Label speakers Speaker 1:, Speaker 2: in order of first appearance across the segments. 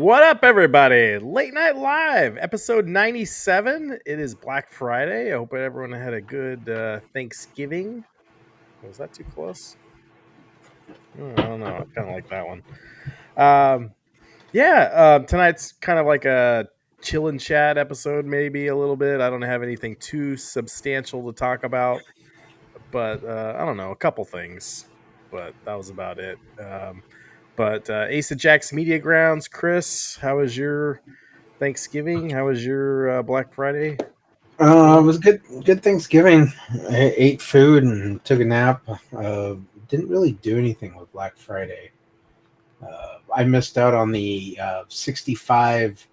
Speaker 1: What up, everybody? Late Night Live, episode 97. It is Black Friday. I hope everyone had a good Thanksgiving. Was that too close? I don't know. I kind of like that one. Tonight's kind of like a chill and chat episode, maybe a little bit. I don't have anything too substantial to talk about, but I don't know, a couple things, but that was about it. But Ace of Jacks Media Grounds, Chris, how was your Thanksgiving? How was your Black Friday?
Speaker 2: It was good Thanksgiving. I ate food and took a nap. Didn't really do anything with Black Friday. I missed out on the 65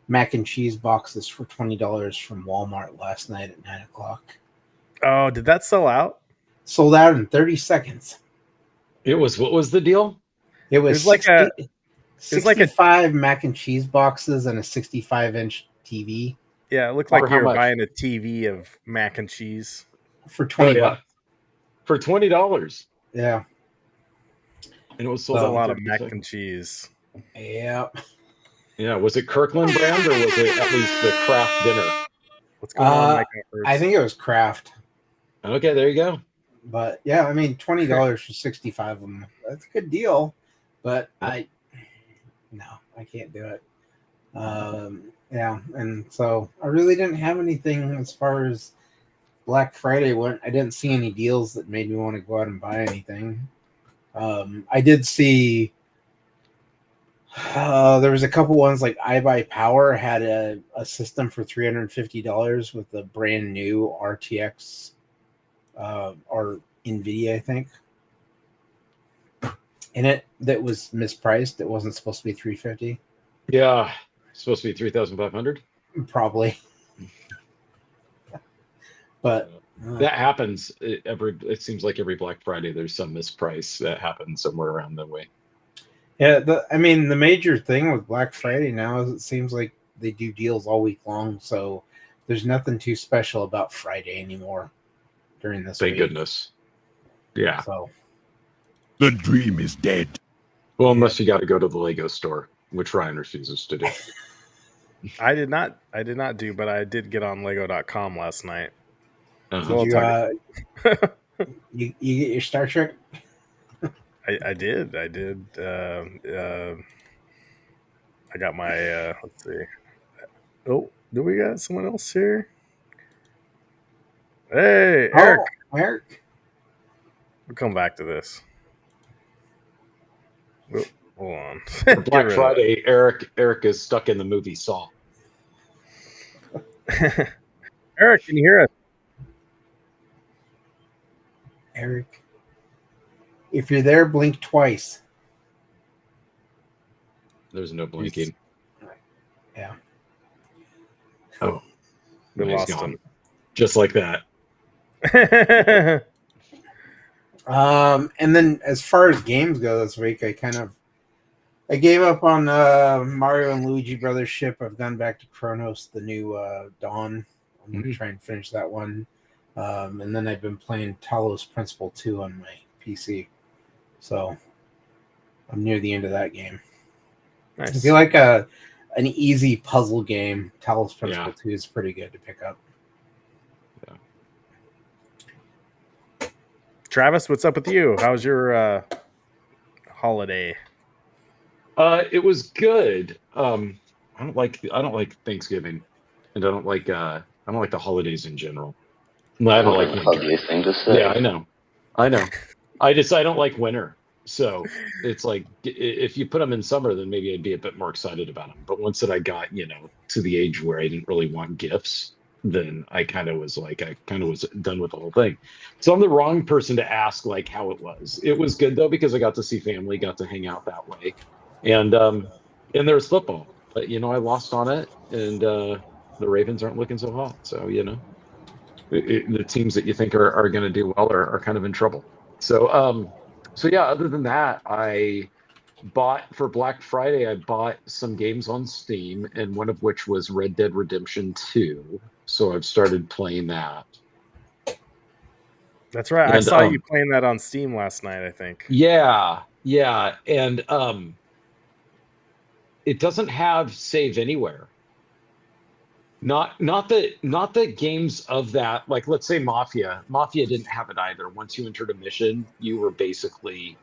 Speaker 2: mac and cheese boxes for $20 from Walmart last night at 9 o'clock.
Speaker 1: Oh, did that sell out?
Speaker 2: Sold out in 30 seconds.
Speaker 3: What was the deal?
Speaker 2: It was 65 mac and cheese boxes and a 65-inch TV.
Speaker 1: Yeah, it looked like you were buying a TV of mac and cheese.
Speaker 2: For $20.
Speaker 3: For $20.
Speaker 2: Yeah.
Speaker 3: And it was sold
Speaker 1: a lot of mac and cheese.
Speaker 2: Yeah.
Speaker 3: Yeah. Was it Kirkland brand or was it at least the Kraft dinner?
Speaker 1: What's going on?
Speaker 2: I think it was Kraft.
Speaker 3: Okay, there you go.
Speaker 2: But yeah, I mean, $20 for 65 of them. That's a good deal. But I can't do it. Yeah, and so I really didn't have anything as far as Black Friday went. I didn't see any deals that made me want to go out and buy anything. I did see there was a couple ones like iBuyPower had a system for $350 with a brand new RTX or NVIDIA, I think, in it that was mispriced. It wasn't supposed to be $350.
Speaker 3: Yeah, it's supposed to be $3,500.
Speaker 2: Probably, but
Speaker 3: that happens. It seems like every Black Friday there's some misprice that happens somewhere around that way.
Speaker 2: Yeah, the major thing with Black Friday now is it seems like they do deals all week long, so there's nothing too special about Friday anymore during this week.
Speaker 3: Thank goodness. Yeah.
Speaker 2: So
Speaker 4: the dream is dead.
Speaker 3: Well, unless you got to go to the Lego store, which Ryan refuses to do.
Speaker 1: I did not do, but I did get on Lego.com last night.
Speaker 2: Uh-huh. You get your Star Trek?
Speaker 1: I did. I got my. Let's see. Oh, do we got someone else here? Hey, Eric.
Speaker 2: Oh, Eric.
Speaker 1: We'll come back to this. Oh, hold on.
Speaker 3: For Black Friday, Eric is stuck in the movie Saw.
Speaker 1: Eric, can you hear us?
Speaker 2: Eric, if you're there, blink twice.
Speaker 3: There's no blinking.
Speaker 2: Yeah.
Speaker 3: Oh,
Speaker 1: we lost him.
Speaker 3: Just like that.
Speaker 2: And then as far as games go this week, I gave up on Mario and Luigi Brothers Ship. I've gone back to Chronos, the new Dawn. I'm going to try and finish that one. And then I've been playing Talos Principle 2 on my PC. So I'm near the end of that game.
Speaker 1: Nice.
Speaker 2: If you like an easy puzzle game, Talos Principle 2 is pretty good to pick up.
Speaker 1: Yeah. Travis, what's up with you? How's your holiday?
Speaker 3: It was good. I don't like Thanksgiving, and I don't like the holidays in general. I don't like winter.
Speaker 5: Thing to say.
Speaker 3: Yeah, I know. I don't like winter. So it's like if you put them in summer, then maybe I'd be a bit more excited about them. But once that I got to the age where I didn't really want gifts, then I kind of was done with the whole thing. So I'm the wrong person to ask like how it was. It was good though because I got to see family, got to hang out that way, and there was football. But I lost on it, and the Ravens aren't looking so hot. So the teams that you think are going to do well are kind of in trouble. So yeah, other than that, I bought for Black Friday, I bought some games on Steam, and one of which was Red Dead Redemption 2. So I've started playing that.
Speaker 1: That's right. I saw you playing that on Steam last night, I think.
Speaker 3: Yeah. And it doesn't have save anywhere. Not that games of that, like let's say Mafia didn't have it either. Once you entered a mission, you were basically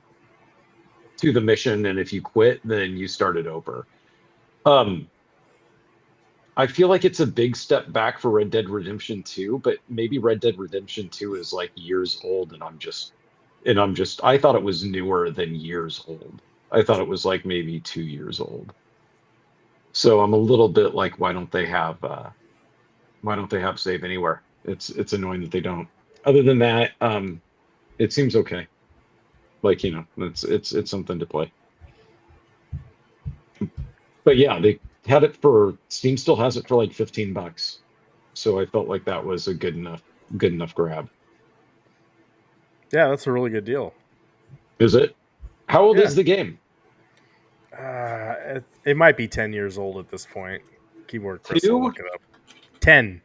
Speaker 3: to the mission, and if you quit, then you started over. I feel like it's a big step back for Red Dead Redemption 2, but maybe Red Dead Redemption 2 is like years old, and I thought it was newer than years old. I thought it was like maybe 2 years old. So I'm a little bit like, why don't they have save anywhere? It's annoying that they don't. Other than that, it seems okay. Like, it's something to play. But yeah, they had it for Steam still has it for like $15. So I felt like that was a good enough grab.
Speaker 1: Yeah, that's a really good deal.
Speaker 3: Is it? How old
Speaker 1: Yeah.
Speaker 3: is the game?
Speaker 1: It might be 10 years old at this point. Keyboard Chris will
Speaker 3: 2?
Speaker 1: look it up. 10.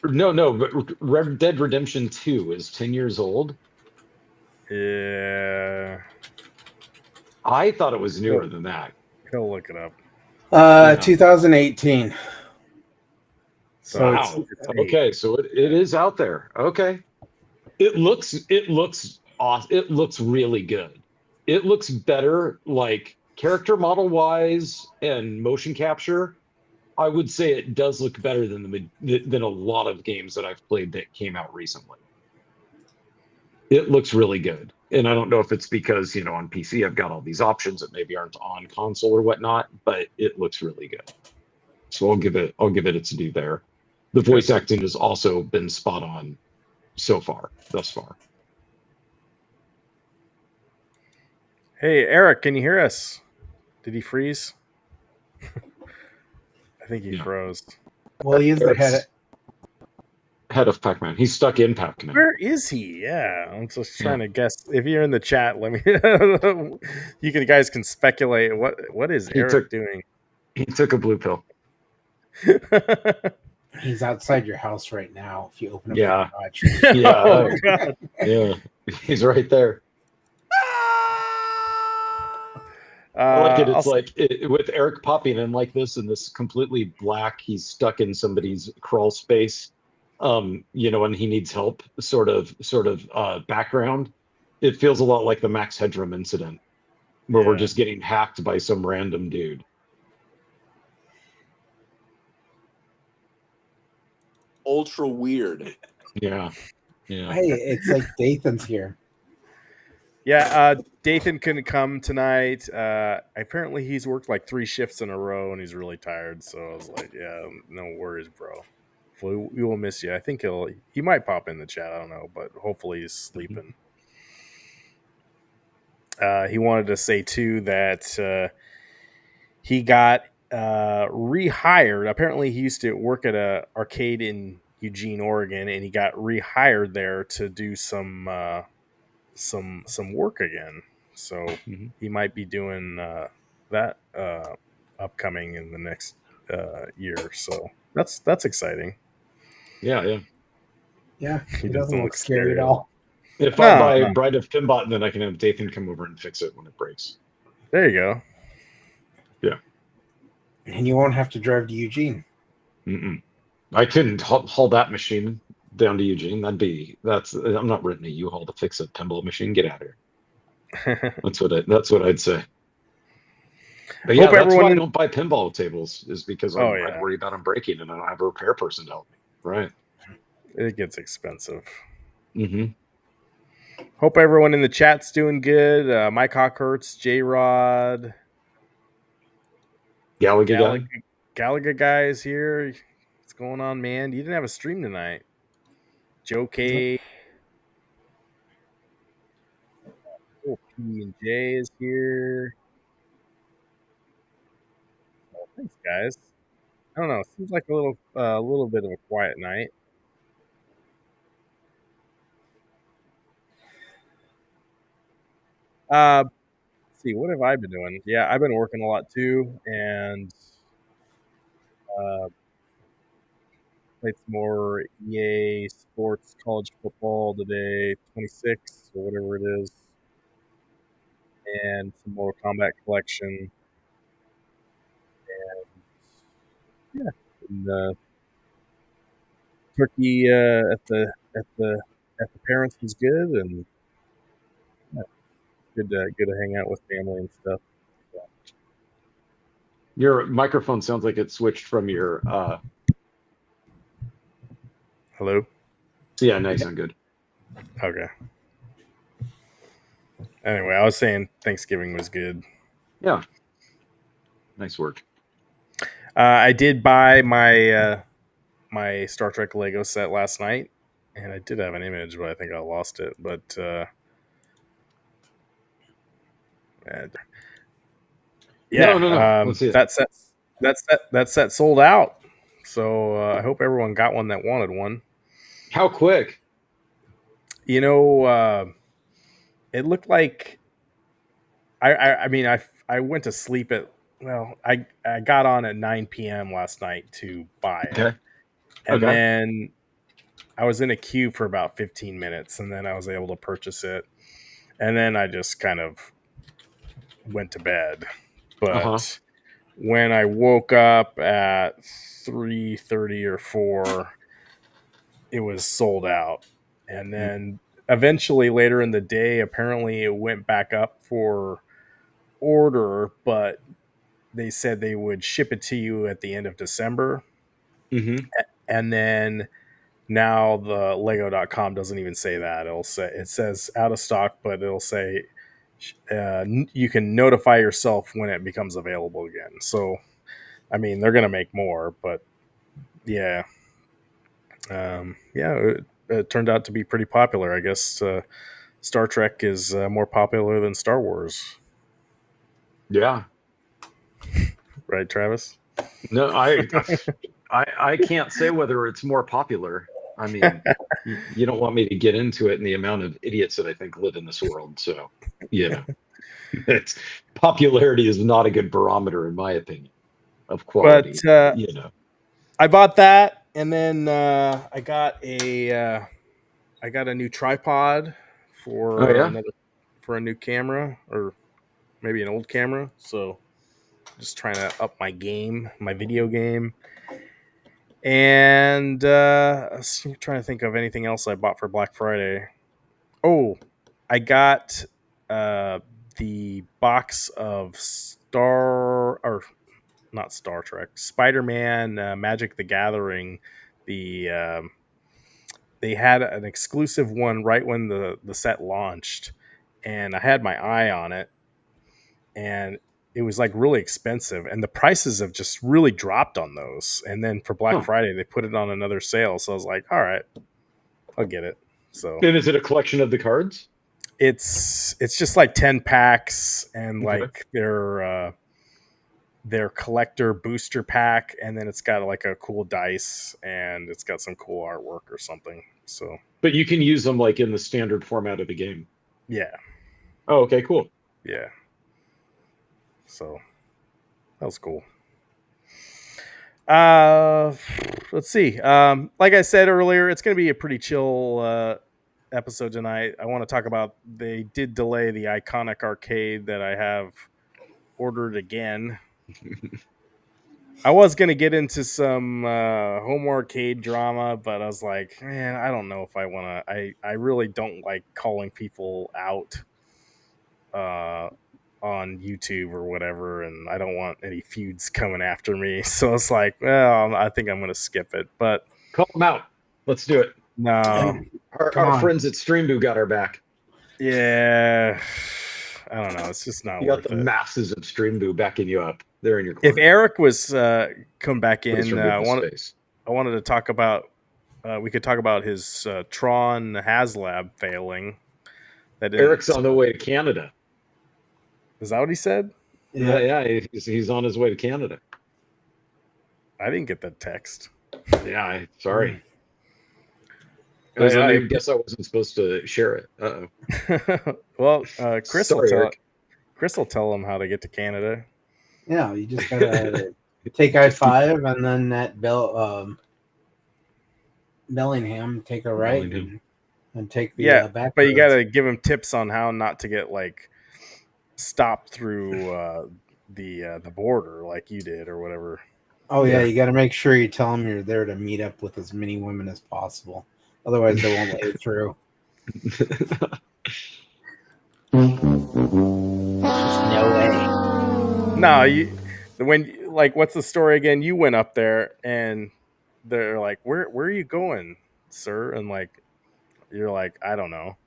Speaker 3: No, but Red Dead Redemption 2 is 10 years old.
Speaker 1: Yeah.
Speaker 3: I thought it was newer than that.
Speaker 1: He'll look it up.
Speaker 2: 2018. So
Speaker 3: wow. Okay, so it is out there. Okay. It looks awesome. It looks really good. It looks better, like character model wise and motion capture. I would say it does look better than a lot of games that I've played that came out recently. It looks really good. And I don't know if it's because, on PC I've got all these options that maybe aren't on console or whatnot, but it looks really good. So I'll give it its due there. The voice acting has also been spot on thus far.
Speaker 1: Hey, Eric, can you hear us? Did he freeze? I think he froze.
Speaker 2: Well, he is the
Speaker 3: head of Pac-Man. He's stuck in Pac-Man.
Speaker 1: Where is he? Yeah, I'm just trying to guess. If you're in the chat, let me. You guys can speculate. What is Eric doing?
Speaker 3: He took a blue pill.
Speaker 2: He's outside your house right now. If you open up
Speaker 3: the
Speaker 2: garage.
Speaker 3: Yeah. Oh, God. Yeah. He's right there. I like it. It's like with Eric popping in like this in this completely black, he's stuck in somebody's crawl space. And he needs help sort of background. It feels a lot like the Max Headroom incident where we're just getting hacked by some random dude.
Speaker 5: Ultra weird.
Speaker 3: Yeah.
Speaker 2: Hey, it's like Dathan's here.
Speaker 1: Yeah, Dathan couldn't come tonight. Apparently he's worked like 3 shifts in a row and he's really tired. So I was like, yeah, no worries, bro. We will miss you. I think he might pop in the chat. I don't know, but hopefully he's sleeping. He wanted to say too that he got rehired. Apparently he used to work at a arcade in Eugene, Oregon, and he got rehired there to do some work again. So he might be doing that upcoming in the next year. So that's exciting.
Speaker 3: Yeah.
Speaker 2: He doesn't look scary at all.
Speaker 3: If I buy Bride of Pinbot, then I can have Dathan come over and fix it when it breaks.
Speaker 1: There you go.
Speaker 3: Yeah.
Speaker 2: And you won't have to drive to Eugene.
Speaker 3: I couldn't haul that machine down to Eugene. I'm not renting a U-Haul to fix a pinball machine. Get out of here. That's what I'd say. But yeah, that's why I don't buy pinball tables, is because I worry about them breaking and I don't have a repair person to help me. Right.
Speaker 1: It gets expensive. Hope everyone in the chat's doing good. Mike Hawkhurst, J-Rod, Gallagher guy is here. What's going on, man? You didn't have a stream tonight. Joe K. Oh, P&J is here. Oh, thanks, guys. I don't know. Seems like a little bit of a quiet night. Let's see, what have I been doing? Yeah, I've been working a lot too, and played some more EA Sports College Football today, 26 or whatever it is, and some more Kombat Collection. Yeah, and, turkey at the at the parents was good, and yeah, good to hang out with family and stuff.
Speaker 3: Your microphone sounds like it switched from your
Speaker 1: Hello.
Speaker 3: yeah, now you sound good.
Speaker 1: Okay. Anyway, I was saying Thanksgiving was good.
Speaker 3: Yeah. Nice work.
Speaker 1: I did buy my Star Trek Lego set last night, and I did have an image, but I think I lost it. But yeah,
Speaker 3: No. Let's see it.
Speaker 1: that set sold out. So I hope everyone got one that wanted one.
Speaker 3: How quick?
Speaker 1: You know, it looked like I mean I went to sleep at I got on at 9 p.m. last night to buy it,
Speaker 3: Okay.
Speaker 1: and
Speaker 3: Okay.
Speaker 1: then I was in a queue for about 15 minutes, and then I was able to purchase it, and then I just kind of went to bed.
Speaker 3: Uh-huh.
Speaker 1: But when I woke up at 3:30 or 4, it was sold out. And then eventually later in the day, apparently it went back up for order, but they said they would ship it to you at the end of December.
Speaker 3: Mm-hmm.
Speaker 1: And then now the lego.com doesn't even say that. It says out of stock, but it'll say you can notify yourself when it becomes available again. So I mean, they're going to make more, but yeah. It turned out to be pretty popular. I guess Star Trek is more popular than Star Wars,
Speaker 3: Yeah.
Speaker 1: right, Travis?
Speaker 3: No, I can't say whether it's more popular. I mean, you don't want me to get into it and the amount of idiots that I think live in this world. So, it's popularity is not a good barometer, in my opinion, of quality.
Speaker 1: But I bought that, and then I got a new tripod
Speaker 3: Oh
Speaker 1: for
Speaker 3: yeah.
Speaker 1: a new camera, or maybe an old camera. So just trying to up my video game. And I was trying to think of anything else I bought for Black Friday. Oh, I got the box of not Star Trek, Spider-Man, Magic the Gathering. They had an exclusive one right when the set launched, and I had my eye on it, and it was like really expensive, and the prices have just really dropped on those. And then for Black Friday, they put it on another sale, so I was like, all right, I'll get it. So,
Speaker 3: and is it a collection of the cards?
Speaker 1: It's just like 10 packs, and
Speaker 3: Okay.
Speaker 1: like their collector booster pack, and then it's got like a cool dice, and it's got some cool artwork or something. So,
Speaker 3: but you can use them like in the standard format of the game.
Speaker 1: Yeah.
Speaker 3: Oh, okay, cool.
Speaker 1: Yeah. So that was cool. Let's see. Like I said earlier, it's going to be a pretty chill episode tonight. I want to talk about, they did delay the iconic arcade that I have ordered again. I was going to get into some home arcade drama, but I was like, man, I don't know if I want to. I really don't like calling people out on YouTube or whatever, and I don't want any feuds coming after me. So it's like, well, I think I'm going to skip it. But
Speaker 3: call them out. Let's do it.
Speaker 1: No,
Speaker 3: our friends at Streamboo got our back.
Speaker 1: Yeah, I don't know. It's just not.
Speaker 3: You got the masses of Streamboo backing you up. They're in your corner.
Speaker 1: If Eric was come back in, I wanted to talk about. We could talk about his Tron HasLab failing.
Speaker 3: Eric's on the way to Canada.
Speaker 1: Is that what he said?
Speaker 3: Yeah. He's on his way to Canada.
Speaker 1: I didn't get that text.
Speaker 3: Yeah, sorry. I guess I wasn't supposed to share it. Uh-oh.
Speaker 1: Well, Chris will tell him how to get to Canada.
Speaker 2: Yeah, you just gotta take I-5 and then that Bellingham, take a right and take the back.
Speaker 1: But you gotta give him tips on how not to get like stopped through the border like you did or whatever.
Speaker 2: Oh yeah,
Speaker 3: Yeah.
Speaker 2: you got to make sure you tell them you're there to meet up with as many women as possible. Otherwise, they won't let you through. Just no way.
Speaker 1: No, what's the story again? You went up there and they're like, where are you going, sir? And like you're like, I don't know.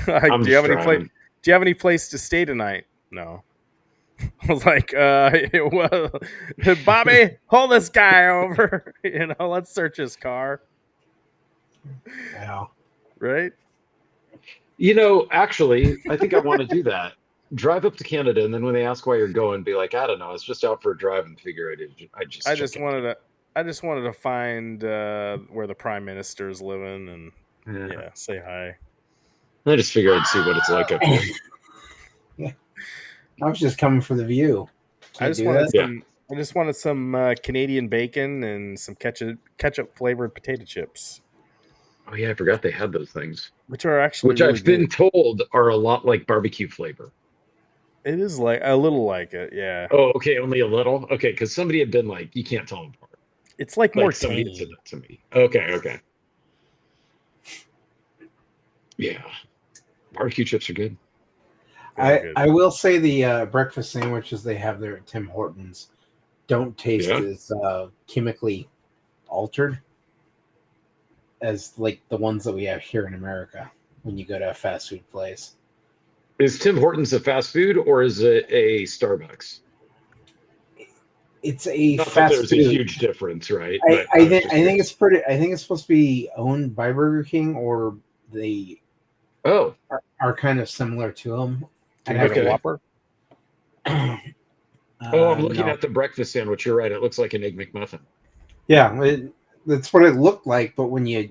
Speaker 1: Like,
Speaker 3: I'm
Speaker 1: do you
Speaker 3: just
Speaker 1: have any place?
Speaker 3: driving.
Speaker 1: Do you have any place to stay tonight? No. I was like, well, Bobby, hold this guy over. Let's search his car.
Speaker 2: Wow.
Speaker 1: Right?
Speaker 3: Actually, I think I want to do that. Drive up to Canada, and then when they ask why you're going, be like, I don't know, it's just out for a drive, and figure I just
Speaker 1: I
Speaker 3: check
Speaker 1: just
Speaker 3: it.
Speaker 1: wanted to find where the prime minister is living and
Speaker 3: Yeah.
Speaker 1: say hi.
Speaker 3: I just figure I'd see what it's like up here.
Speaker 2: Yeah. I was just coming for the view.
Speaker 1: I just wanted some Canadian bacon and some ketchup flavored potato chips,
Speaker 3: Oh yeah, I forgot they had those things,
Speaker 1: which are actually
Speaker 3: which
Speaker 1: really
Speaker 3: I've been
Speaker 1: good.
Speaker 3: told are a lot like barbecue flavor.
Speaker 1: It is like a little like it, yeah.
Speaker 3: Oh, okay, only a little. Okay, because somebody had been like, you can't tell them apart.
Speaker 1: It's like more
Speaker 3: Somebody had said
Speaker 1: tangy.
Speaker 3: that to me. Okay. Yeah, barbecue chips are good.
Speaker 2: I will say the breakfast sandwiches they have there at Tim Hortons don't taste as chemically altered as like the ones that we have here in America when you go to a fast food place.
Speaker 3: Is Tim Hortons a fast food or is it a Starbucks?
Speaker 2: It's a
Speaker 3: Not that
Speaker 2: fast
Speaker 3: there's
Speaker 2: food.
Speaker 3: a huge difference, right?
Speaker 2: I think it's pretty. I think it's supposed to be owned by Burger King, or they are kind of similar to them.
Speaker 1: Can you make a Whopper?
Speaker 3: I'm looking at the breakfast sandwich. You're right. It looks like an Egg McMuffin.
Speaker 2: Yeah, that's what it looked like. But when you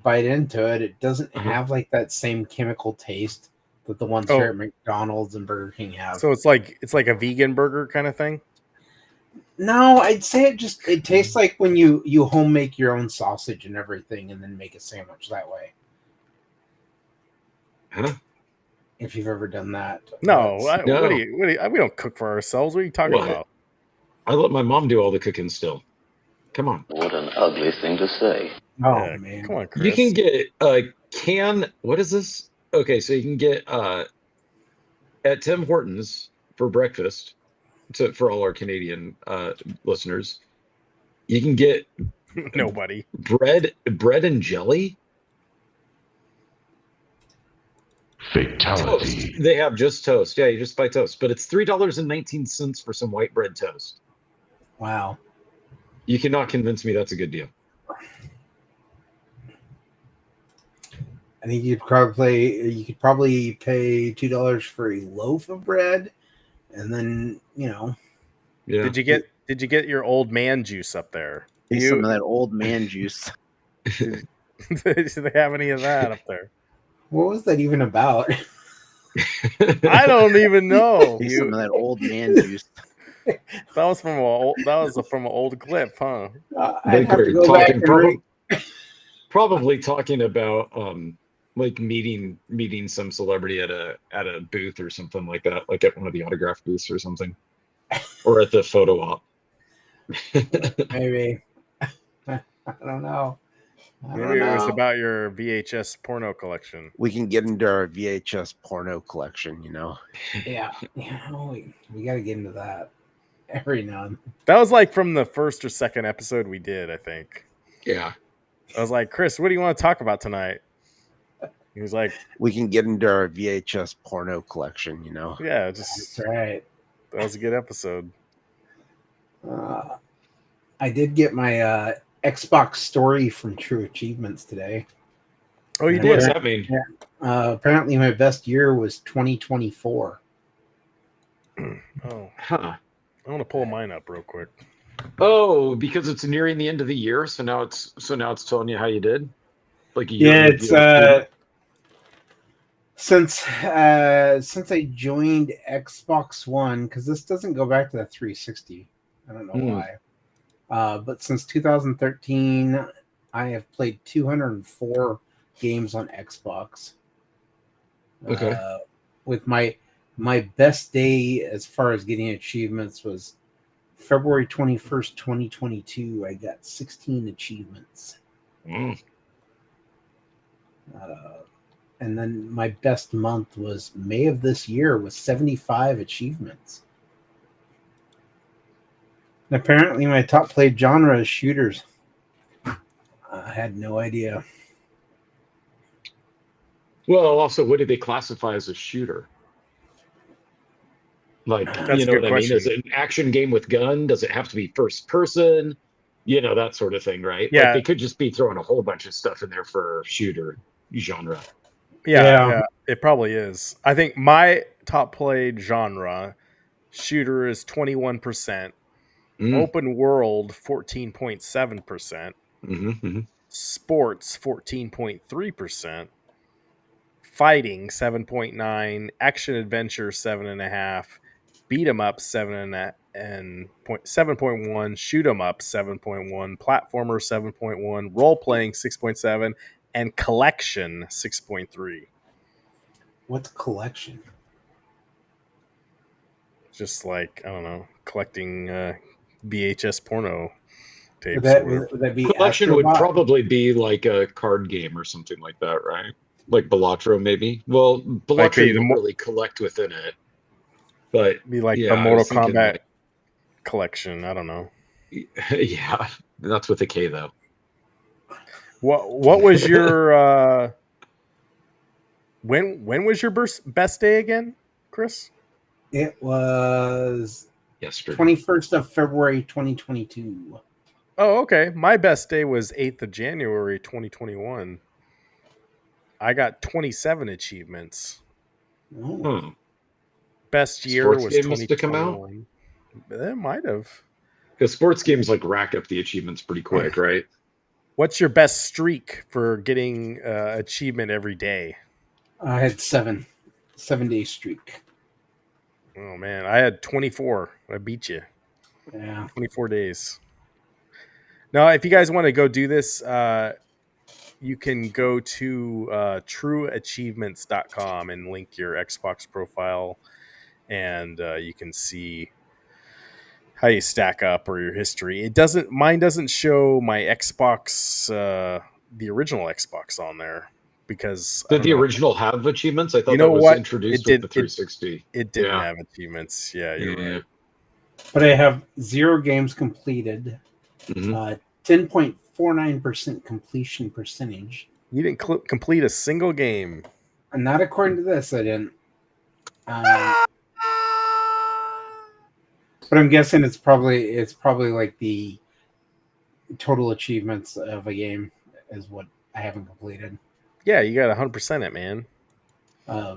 Speaker 2: bite into it, it doesn't have like that same chemical taste that the ones here at McDonald's and Burger King have.
Speaker 1: So it's like a vegan burger kind of thing?
Speaker 2: No, I'd say it tastes like when you home make your own sausage and everything and then make a sandwich that way.
Speaker 3: Huh?
Speaker 2: If you've ever done that.
Speaker 3: No.
Speaker 1: We don't cook for ourselves. What are you talking about?
Speaker 3: I let my mom do all the cooking still. Come on.
Speaker 6: What an ugly thing to say.
Speaker 2: Oh, yeah, man.
Speaker 1: Come on, Chris.
Speaker 3: You can get a can. What is this? Okay, so you can get at Tim Hortons for breakfast, for all our Canadian listeners, you can get
Speaker 1: nobody
Speaker 3: bread and jelly.
Speaker 4: Fatality.
Speaker 3: Toast. They have just toast. Yeah, you just buy toast, but it's $3.19 for some white bread toast.
Speaker 2: Wow.
Speaker 3: You cannot convince me that's a good deal.
Speaker 2: I think you could probably pay $2 for a loaf of bread, and then
Speaker 3: Yeah.
Speaker 1: Did you get your old man juice up there?
Speaker 7: Some of that old man juice.
Speaker 1: Do they have any of that up there?
Speaker 2: What was that even about?
Speaker 1: I don't even know.
Speaker 7: Some of that old man juice.
Speaker 1: That was from an old clip, huh?
Speaker 2: I'd have to go back and
Speaker 3: probably talking about like meeting some celebrity at a booth or something like that, like at one of the autograph booths or something, or at the photo op.
Speaker 2: Maybe. I don't know.
Speaker 1: Maybe it was about your VHS porno collection.
Speaker 7: We can get into our VHS porno collection,
Speaker 2: Yeah, we got to get into that every now and then.
Speaker 1: That was like from the first or second episode we did, I think.
Speaker 3: Yeah.
Speaker 1: I was like, Chris, what do you want to talk about tonight? He was like,
Speaker 7: we can get into our VHS porno collection,
Speaker 1: Yeah,
Speaker 2: that's right.
Speaker 1: That was a good episode.
Speaker 2: I did get my Xbox story from True Achievements today.
Speaker 1: Oh, you did?
Speaker 3: What does that mean?
Speaker 2: Yeah. Apparently my best year was 2024.
Speaker 1: Oh.
Speaker 3: Huh.
Speaker 1: I want to pull mine up real quick.
Speaker 3: Oh, because it's nearing the end of the year, so now it's telling you how you did. Like
Speaker 2: it's since I joined Xbox One, because this doesn't go back to the 360. I don't know why. But since 2013, I have played 204 games on Xbox.
Speaker 3: Okay.
Speaker 2: With my My best day as far as getting achievements was February 21st, 2022. I got 16 achievements.
Speaker 3: Mm.
Speaker 2: And then my best month was May of this year with 75 achievements. And apparently my top played genre is shooters. I had no idea.
Speaker 3: Well, also, what do they classify as a shooter? Like,
Speaker 1: That's
Speaker 3: you
Speaker 1: a
Speaker 3: know
Speaker 1: good
Speaker 3: what I mean?
Speaker 1: question.
Speaker 3: Is it an action game with gun? Does it have to be first person? You know, that sort of thing, right? Like,
Speaker 1: Yeah.
Speaker 3: they could just be throwing a whole bunch of stuff in there for shooter genre.
Speaker 1: Yeah, it probably is. I think my top played genre shooter is 21%,
Speaker 3: Mm.
Speaker 1: open world 14.7%,
Speaker 3: Mm-hmm.
Speaker 1: sports 14.3%, fighting 7.9, action adventure 7.5, beat 'em up 7.1, shoot 'em up 7.1, platformer 7.1, role playing 6.7, and collection 6.3.
Speaker 2: What's collection?
Speaker 1: Just like, I don't know, collecting VHS porno
Speaker 2: Would
Speaker 1: tapes or
Speaker 2: that,
Speaker 1: whatever.
Speaker 2: would that be
Speaker 3: Collection would
Speaker 2: Astrobot?
Speaker 3: probably be like a card game or something like that, right? Like Balatro, maybe. Well,
Speaker 1: Like
Speaker 3: Balatro,
Speaker 1: be
Speaker 3: you don't really collect within it. But
Speaker 1: like the
Speaker 3: yeah, I
Speaker 1: Mortal
Speaker 3: was thinking
Speaker 1: Kombat
Speaker 3: like,
Speaker 1: collection. I don't know.
Speaker 3: yeah, that's with a K though.
Speaker 1: What was your when was your best day again, Chris?
Speaker 2: It was
Speaker 3: Yesterday.
Speaker 2: 21st of February, 2022.
Speaker 1: Oh, okay. My best day was 8th of January 2021. I got 27 achievements.
Speaker 2: Oh.
Speaker 3: Hmm.
Speaker 1: Best year
Speaker 3: Sports
Speaker 1: was
Speaker 3: game must have come out
Speaker 1: 2021. It might have.
Speaker 3: because sports games like rack up the achievements pretty quick, right?
Speaker 1: What's your best streak for getting achievement every day?
Speaker 2: I had 7-day streak.
Speaker 1: Oh man, I had 24. I beat you.
Speaker 2: Yeah.
Speaker 1: 24 days. Now, if you guys want to go do this, you can go to trueachievements.com and link your Xbox profile, and you can see how you stack up or your history. Mine doesn't show my Xbox, the original Xbox on there because I
Speaker 3: Did
Speaker 1: don't
Speaker 3: the
Speaker 1: know.
Speaker 3: original have achievements? I
Speaker 1: You
Speaker 3: thought
Speaker 1: know
Speaker 3: that was
Speaker 1: what? It
Speaker 3: introduced with
Speaker 1: did.
Speaker 3: the 360.
Speaker 1: It didn't
Speaker 3: Yeah.
Speaker 1: have achievements. Yeah, you're
Speaker 3: Yeah.
Speaker 1: right.
Speaker 2: But I have 0 games completed,
Speaker 3: Mhm.
Speaker 2: 10.49% completion percentage.
Speaker 1: You didn't complete a single game.
Speaker 2: And not according to this, I didn't. But I'm guessing it's probably like the total achievements of a game is what I haven't completed.
Speaker 1: Yeah, you got 100% it, man.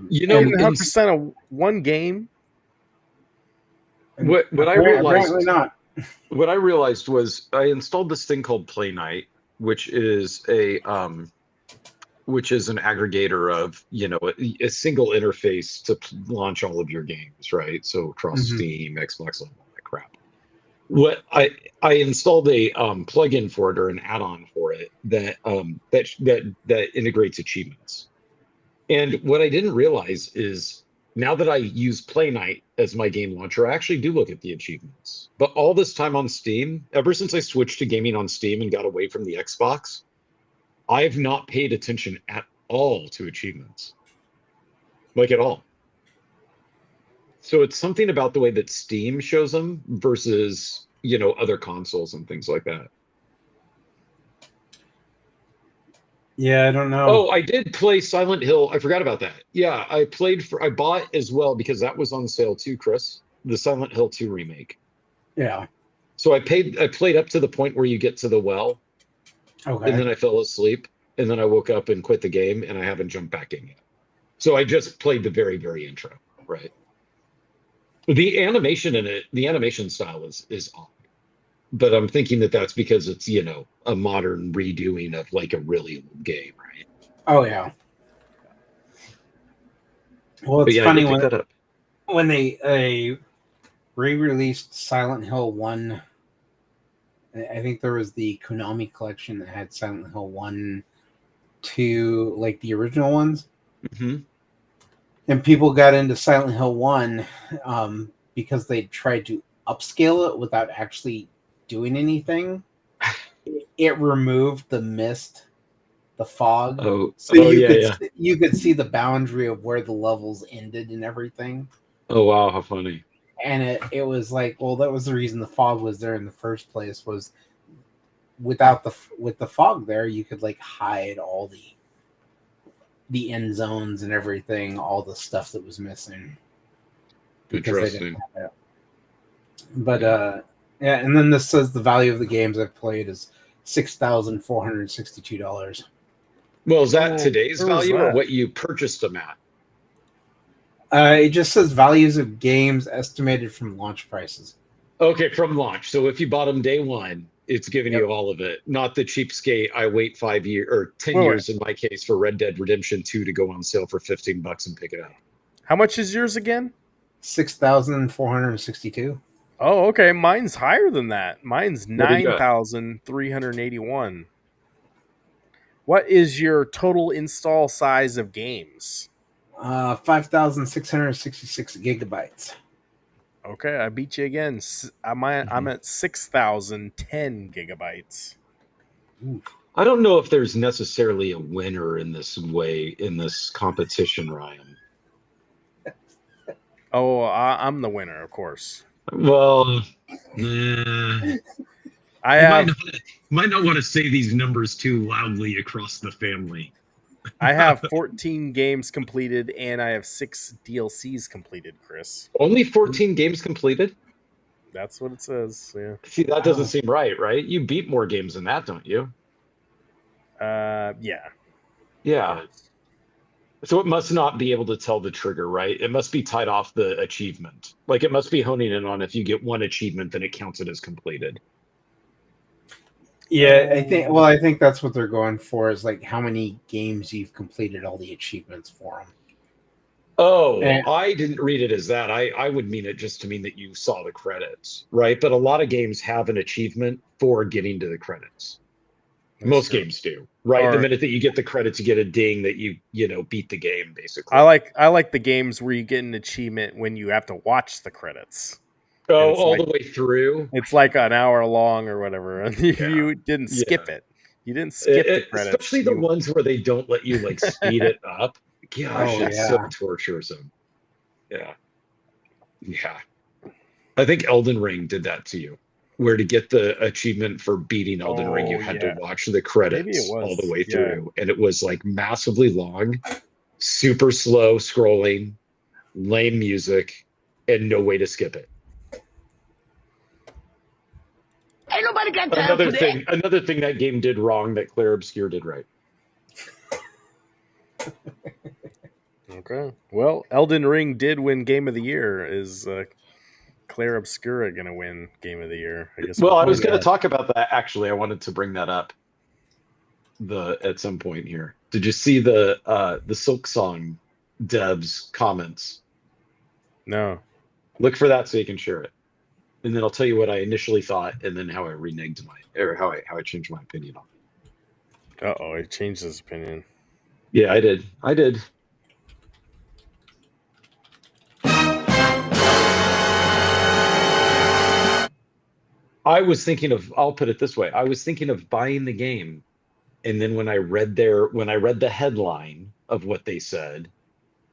Speaker 3: You know,
Speaker 1: Getting 100% of one game.
Speaker 3: what I
Speaker 2: Apparently
Speaker 3: realized
Speaker 2: not.
Speaker 3: what I realized was I installed this thing called Play Night, which is an aggregator of, you know, a single interface to launch all of your games, right? So across
Speaker 2: Mhm.
Speaker 3: Steam, Xbox, all that crap. What I installed a plugin for it or an add-on for it that integrates achievements. And what I didn't realize is now that I use Play Night as my game launcher, I actually do look at the achievements. But all this time on Steam, ever since I switched to gaming on Steam and got away from the Xbox, I've not paid attention at all to achievements. Like at all. So it's something about the way that Steam shows them versus, you know, other consoles and things like that.
Speaker 2: Yeah, I don't know.
Speaker 3: Oh, I did play Silent Hill. I forgot about that. Yeah, I bought as well because that was on sale too, Chris. The Silent Hill 2 remake.
Speaker 2: Yeah.
Speaker 3: So I played up to the point where you get to the well,
Speaker 2: Okay.
Speaker 3: and then I fell asleep, and then I woke up and quit the game, and I haven't jumped back in yet. So I just played the very, very intro, right? The animation in it, the animation style is odd. But I'm thinking that that's because it's, you know, a modern redoing of like a really old game, right?
Speaker 2: Oh yeah. Well,
Speaker 3: But
Speaker 2: it's
Speaker 3: yeah, I
Speaker 2: funny
Speaker 3: did pick that up.
Speaker 2: when they re-released Silent Hill 1. I think there was the Konami collection that had Silent Hill 1, 2, like the original ones.
Speaker 3: Mm-hmm.
Speaker 2: and people got into Silent Hill 1 because they tried to upscale it without actually doing anything. It removed the mist, the fog, so you could see the boundary of where the levels ended and everything.
Speaker 3: Oh wow, how funny!
Speaker 2: And it was like, well, that was the reason the fog was there in the first place. Was with the fog there, you could like hide all the end zones and everything, all the stuff that was missing. Because they didn't have it. But yeah, and then this says the value of the games I've played is $6,462.
Speaker 3: Well, is that today's value or what you purchased them at?
Speaker 2: It just says values of games estimated from launch prices.
Speaker 3: Okay, from launch. So if you bought them day one, it's giving you all of it. Not the cheapskate. I wait 5 years or 10 years in my case for Red Dead Redemption 2 to go on sale for $15 and pick it up.
Speaker 1: How much is yours again?
Speaker 2: 6,462.
Speaker 1: Oh, okay. Mine's higher than that. Mine's 9,381. What is your total install size of games?
Speaker 2: 5,666 gigabytes.
Speaker 1: Okay, I beat you again. I'm at 6,010 gigabytes.
Speaker 3: I don't know if there's necessarily a winner in this way in this competition, Ryan.
Speaker 1: Oh, I'm the winner, of course.
Speaker 3: Well,
Speaker 1: I
Speaker 3: might not want to say these numbers too loudly across the family.
Speaker 1: I have 14 games completed, and I have 6 DLCs completed, Chris.
Speaker 3: Only 14 games completed?
Speaker 1: That's what it says, yeah.
Speaker 3: See, that doesn't seem right? You beat more games than that, don't you?
Speaker 1: Yeah.
Speaker 3: Yeah. So it must not be able to tell the trigger, right? It must be tied off the achievement. Like, it must be honing in on if you get one achievement, then it counts it as completed.
Speaker 2: Yeah, I think that's what they're going for, is like how many games you've completed all the achievements for them.
Speaker 3: Oh, I didn't read it as that. I would mean it just to mean that you saw the credits, right? But a lot of games have an achievement for getting to the credits. Most games do, right? The minute that you get the credits, you get a ding that you beat the game, basically.
Speaker 1: I like the games where you get an achievement when you have to watch the credits.
Speaker 3: Oh, all the way through?
Speaker 1: It's like an hour long or whatever. And you didn't skip it. You didn't skip the credits.
Speaker 3: Especially the ones where they don't let you like speed it up. Gosh, it's so torturesome. Yeah. Yeah. I think Elden Ring did that to you. Where to get the achievement for beating Elden Ring, you had to watch the credits all the way through. And it was like massively long, super slow scrolling, lame music, and no way to skip it.
Speaker 6: Ain't nobody got time
Speaker 3: Another
Speaker 6: for
Speaker 3: thing that game did wrong that Claire Obscure did right.
Speaker 1: Okay. Well, Elden Ring did win Game of the Year. Is Claire Obscura going to win Game of the Year? I guess.
Speaker 3: Well, I was going to talk about that. Actually, I wanted to bring that up at some point here. Did you see the Silk Song devs comments?
Speaker 1: No.
Speaker 3: Look for that so you can share it, and then I'll tell you what I initially thought, and then how I reneged how I changed my opinion on it.
Speaker 1: He changed his opinion.
Speaker 3: Yeah, I did. I was thinking of, I'll put it this way. I was thinking of buying the game. And then when I read the headline of what they said,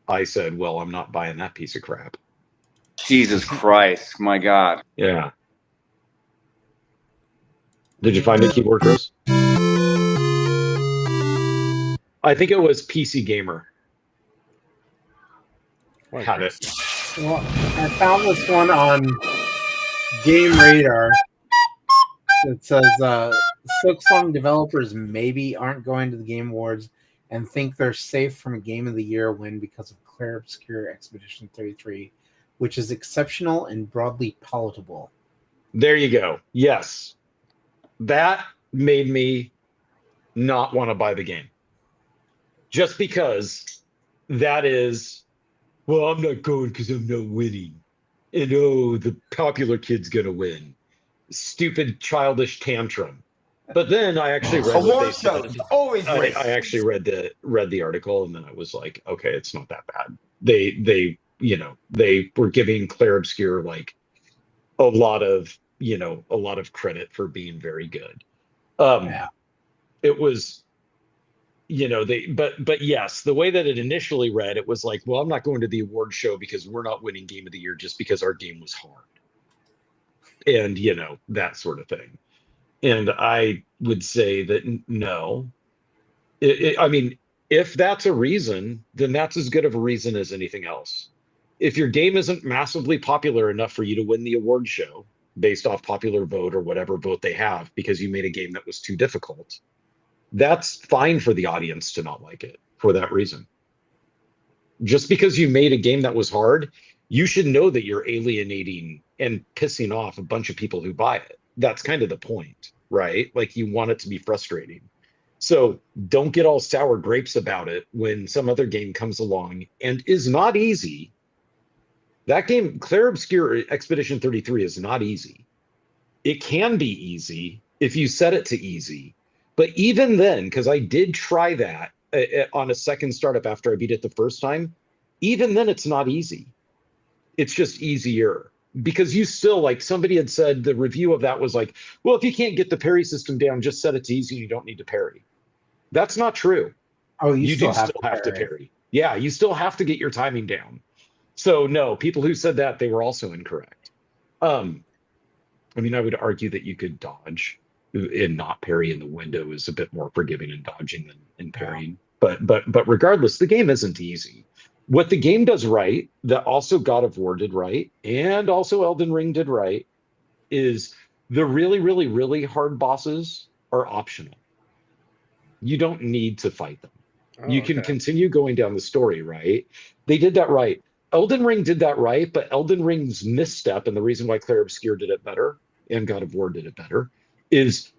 Speaker 3: I said, well, I'm not buying that piece of crap.
Speaker 8: Jesus Christ. My God.
Speaker 3: Yeah. Did you find the keyboard, Chris? I think it was PC Gamer. Had it.
Speaker 2: Well, I found this one on Game Radar. It says Silksong developers maybe aren't going to the Game Awards and think they're safe from a Game of the Year win because of Claire Obscure Expedition 33, which is exceptional and broadly palatable.
Speaker 3: There you go. Yes. That made me not want to buy the game. Just because that is, well, I'm not going because I'm not winning. And the popular kid's going to win. Stupid childish tantrum. But then I actually read what they said.
Speaker 9: Always
Speaker 3: I actually read the article, and then I was like, okay, it's not that bad. They they were giving Clair Obscur like a lot of credit for being very good.
Speaker 2: Yeah.
Speaker 3: It was, but yes, the way that it initially read, it was like, well, I'm not going to the award show because we're not winning game of the year just because our game was hard. And that sort of thing. And I would say that no. I mean, if that's a reason, then that's as good of a reason as anything else. If your game isn't massively popular enough for you to win the award show based off popular vote or whatever vote they have because you made a game that was too difficult, that's fine for the audience to not like it for that reason. Just because you made a game that was hard, you should know that you're alienating and pissing off a bunch of people who buy it. That's kind of the point, right? Like, you want it to be frustrating. So don't get all sour grapes about it when some other game comes along and is not easy. That game, Clair Obscur Expedition 33, is not easy. It can be easy if you set it to easy. But even then, because I did try that on a second startup after I beat it the first time, even then it's not easy. It's just easier. Because you still, like somebody had said, the review of that was like, well, if you can't get the parry system down, just set it to easy. You don't need to parry. That's not true.
Speaker 2: Oh, you
Speaker 3: do
Speaker 2: still
Speaker 3: have to parry. Yeah, you still have to get your timing down. So no, people who said that, they were also incorrect. I mean, I would argue that you could dodge and not parry in the window is a bit more forgiving in dodging than in parrying. Yeah. But regardless, the game isn't easy. What the game does right, that also God of War did right, and also Elden Ring did right, is the really, really, really hard bosses are optional. You don't need to fight them. Oh, you can continue going down the story, right? They did that right. Elden Ring did that right, but Elden Ring's misstep, and the reason why Clair Obscur did it better and God of War did it better, is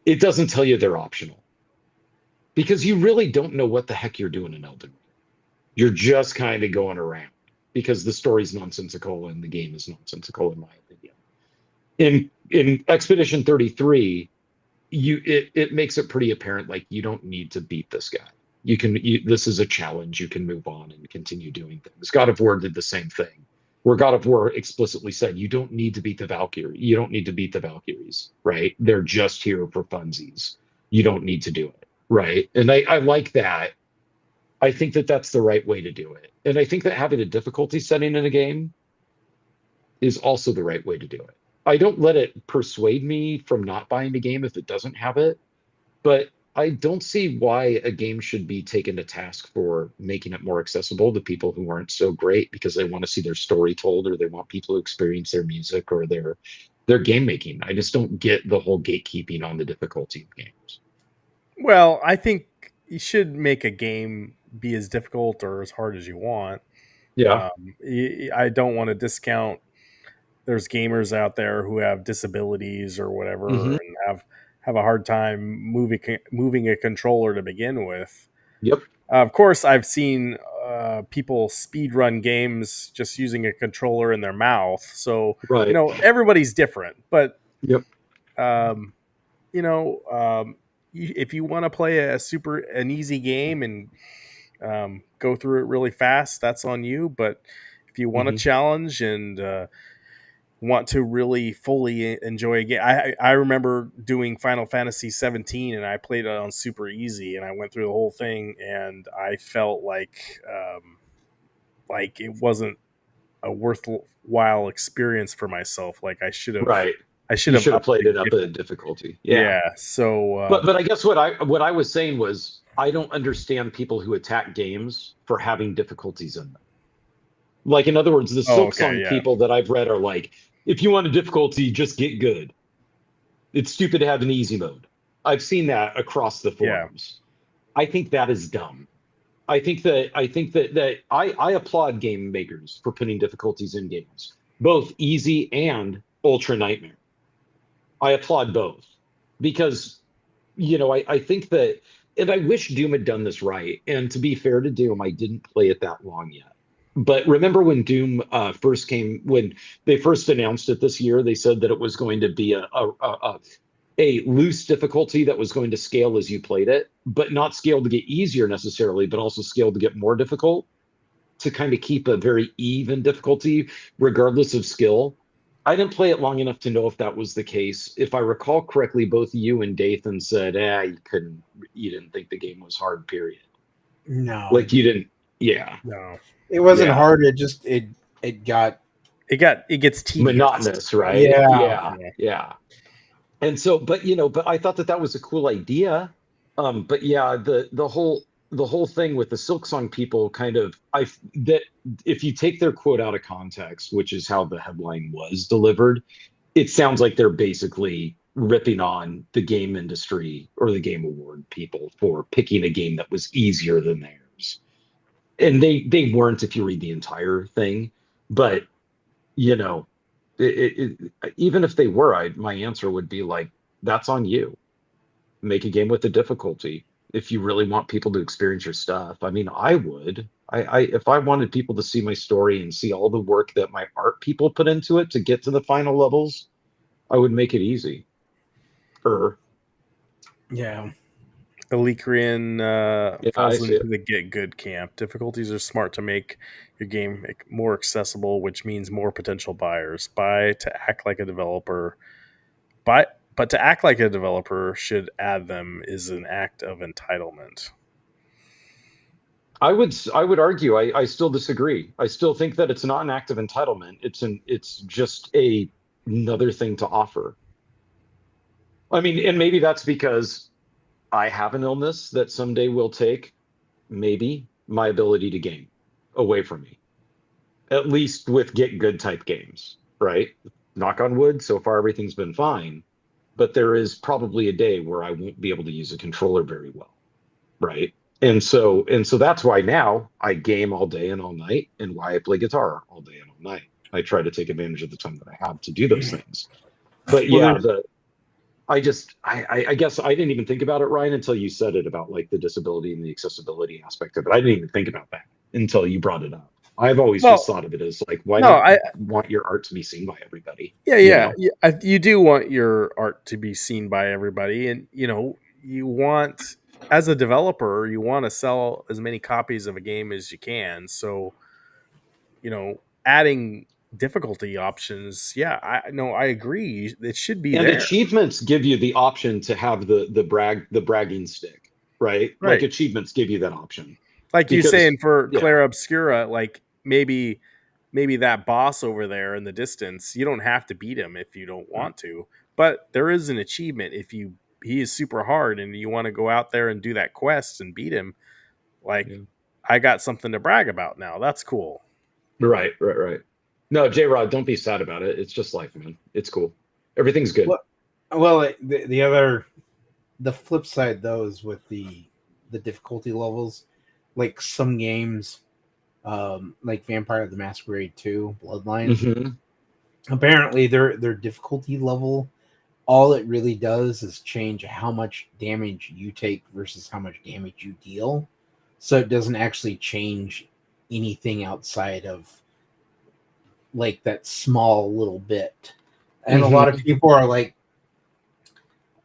Speaker 3: it doesn't tell you they're optional. Because you really don't know what the heck you're doing in Elden Ring. You're just kind of going around because the story's nonsensical and the game is nonsensical, in my opinion. In Expedition 33, it makes it pretty apparent, like, you don't need to beat this guy. This is a challenge. You can move on and continue doing things. God of War did the same thing, where God of War explicitly said, you don't need to beat the Valkyrie. You don't need to beat the Valkyries, right? They're just here for funsies. You don't need to do it, right? And I like that. I think that that's the right way to do it. And I think that having a difficulty setting in a game is also the right way to do it. I don't let it persuade me from not buying a game if it doesn't have it, but I don't see why a game should be taken to task for making it more accessible to people who aren't so great because they want to see their story told, or they want people to experience their music or their game making. I just don't get the whole gatekeeping on the difficulty of games.
Speaker 1: Well, I think you should make a game be as difficult or as hard as you want.
Speaker 3: Yeah.
Speaker 1: I don't want to discount. There's gamers out there who have disabilities or whatever, and have a hard time moving a controller to begin with.
Speaker 3: Yep.
Speaker 1: Of course, I've seen people speed run games just using a controller in their mouth. So
Speaker 3: right.
Speaker 1: Everybody's different. But
Speaker 3: yep.
Speaker 1: If you want to play an easy game and go through it really fast, that's on you. But if you want a challenge and want to really fully enjoy a game, I remember doing Final Fantasy 17 and I played it on super easy and I went through the whole thing and I felt like it wasn't a worthwhile experience for myself. Like I should have.
Speaker 3: Right.
Speaker 1: I should have
Speaker 3: played it up at difficulty.
Speaker 1: Yeah. So,
Speaker 3: but I guess what I was saying was, I don't understand people who attack games for having difficulties in them. Like, in other words, the Silksong people that I've read are like, if you want a difficulty, just get good. It's stupid to have an easy mode. I've seen that across the forums. I think that is dumb. I think that I applaud game makers for putting difficulties in games, both easy and ultra nightmare. I applaud both because, I think that, and I wish Doom had done this right. And to be fair to Doom, I didn't play it that long yet. But remember when Doom first came, when they first announced it this year, they said that it was going to be a loose difficulty that was going to scale as you played it, but not scale to get easier necessarily, but also scale to get more difficult. to kind of keep a very even difficulty, regardless of skill. I didn't play it long enough to know if that was the case. If I recall correctly, both you and Dathan said, you didn't think the game was hard, period.
Speaker 2: No,
Speaker 3: Like you didn't, yeah.
Speaker 1: No,
Speaker 2: it wasn't
Speaker 3: Yeah.
Speaker 2: hard. It just it got
Speaker 1: it gets tedious.
Speaker 3: Monotonous, right? Yeah. And so, but I thought that was a cool idea. But yeah, the whole thing with the Silksong people that if you take their quote out of context, which is how the headline was delivered, it sounds like they're basically ripping on the game industry or the Game Award people for picking a game that was easier than theirs. And they weren't, if you read the entire thing, but even if they were, my answer would be like, that's on you. Make a game with the difficulty if you really want people to experience your stuff. I mean, I would. If I wanted people to see my story and see all the work that my art people put into it to get to the final levels, I would make it easy.
Speaker 2: yeah.
Speaker 1: Elikrian
Speaker 3: Yeah,
Speaker 1: falls
Speaker 3: I see
Speaker 1: into
Speaker 3: it.
Speaker 1: the get good camp. Difficulties are smart to make your game more accessible, which means more potential buyers. But to act like a developer should add them is an act of entitlement.
Speaker 3: I would argue I still disagree. I still think that it's not an act of entitlement. It's just another thing to offer. I mean, and maybe that's because I have an illness that someday will take maybe my ability to game away from me. At least with get good type games, right? Knock on wood, so far everything's been fine. But there is probably a day where I won't be able to use a controller very well, right? And so that's why now I game all day and all night, and why I play guitar all day and all night. I try to take advantage of the time that I have to do those things. But yeah, I guess I didn't even think about it, Ryan, until you said it about like the disability and the accessibility aspect of it. I didn't even think about that until you brought it up. I've always just thought of it as like, why don't you want your art to be seen by everybody?
Speaker 1: Yeah. You do want your art to be seen by everybody, and you want, as a developer, you want to sell as many copies of a game as you can. So, adding difficulty options, I agree. It should be
Speaker 3: And
Speaker 1: there.
Speaker 3: achievements give you the option to have the bragging stick, right? Like achievements give you that option.
Speaker 1: Like you saying for Claire Obscura, like maybe that boss over there in the distance, you don't have to beat him if you don't want to, but there is an achievement if he is super hard and you want to go out there and do that quest and beat him. Like, I got something to brag about now. That's cool.
Speaker 3: Right. No, J-Rod, don't be sad about it. It's just life, man. It's cool. Everything's good.
Speaker 2: Well, the flip side though is with the difficulty levels, like some games, like Vampire the Masquerade 2, Bloodline. Apparently, their difficulty level, all it really does is change how much damage you take versus how much damage you deal. So it doesn't actually change anything outside of like that small little bit. And a lot of people are like,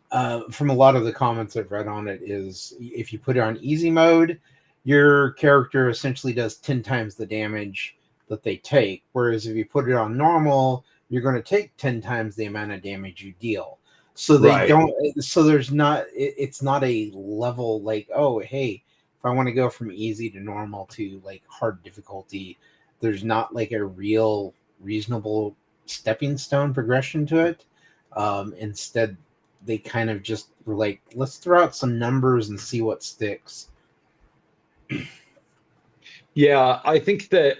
Speaker 2: from a lot of the comments I've read on it, is if you put it on easy mode, your character essentially does 10 times the damage that they take. Whereas if you put it on normal, you're going to take 10 times the amount of damage you deal. So they don't, so there's not, it's not a level like, oh, hey, if I want to go from easy to normal to like hard difficulty, there's not like a real reasonable stepping stone progression to it. Instead, they kind of just were like, let's throw out some numbers and see what sticks.
Speaker 3: Yeah, I think that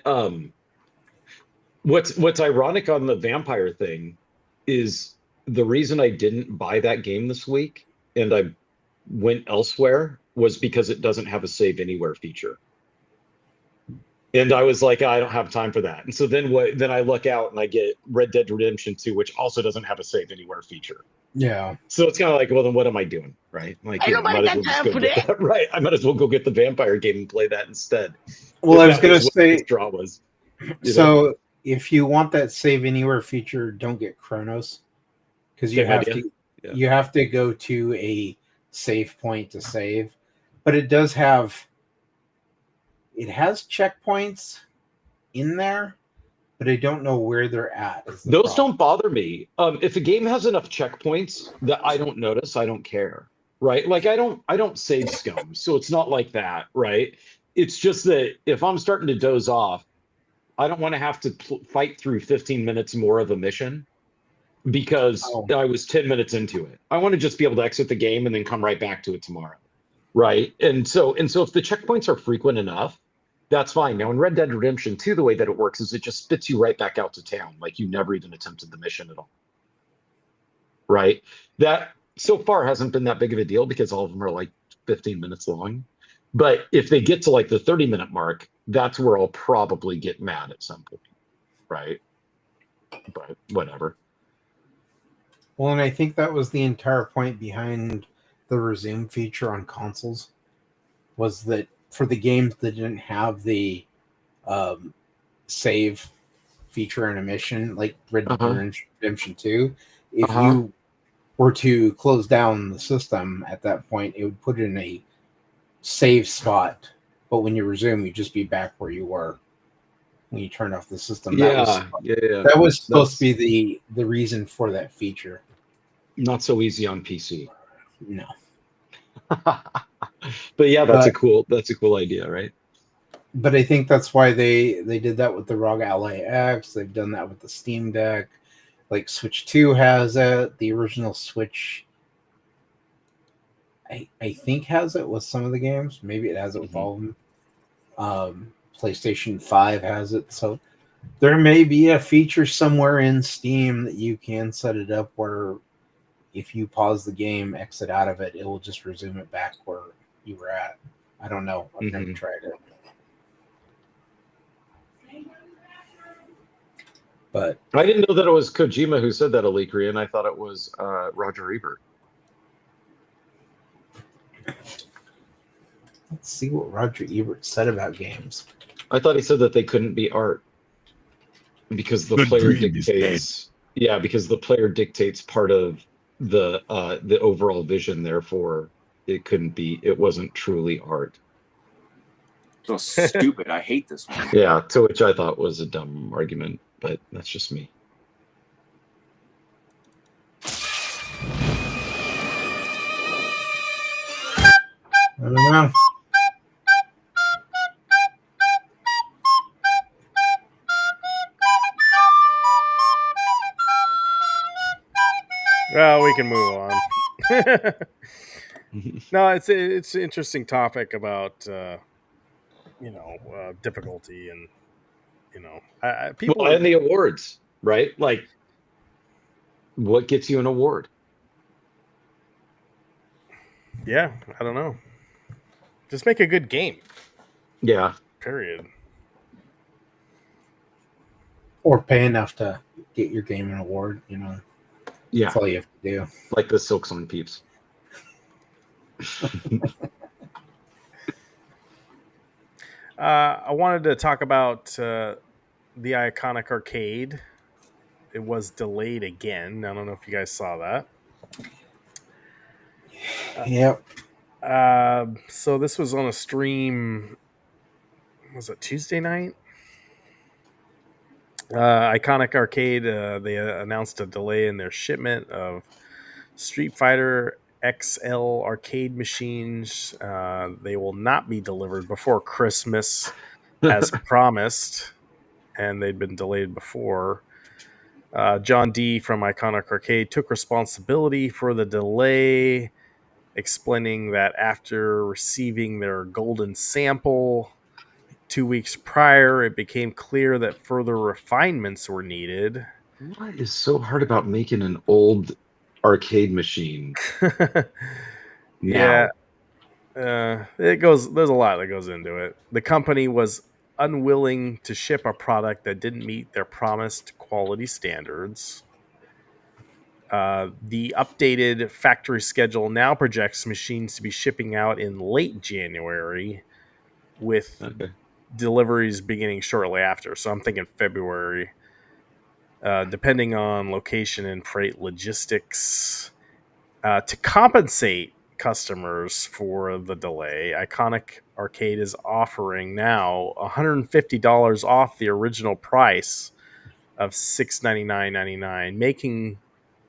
Speaker 3: what's ironic on the vampire thing is the reason I didn't buy that game this week and I went elsewhere was because it doesn't have a save anywhere feature. And I was like, I don't have time for that. And so then I look out and I get Red Dead Redemption 2, which also doesn't have a save anywhere feature.
Speaker 2: Yeah.
Speaker 3: So it's kind of like, well, then what am I doing? Right? Like, I might as well just go get that. Right. I might as well go get the vampire game and play that instead.
Speaker 2: Well, I was going to say,
Speaker 3: draw was.
Speaker 2: So if you want that save anywhere feature, don't get Chronos, because you have to go to a save point to save. But it does have it has checkpoints in there, but I don't know where they're at.
Speaker 3: Those don't bother me. If a game has enough checkpoints that I don't notice, I don't care. Right? Like I don't save scum, so it's not like that, right? It's just that if I'm starting to doze off, I don't want to have to fight through 15 minutes more of a mission because I was 10 minutes into it. I want to just be able to exit the game and then come right back to it tomorrow. Right. And so if the checkpoints are frequent enough, that's fine. Now in Red Dead Redemption 2, the way that it works is it just spits you right back out to town, like you never even attempted the mission at all. Right. That so far hasn't been that big of a deal because all of them are like 15 minutes long. But if they get to like the 30-minute mark, that's where I'll probably get mad at some point. Right. But whatever.
Speaker 2: Well, and I think that was the entire point behind the resume feature on consoles, was that for the games that didn't have the save feature in a mission, like Red Dead Redemption 2, if you were to close down the system at that point, it would put it in a save spot. But when you resume, you'd just be back where you were when you turned off the system. That was supposed to be the reason for that feature.
Speaker 3: Not so easy on PC.
Speaker 2: No.
Speaker 3: But yeah, that's a cool idea, right?
Speaker 2: But I think that's why they did that with the ROG Ally X. They've done that with the Steam Deck. Like Switch 2 has it. The original Switch, I think, has it with some of the games. Maybe it has it with all of them. PlayStation 5 has it. So there may be a feature somewhere in Steam that you can set it up where if you pause the game, exit out of it, it will just resume it back where you were at. I don't know. I've never tried it. But
Speaker 3: I didn't know that it was Kojima who said that, Alikri, and I thought it was Roger Ebert.
Speaker 2: Let's see what Roger Ebert said about games.
Speaker 3: I thought he said that they couldn't be art because the player dictates. Yeah, because the player dictates part of the overall vision. Therefore, it wasn't truly art.
Speaker 5: So stupid. I hate this one.
Speaker 3: Yeah, to which I thought was a dumb argument, but that's just me.
Speaker 2: I don't know.
Speaker 1: Well, we can move on. No, it's an interesting topic about difficulty and people
Speaker 3: and the awards, right? Like, what gets you an award?
Speaker 1: Yeah, I don't know. Just make a good game.
Speaker 3: Yeah.
Speaker 1: Period.
Speaker 2: Or pay enough to get your game an award, Yeah. That's all you have to do.
Speaker 3: Like the Silksong peeps.
Speaker 1: I wanted to talk about the Iconic Arcade. It was delayed again. I don't know if you guys saw that.
Speaker 2: Yep.
Speaker 1: So this was on a stream. Was it Tuesday night? Iconic Arcade. They announced a delay in their shipment of Street Fighter XL arcade machines. They will not be delivered before Christmas, as promised, and they'd been delayed before. John D. from Iconic Arcade took responsibility for the delay, explaining that after receiving their golden sample 2 weeks prior, it became clear that further refinements were needed.
Speaker 3: What is so hard about making an old arcade machine?
Speaker 1: Yeah. There's a lot that goes into it. The company was unwilling to ship a product that didn't meet their promised quality standards. The updated factory schedule now projects machines to be shipping out in late January, with deliveries beginning shortly after. So I'm thinking February, depending on location and freight logistics. To compensate customers for the delay, Iconic Arcade is offering now $150 off the original price of $699.99, making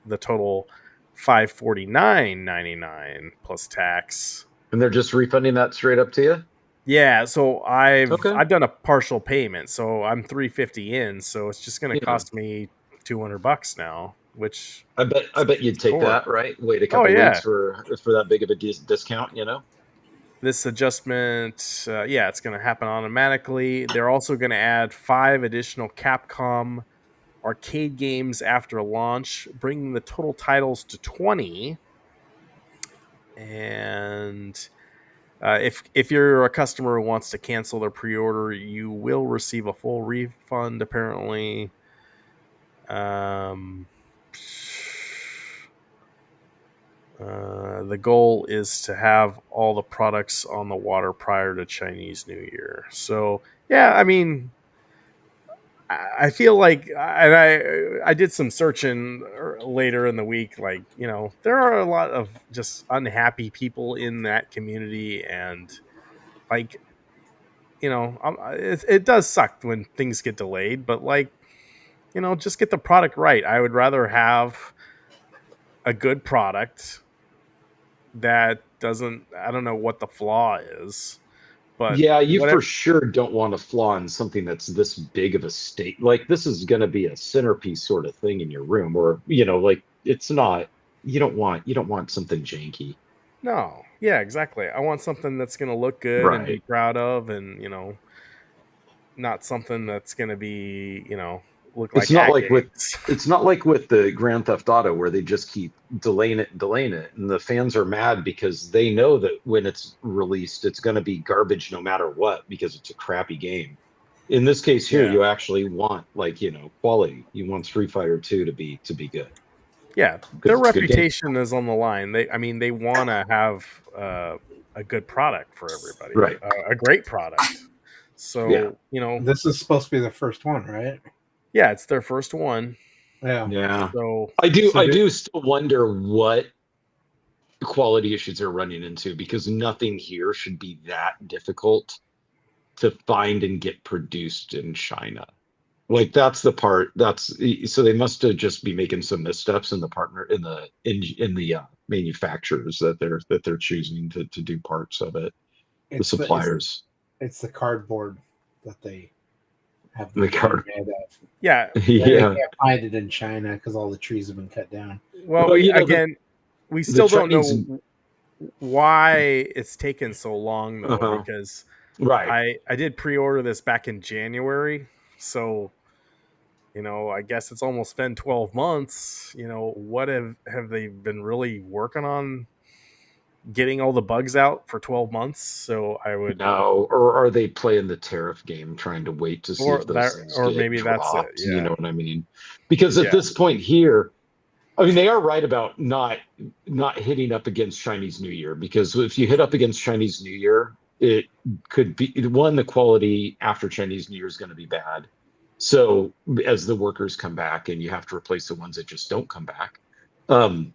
Speaker 1: the total $549.99 plus tax.
Speaker 3: And they're just refunding that straight up to you?
Speaker 1: Yeah, so
Speaker 3: Okay.
Speaker 1: I've done a partial payment, so I'm $350 in, so it's just going to
Speaker 3: Yeah.
Speaker 1: cost me $200 now, which
Speaker 3: I bet you'd take
Speaker 1: Sure.
Speaker 3: that, right? Wait a
Speaker 1: Oh,
Speaker 3: couple
Speaker 1: yeah.
Speaker 3: weeks for that big of a discount, you know?
Speaker 1: this adjustment, yeah, it's going to happen automatically. They're also going to add 5 additional Capcom arcade games after launch, bringing the total titles to 20. And if you're a customer who wants to cancel their pre-order, you will receive a full refund. Apparently, the goal is to have all the products on the water prior to Chinese New Year. So yeah, I mean, I feel like, and I did some searching later in the week. Like, you know, there are a lot of just unhappy people in that community, and like, you know, it does suck when things get delayed. But like, you know, just get the product right. I would rather have a good product that doesn't. I don't know what the flaw is, but
Speaker 3: Yeah, you
Speaker 1: whatever.
Speaker 3: for sure don't want to flaw in something that's this big of a state. Like this is going to be a centerpiece sort of thing in your room, or like it's not. You don't want something janky.
Speaker 1: No, yeah, exactly. I want something that's going to look good and be
Speaker 3: Right.
Speaker 1: proud of, and you know, not something that's going to be, you know, look
Speaker 3: It's
Speaker 1: like
Speaker 3: not
Speaker 1: hack
Speaker 3: like with
Speaker 1: games.
Speaker 3: it's not like with the Grand Theft Auto where they just keep delaying it and delaying it, and the fans are mad because they know that when it's released, it's going to be garbage no matter what because it's a crappy game. In this case here,
Speaker 1: Yeah.
Speaker 3: you actually want quality. You want Street Fighter 2 to be good.
Speaker 1: Yeah,
Speaker 3: 'Cause
Speaker 1: their
Speaker 3: it's a good game.
Speaker 1: reputation is on the line. I mean, they want to have a good product for everybody,
Speaker 3: Right.
Speaker 1: a great product. So
Speaker 3: Yeah.
Speaker 1: you know,
Speaker 2: This is supposed to be the first one, right?
Speaker 1: yeah, it's their first one.
Speaker 2: Yeah.
Speaker 3: Yeah.
Speaker 1: So
Speaker 3: I do
Speaker 2: So
Speaker 3: I
Speaker 2: did-
Speaker 3: do still wonder what quality issues they're running into because nothing here should be that difficult to find and get produced in China. Like that's the part so they must have just be making some missteps in the partner in the manufacturers that they're choosing to do parts of it, the
Speaker 2: it's
Speaker 3: suppliers.
Speaker 2: it's the cardboard that they have
Speaker 3: The card.
Speaker 2: made of.
Speaker 1: yeah,
Speaker 2: They
Speaker 3: Yeah.
Speaker 2: can't find it in China because all the trees have been cut down.
Speaker 1: well,
Speaker 3: Well,
Speaker 1: we still don't
Speaker 3: Chinese-
Speaker 1: know why it's taken so long though,
Speaker 3: Uh-huh.
Speaker 1: because
Speaker 3: Right.
Speaker 1: I did pre-order this back in January, so you know, I guess it's almost been 12 months. You know, what have they been really working on getting all the bugs out for 12 months? So I would,
Speaker 3: No, or are they playing the tariff game, trying to wait to see if those things
Speaker 1: or
Speaker 3: get
Speaker 1: maybe that's it.
Speaker 3: dropped? You
Speaker 1: Yeah.
Speaker 3: know what I mean? Because at
Speaker 1: Yeah.
Speaker 3: this point here, I mean, they are right about not hitting up against Chinese New Year, because if you hit up against Chinese New Year, it could be the quality after Chinese New Year is going to be bad. So as the workers come back, and you have to replace the ones that just don't come back, and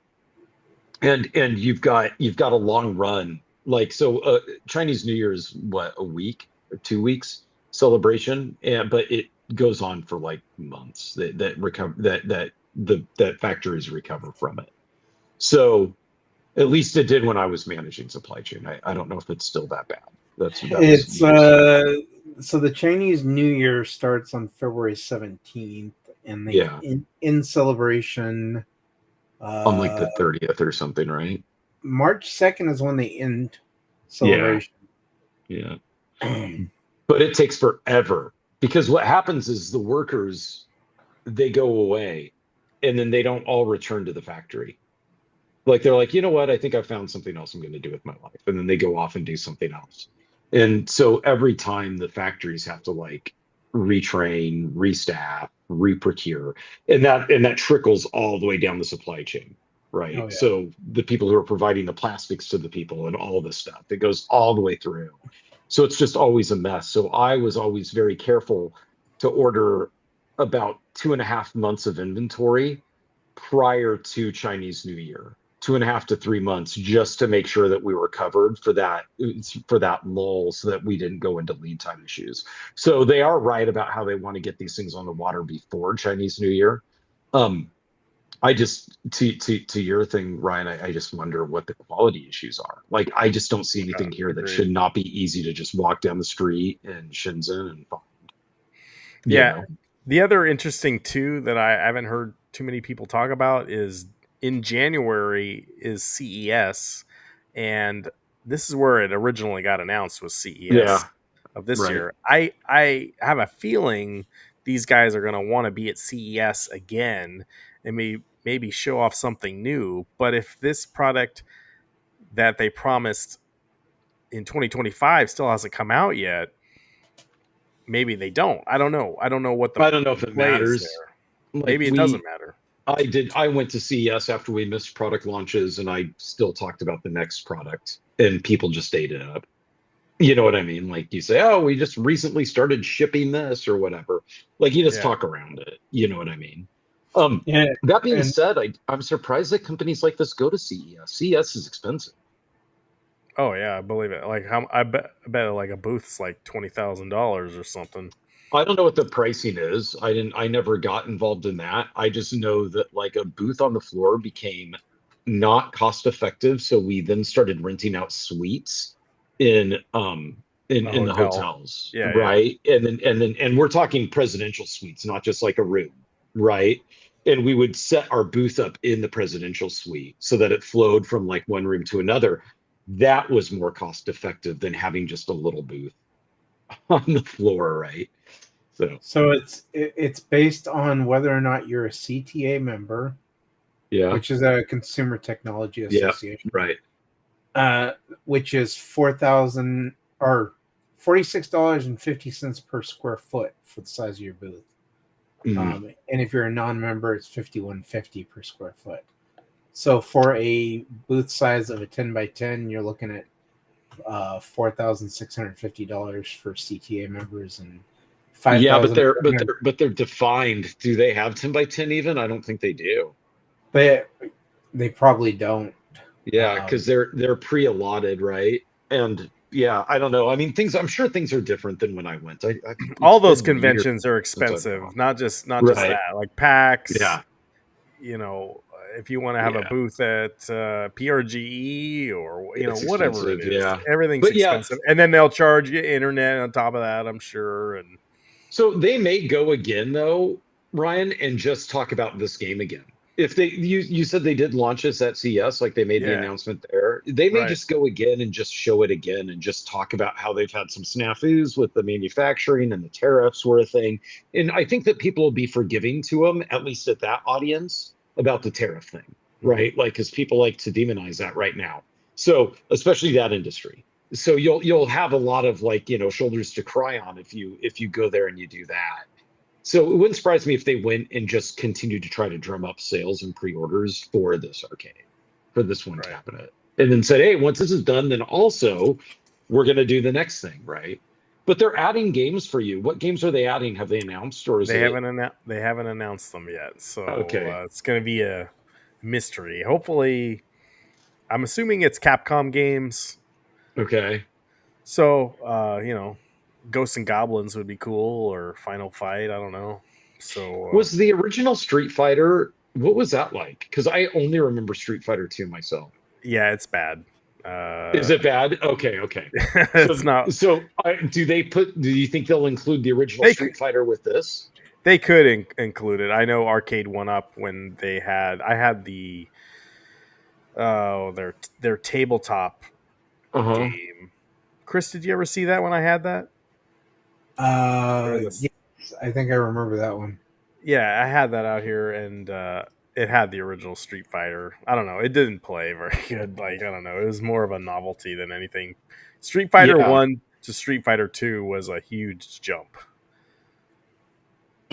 Speaker 3: you've got a long run. Like so, Chinese New Year is what, a week or 2 weeks celebration, but it goes on for like months. That factories recover from it. So at least it did when I was managing supply chain. I don't know if it's still that bad.
Speaker 2: It's so the Chinese New Year starts on February 17th, and they in celebration
Speaker 3: on like the 30th or something, right?
Speaker 2: March 2nd is when they end celebration.
Speaker 3: Yeah. But it takes forever, because what happens is the workers, they go away and then they don't all return to the factory. Like they're like, you know what, I think I found something else I'm going to do with my life, and then they go off and do something else. And so every time the factories have to like retrain, restaff, reprocure, and that trickles all the way down the supply chain, right?
Speaker 2: Oh, yeah.
Speaker 3: So the people who are providing the plastics to the people and all this stuff, it goes all the way through. So it's just always a mess. So I was always very careful to order about 2.5 months of inventory prior to Chinese New Year. 2.5 to 3 months just to make sure that we were covered for that lull, so that we didn't go into lead time issues. So they are right about how they want to get these things on the water before Chinese New Year. I just to your thing, Ryan, I just wonder what the quality issues are. Like, I just don't see anything here that
Speaker 1: Agreed.
Speaker 3: should not be easy to just walk down the street in Shenzhen and find.
Speaker 1: Yeah. The other interesting too that I haven't heard too many people talk about is in January is CES, and this is where it originally got announced, was CES
Speaker 3: Yeah,
Speaker 1: of this
Speaker 3: right.
Speaker 1: year. I have a feeling these guys are going to want to be at CES again and maybe show off something new. But if this product that they promised in 2025 still hasn't come out yet, maybe they don't. I don't know. I don't know what the
Speaker 3: I don't know if it
Speaker 1: play is
Speaker 3: matters.
Speaker 1: there.
Speaker 3: Like,
Speaker 1: Maybe it doesn't matter.
Speaker 3: I went to CES after we missed product launches, and I still talked about the next product, and people just ate it up. You know what I mean? Like, you say, oh, we just recently started shipping this or whatever. Like, you just talk around it. You know what I mean? That being said, I'm surprised that companies like this go to CES. CES is expensive.
Speaker 1: Oh yeah, I believe it. Like, I bet like a booth's like $20,000 or something.
Speaker 3: I don't know what the pricing is. I never got involved in that. I just know that, like, a booth on the floor became not cost effective, so we then started renting out suites in the hotels,
Speaker 1: Yeah,
Speaker 3: right? And we're talking presidential suites, not just like a room, right? And we would set our booth up in the presidential suite so that it flowed from like one room to another. That was more cost effective than having just a little booth on the floor, right?
Speaker 2: So it's based on whether or not you're a CTA member, which is a Consumer Technology Association,
Speaker 3: right?
Speaker 2: Which is $46.50 per square foot for the size of your booth.
Speaker 3: Mm-hmm.
Speaker 2: And if you're a non-member, it's $51.50 per square foot. So for a booth size of a 10 by 10, you're looking at $4,650 for CTA members and $5,000.
Speaker 3: Yeah, but they're defined. Do they have 10 by 10 even? I don't think they do.
Speaker 2: They probably don't.
Speaker 3: Yeah, because they're pre-allotted, right? And yeah, I don't know. I mean, I'm sure things are different than when I went.
Speaker 1: All those conventions are expensive, not just that. Like PAX.
Speaker 3: Yeah.
Speaker 1: You know, if you want to have a booth at PRGE or whatever it is, everything's expensive. And then they'll charge you internet on top of that, I'm sure. And
Speaker 3: so they may go again though, Ryan, and just talk about this game again. If you said they did launch this at CES, like they made the announcement there, they may just go again and just show it again and just talk about how they've had some snafus with the manufacturing and the tariffs were a thing. And I think that people will be forgiving to them, at least at that audience, about the tariff thing, right? Like, because people like to demonize that right now. So especially that industry. So you'll have a lot of shoulders to cry on if you go there and you do that. So it wouldn't surprise me if they went and just continued to try to drum up sales and pre-orders for this arcade, for this one cabinet, and then said, hey, once this is done, then also we're going to do the next thing, right? But they're adding games for you. What games are they adding? Have they announced, or
Speaker 1: they haven't announced them yet? So it's going to be a mystery. Hopefully, I'm assuming it's Capcom games.
Speaker 3: Okay.
Speaker 1: So Ghosts and Goblins would be cool, or Final Fight. I don't know. So
Speaker 3: was the original Street Fighter? What was that like? Because I only remember Street Fighter 2 myself.
Speaker 1: Yeah, it's bad.
Speaker 3: Is it bad? Okay.
Speaker 1: It's not. So
Speaker 3: do you think they'll include the original Street Fighter with this?
Speaker 1: They could include it. I know Arcade 1-Up when I had the their tabletop game. Chris, did you ever see that when I had that?
Speaker 2: Yes, I think I remember that one.
Speaker 1: Yeah, I had that out here, and it had the original Street Fighter. I don't know. It didn't play very good. Like, I don't know. It was more of a novelty than anything. Street Fighter 1 to Street Fighter 2 was a huge jump.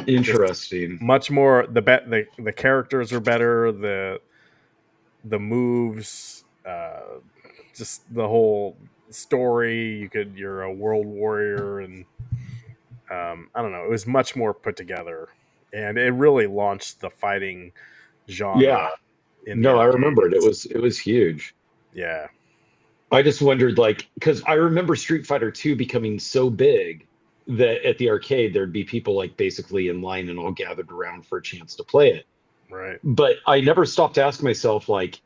Speaker 3: Interesting.
Speaker 1: Just much more. The characters are better. The moves, just the whole story. You're a world warrior, and I don't know. It was much more put together, and it really launched the fighting genre in the
Speaker 3: No, I
Speaker 1: arcade.
Speaker 3: remember it. It was huge.
Speaker 1: Yeah.
Speaker 3: I just wondered, like, because I remember Street Fighter 2 becoming so big that at the arcade there'd be people like basically in line and all gathered around for a chance to play it.
Speaker 1: Right.
Speaker 3: But I never stopped to ask myself, like,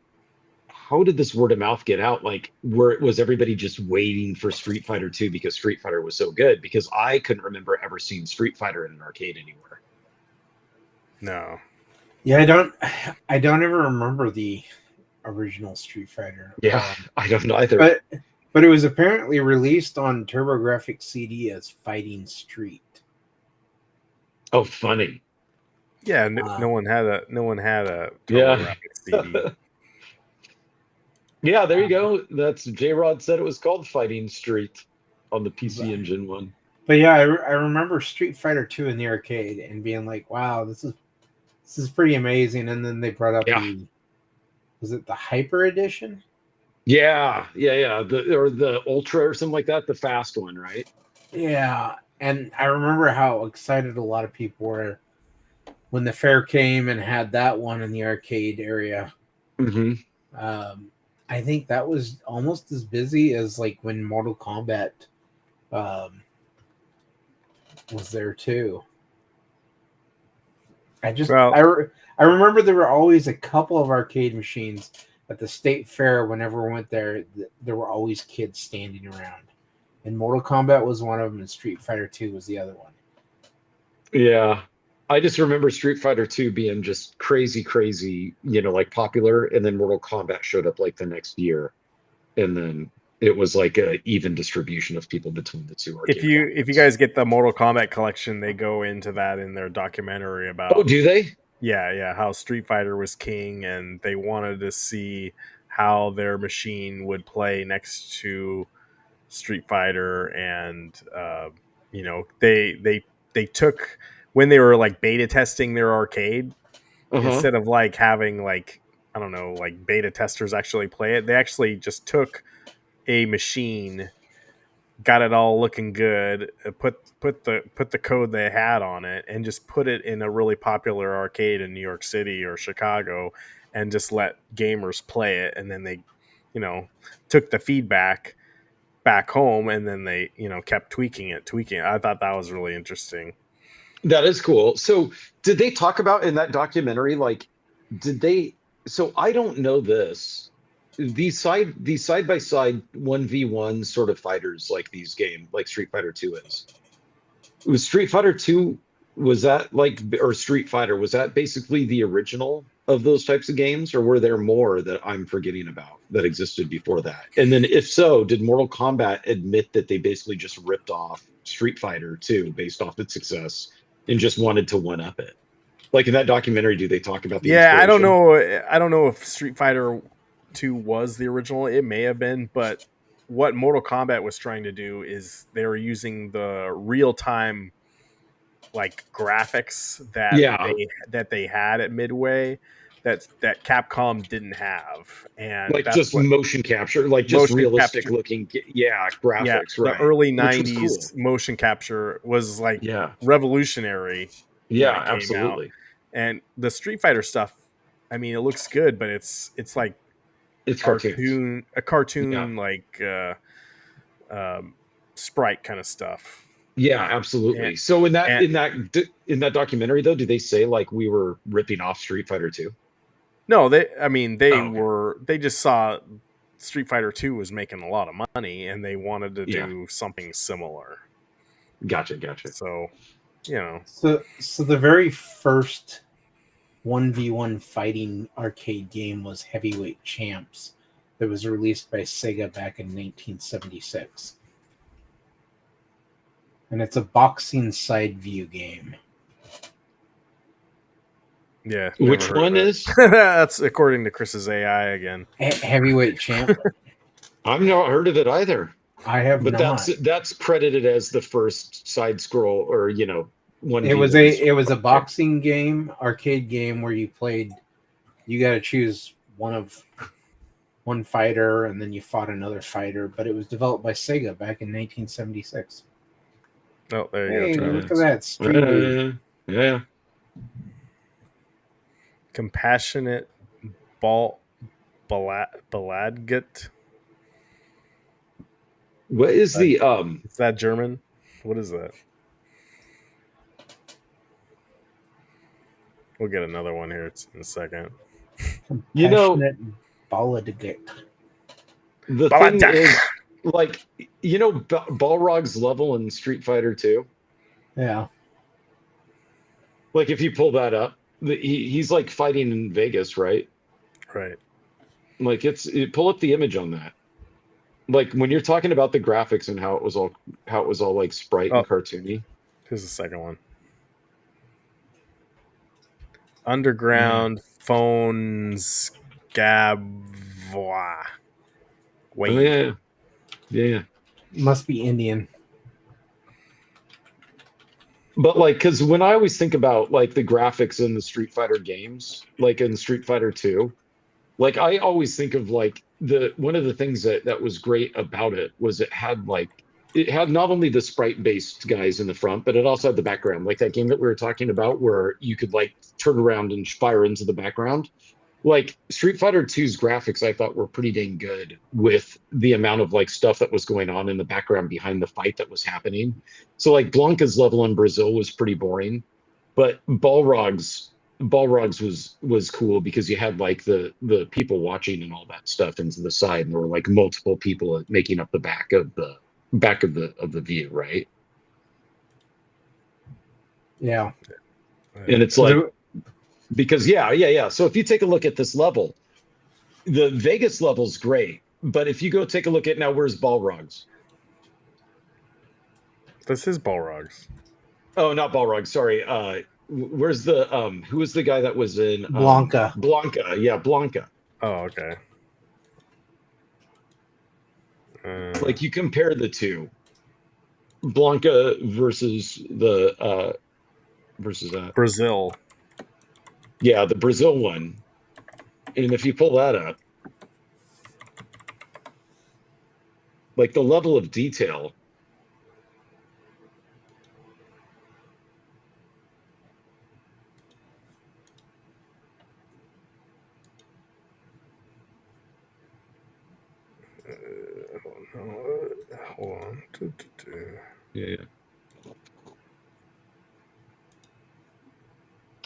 Speaker 3: how did this word of mouth get out? Like, was everybody just waiting for Street Fighter 2 because Street Fighter was so good? Because I couldn't remember ever seeing Street Fighter in an arcade anywhere.
Speaker 1: No.
Speaker 2: Yeah, I don't ever remember the original Street Fighter.
Speaker 3: Yeah, I don't know either.
Speaker 2: But it was apparently released on TurboGrafx CD as Fighting Street.
Speaker 3: Oh, funny.
Speaker 1: Yeah, no one had a
Speaker 3: Yeah.
Speaker 1: CD.
Speaker 3: Yeah, there you go. That's J-Rod said it was called Fighting Street on the PC Engine one.
Speaker 2: But yeah, I remember Street Fighter 2 in the arcade and being like, "Wow, this is pretty amazing." And then they brought up was it the Hyper Edition?
Speaker 3: Yeah. The Ultra or something like that, the fast one, right?
Speaker 2: Yeah, and I remember how excited a lot of people were when the fair came and had that one in the arcade area.
Speaker 3: Mm-hmm.
Speaker 2: I think that was almost as busy as like when Mortal Kombat was there too. I remember there were always a couple of arcade machines at the state fair. Whenever we went there, there were always kids standing around. And Mortal Kombat was one of them, and Street Fighter 2 was the other one.
Speaker 3: Yeah. I just remember Street Fighter 2 being just crazy, like popular, and then Mortal Kombat showed up like the next year. And then it was like an even distribution of people between the two arcade
Speaker 1: If you guys get the Mortal Kombat collection, they go into that in their documentary about
Speaker 3: Oh, do they?
Speaker 1: Yeah, how Street Fighter was king, and they wanted to see how their machine would play next to Street Fighter, and they took, when they were like beta testing their arcade, instead of like having like, I don't know, like beta testers actually play it, they actually just took a machine, got it all looking good, put the code they had on it, and just put it in a really popular arcade in New York City or Chicago, and just let gamers play it. And then they, took the feedback back home, and then they, kept tweaking it. I thought that was really interesting.
Speaker 3: That is cool. So did they talk about in that documentary, like, so I don't know this, these side by side 1v1 sort of fighters, like these game, like Street Fighter 2 is. Was Street Fighter 2, was that like, or Street Fighter, was that basically the original of those types of games, or were there more that I'm forgetting about that existed before that? And then if so, did Mortal Kombat admit that they basically just ripped off Street Fighter 2 based off its success and just wanted to one up it? Like in that documentary, do they talk about the
Speaker 1: Yeah, I don't
Speaker 3: inspiration?
Speaker 1: know. I don't know if Street Fighter 2 was the original. It may have been, but what Mortal Kombat was trying to do is they were using the real time like graphics that they had at Midway that Capcom didn't have, and
Speaker 3: like
Speaker 1: that's
Speaker 3: just
Speaker 1: what
Speaker 3: motion capture, like just
Speaker 1: motion
Speaker 3: realistic
Speaker 1: capture.
Speaker 3: looking, graphics,
Speaker 1: The
Speaker 3: right?
Speaker 1: early
Speaker 3: Which was
Speaker 1: 90s
Speaker 3: cool.
Speaker 1: motion capture was like
Speaker 3: Yeah,
Speaker 1: revolutionary when
Speaker 3: yeah,
Speaker 1: it came out.
Speaker 3: absolutely.
Speaker 1: And the Street Fighter stuff, I mean, it looks good, but it's like
Speaker 3: It's cartoons.
Speaker 1: a cartoon
Speaker 3: Yeah.
Speaker 1: like sprite kind of stuff.
Speaker 3: Yeah, absolutely.
Speaker 1: And-
Speaker 3: So in
Speaker 1: and-
Speaker 3: that documentary though, did they say like we were ripping off Street Fighter 2?
Speaker 1: No, they
Speaker 3: okay.
Speaker 1: they just saw Street Fighter 2 was making a lot of money, and they wanted to do something similar.
Speaker 3: Gotcha.
Speaker 1: So,
Speaker 2: So the very first 1v1 fighting arcade game was Heavyweight Champs, that was released by Sega back in 1976. And it's a boxing side view game.
Speaker 1: yeah.
Speaker 3: Which one is?
Speaker 1: That's according to Chris's AI again.
Speaker 2: Heavyweight Champ.
Speaker 3: I've not heard of it either.
Speaker 2: I have
Speaker 3: But
Speaker 2: not.
Speaker 3: that's credited as the first side scroll, or one.
Speaker 2: It was a boxing game, arcade game, where you got to choose one fighter, and then you fought another fighter. But it was developed by Sega back in 1976.
Speaker 1: Oh, there you
Speaker 2: Hey,
Speaker 1: go, Travis.
Speaker 2: look at that Street League.
Speaker 3: Yeah.
Speaker 1: Compassionate Baladgut.
Speaker 3: What is the
Speaker 1: Is that German? What is that? We'll get another one here in a second.
Speaker 3: You know,
Speaker 2: Passionate Baladigic.
Speaker 3: the thing is, like, you know, Balrog's level in Street Fighter 2?
Speaker 2: Yeah.
Speaker 3: Like, if you pull that up, he's like fighting in Vegas, right?
Speaker 1: Right.
Speaker 3: Like, pull up the image on that. Like, when you're talking about the graphics and how it was all like sprite and cartoony.
Speaker 1: Here's the second one. Underground Phones Gavois. Wait.
Speaker 3: Oh, yeah. Yeah.
Speaker 2: Must be Indian.
Speaker 3: But like, because when I always think about like the graphics in the Street Fighter games, like in Street Fighter 2, like I always think of like one of the things that was great about it was it had not only the sprite based guys in the front, but it also had the background, like that game that we were talking about where you could like turn around and fire into the background. Like Street Fighter 2's graphics I thought were pretty dang good with the amount of like stuff that was going on in the background behind the fight that was happening. So like Blanca's level in Brazil was pretty boring, but Balrog's was cool because you had like the people watching and all that stuff into the side, and there were like multiple people making up the back of the view, right?
Speaker 2: Yeah.
Speaker 3: And it's like, because yeah. So if you take a look at this level, the Vegas level's great, but if you go take a look at now, where's Balrog's?
Speaker 1: This is Balrog's.
Speaker 3: Oh, not Balrog. Sorry. Where's the who was the guy that was in
Speaker 2: Blanca?
Speaker 3: Blanca. Yeah, Blanca.
Speaker 1: Oh, okay.
Speaker 3: Like you compare the two, Blanca versus
Speaker 1: Brazil.
Speaker 3: Yeah, the Brazil one. And if you pull that up, like the level of detail.
Speaker 1: Hold on.
Speaker 3: Yeah.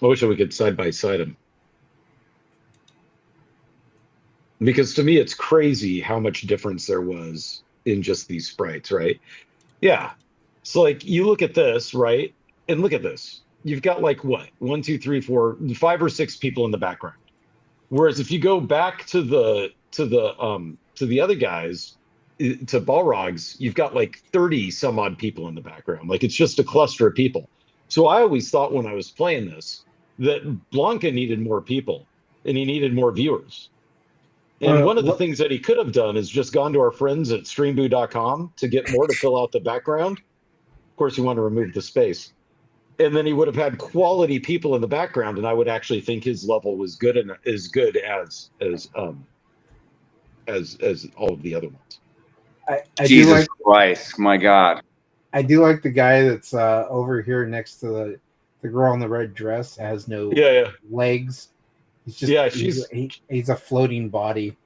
Speaker 3: I wish we could side by side them. Because to me, it's crazy how much difference there was in just these sprites, right? Yeah. So like you look at this, right? And look at this. You've got like what? 1, 2, 3, 4, 5 or 6 people in the background. Whereas if you go back to the other guys, to Balrog's, you've got like 30 some odd people in the background. Like it's just a cluster of people. So I always thought when I was playing this that Blanca needed more people and he needed more viewers. And one of the things that he could have done is just gone to our friends at streamboo.com to get more to fill out the background. Of course, you want to remove the space. And then he would have had quality people in the background, and I would actually think his level was good and as good as all of the other ones.
Speaker 2: I
Speaker 8: Jesus
Speaker 2: do like,
Speaker 8: Christ, my God.
Speaker 2: I do like the guy that's over here next to the girl in the red dress. Has no legs. He's just he's a floating body.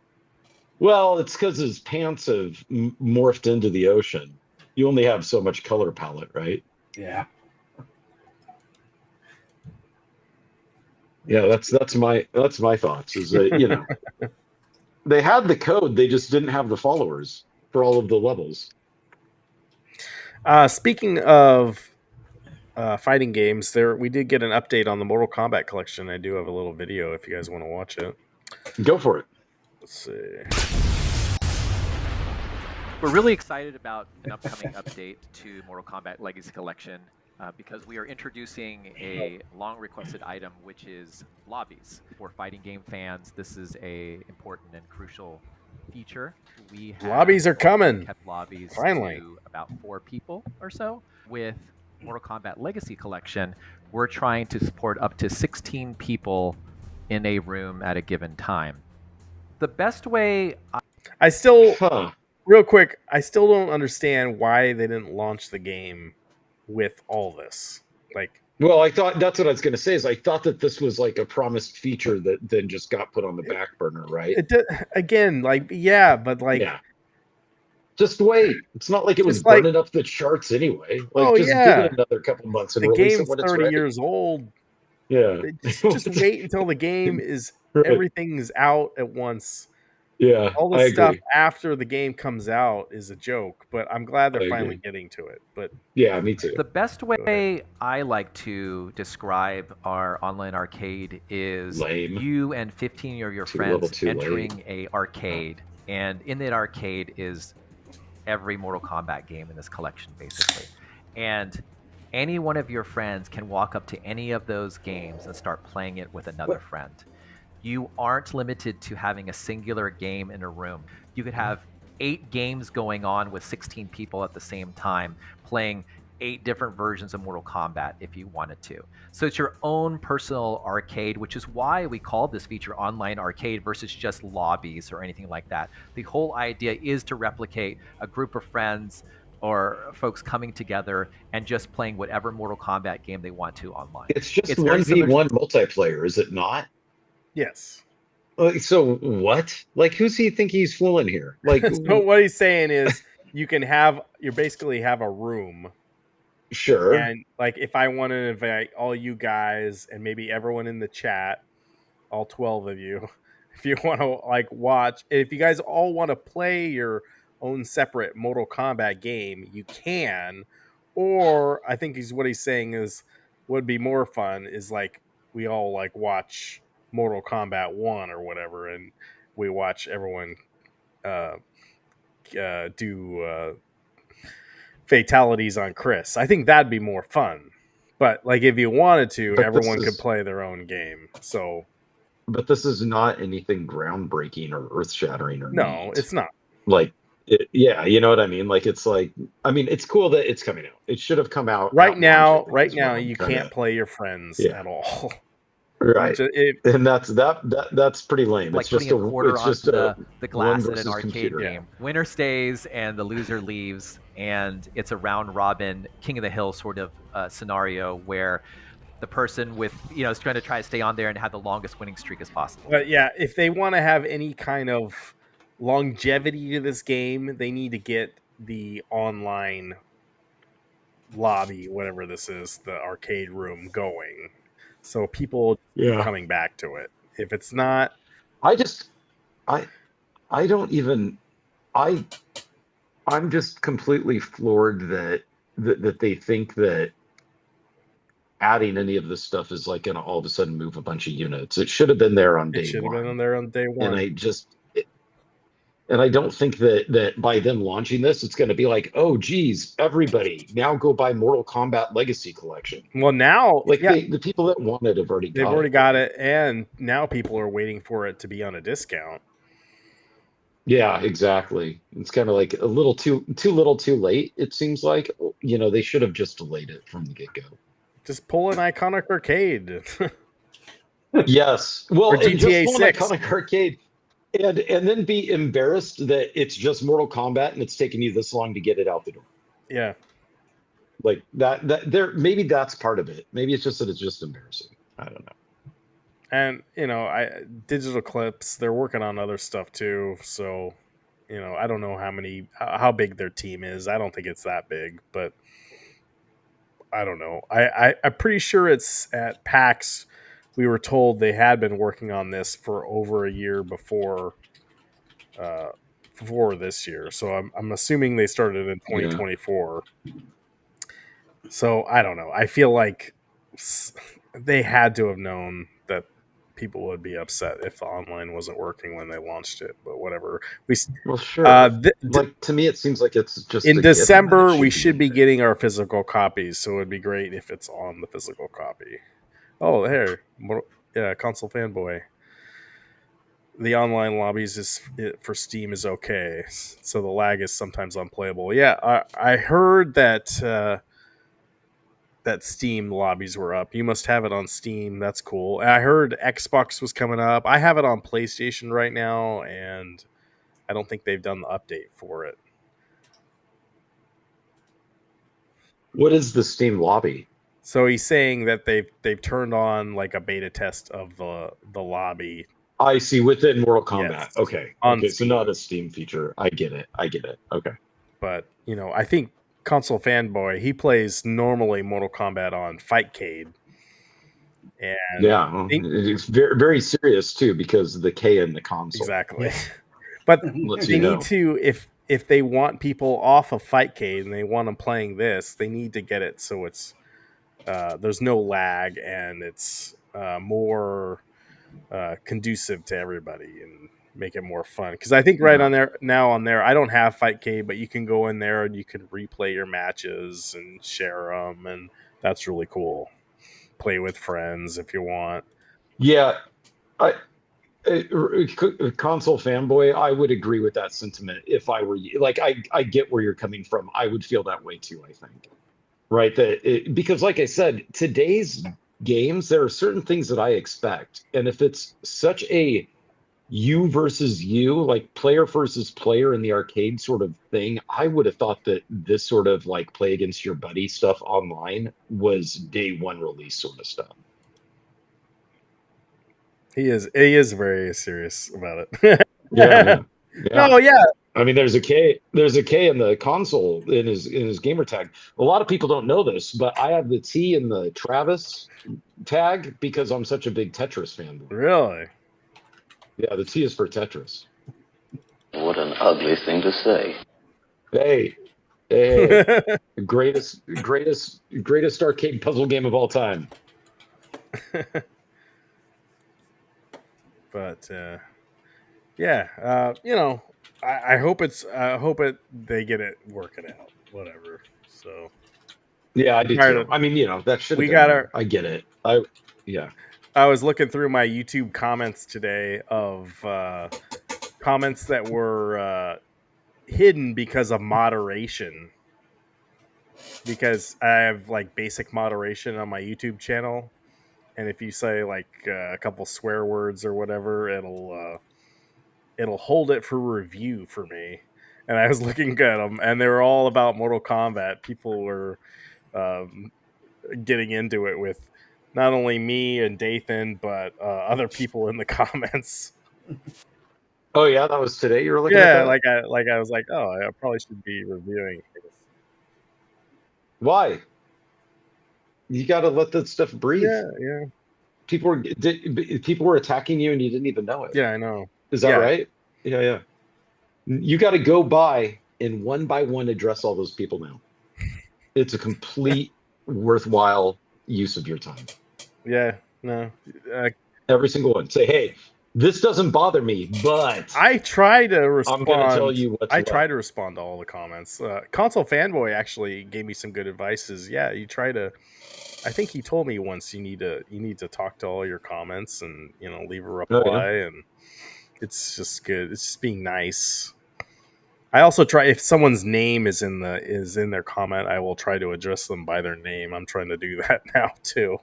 Speaker 3: Well, it's because his pants have morphed into the ocean. You only have so much color palette, right?
Speaker 2: Yeah.
Speaker 3: Yeah, that's my thoughts. Is that they had the code, they just didn't have the followers for all of the levels.
Speaker 1: Speaking of fighting games, we did get an update on the Mortal Kombat collection. I do have a little video if you guys want to watch it.
Speaker 3: Go for it.
Speaker 1: Let's see.
Speaker 9: We're really excited about an upcoming update to Mortal Kombat Legacy Kollection because we are introducing a long-requested item, which is lobbies. For fighting game fans, this is a important and crucial feature. We have
Speaker 1: lobbies are coming.
Speaker 9: Kept lobbies
Speaker 1: finally
Speaker 9: to about 4 people or so. With Mortal Kombat Legacy Kollection, we're trying to support up to 16 people in a room at a given time. The best way
Speaker 1: real quick, I still don't understand why they didn't launch the game with all this. Like,
Speaker 3: Well, I thought that's what I was going to say. Is I thought that this was like a promised feature that then just got put on the back burner, right?
Speaker 1: Again, like, yeah, but like,
Speaker 3: Yeah. Just wait. It's not like it was
Speaker 1: just like,
Speaker 3: burning up the charts anyway. Like,
Speaker 1: oh
Speaker 3: just give
Speaker 1: yeah,
Speaker 3: it another couple months and
Speaker 1: the
Speaker 3: release it
Speaker 1: game's
Speaker 3: when it's
Speaker 1: 30
Speaker 3: ready.
Speaker 1: years old.
Speaker 3: Yeah.
Speaker 1: Just wait until the game is
Speaker 3: Right.
Speaker 1: everything's out at once.
Speaker 3: Yeah,
Speaker 1: All the
Speaker 3: I
Speaker 1: stuff
Speaker 3: agree.
Speaker 1: after the game comes out is a joke, but I'm glad they're
Speaker 3: I
Speaker 1: finally
Speaker 3: agree.
Speaker 1: getting to it. But
Speaker 3: Yeah, me too.
Speaker 9: The best
Speaker 1: ahead.
Speaker 9: way I like to describe our online arcade is
Speaker 3: Lame.
Speaker 9: you and 15 of your
Speaker 3: Too little,
Speaker 9: friends
Speaker 3: too late.
Speaker 9: entering a arcade, and in that arcade is every Mortal Kombat game in this collection, basically. And any one of your friends can walk up to any of those games and start playing it with another friend. You aren't limited to having a singular game in a room. You could have 8 games going on with 16 people at the same time, playing 8 different versions of Mortal Kombat if you wanted to. So it's your own personal arcade, which is why we call this feature online arcade versus just lobbies or anything like that. The whole idea is to replicate a group of friends or folks coming together and just playing whatever Mortal Kombat game they want to online.
Speaker 3: It's just
Speaker 9: It's very
Speaker 3: 1v1 multiplayer, is it not?
Speaker 1: Yes.
Speaker 3: So what? Like, who's he think he's fooling here? Like,
Speaker 1: So what he's saying is you basically have a room.
Speaker 3: sure.
Speaker 1: And like, if I want to invite all you guys and maybe everyone in the chat, all 12 of you, if you want to like watch, if you guys all want to play your own separate Mortal Kombat game, you can. Or I think what he's saying is would be more fun is like we all like watch Mortal Kombat 1 or whatever, and we watch everyone do fatalities on Chris. I think that'd be more fun. But like if you wanted to,
Speaker 3: But
Speaker 1: everyone could play their own game. So
Speaker 3: But this is not anything groundbreaking or earth-shattering or
Speaker 1: no,
Speaker 3: neat.
Speaker 1: it's not.
Speaker 3: Like, yeah, you know what I mean? Like, it's like, I mean, it's cool that it's coming out. It should have come out
Speaker 1: Right
Speaker 3: at
Speaker 1: now,
Speaker 3: launch, I think, is what I'm
Speaker 1: you
Speaker 3: kinda-
Speaker 1: can't play your friends
Speaker 3: Yeah.
Speaker 1: at all.
Speaker 3: Right. And that's pretty lame.
Speaker 9: Like
Speaker 3: It's just
Speaker 9: putting a quarter
Speaker 3: it's just
Speaker 9: onto the glass
Speaker 3: one
Speaker 9: in an
Speaker 3: versus
Speaker 9: arcade
Speaker 3: computer.
Speaker 9: game. Winner stays and the loser leaves, and it's a round robin King of the Hill sort of scenario where the person with is trying to try to stay on there and have the longest winning streak as possible.
Speaker 1: But yeah, if they want to have any kind of longevity to this game, they need to get the online lobby, whatever this is, the arcade room going. So people keep coming back to it. If it's not,
Speaker 3: I don't even I'm just completely floored that they think that adding any of this stuff is like gonna all of a sudden move a bunch of units. It should have been there on day one.
Speaker 1: It should have been on there on day one.
Speaker 3: And I don't think that by them launching this, it's going to be like, oh, geez, everybody now go buy Mortal Kombat Legacy Collection.
Speaker 1: Well, now,
Speaker 3: like the people that want it have already
Speaker 1: got it, and now people are waiting for it to be on a discount.
Speaker 3: Yeah, exactly. It's kind of like a little too little, too late. It seems like they should have just delayed it from the get-go.
Speaker 1: Just pull an Iconic Arcade.
Speaker 3: Yes, well,
Speaker 1: or GTA
Speaker 3: just
Speaker 1: 6.
Speaker 3: Iconic Arcade. And then be embarrassed that it's just Mortal Kombat and it's taking you this long to get it out the door.
Speaker 1: Yeah.
Speaker 3: Like that there, maybe that's part of it. Maybe it's just that it's just embarrassing. I don't know.
Speaker 1: And Digital Clips, they're working on other stuff too. So, I don't know how big their team is. I don't think it's that big, but I don't know. I'm pretty sure it's at PAX. We were told they had been working on this for over a year before this year. So I'm assuming they started in 2024. Yeah. So I don't know. I feel like they had to have known that people would be upset if the online wasn't working when they launched it. But whatever.
Speaker 3: Well, sure. Like to me, it seems like it's just
Speaker 1: in December. We should be getting our physical copies, so it'd be great if it's on the physical copy. Oh, there, yeah, console fanboy. The online lobbies for Steam is okay, so the lag is sometimes unplayable. Yeah, I heard that that Steam lobbies were up. You must have it on Steam. That's cool. I heard Xbox was coming up. I have it on PlayStation right now, and I don't think they've done the update for it.
Speaker 3: What is the Steam lobby?
Speaker 1: So he's saying that they've turned on like a beta test of the lobby.
Speaker 3: I see, within Mortal Kombat.
Speaker 1: Yes,
Speaker 3: Okay.
Speaker 1: on
Speaker 3: Okay, so
Speaker 1: Steam.
Speaker 3: not a Steam feature. I get it. Okay.
Speaker 1: But I think Console Fanboy, he plays normally Mortal Kombat on Fightcade, and
Speaker 3: Yeah, well, it's very, very serious too, because of the K in the console.
Speaker 1: exactly.
Speaker 2: Yeah.
Speaker 1: But
Speaker 3: Lets
Speaker 1: they
Speaker 3: you know.
Speaker 1: need to, if they want people off of Fightcade and they want them playing this, they need to get it so it's there's no lag and it's more conducive to everybody and make it more fun. Because I think right on there now I don't have Fightcade, but you can go in there and you can replay your matches and share them, and that's really cool. Play with friends if you want.
Speaker 3: Yeah, console fanboy, I would agree with that sentiment if I were you. Like, I get where you're coming from. I would feel that way too, I think. Right? Because like I said, today's games, there are certain things that I expect. And if it's such a you versus you, like player versus player in the arcade sort of thing, I would have thought that this sort of like play against your buddy stuff online was day one release sort of stuff.
Speaker 1: He is very serious about it.
Speaker 3: Yeah.
Speaker 1: No, yeah.
Speaker 3: I mean, there's a K in the console in his gamer tag. A lot of people don't know this, but I have the T in the Travis tag because I'm such a big Tetris fan.
Speaker 1: Really?
Speaker 3: Yeah, the T is for Tetris.
Speaker 10: What an ugly thing to say.
Speaker 3: Hey, greatest arcade puzzle game of all time.
Speaker 1: But yeah, I hope they get it working out, whatever. So
Speaker 3: yeah, I do too. I mean, that should. I get it.
Speaker 1: I was looking through my YouTube comments today of comments that were hidden because of moderation. Because I have like basic moderation on my YouTube channel, and if you say like a couple swear words or whatever, it'll hold it for review for me. And I was looking at them, and they were all about Mortal Kombat. People were getting into it with not only me and Dathan, but other people in the comments.
Speaker 3: Oh yeah, that was today. You were looking at that?
Speaker 1: I was like, oh, I probably should be reviewing this.
Speaker 3: Why? You got to let that stuff breathe.
Speaker 1: Yeah.
Speaker 3: People were attacking you, and you didn't even know it.
Speaker 1: Yeah, I know.
Speaker 3: Is that right? Yeah. You got to go by and one by one address all those people now. It's a complete worthwhile use of your time.
Speaker 1: Yeah, no.
Speaker 3: Every single one. Say, hey, this doesn't bother me, but
Speaker 1: I try to respond.
Speaker 3: I'm going to tell you what's
Speaker 1: I try to respond to all the comments. Console Fanboy actually gave me some good advice. You try to. I think he told me once you need to talk to all your comments and leave a reply, and it's just good. It's just being nice. I also try, if someone's name is in their comment, I will try to address them by their name. I'm trying to do that now too.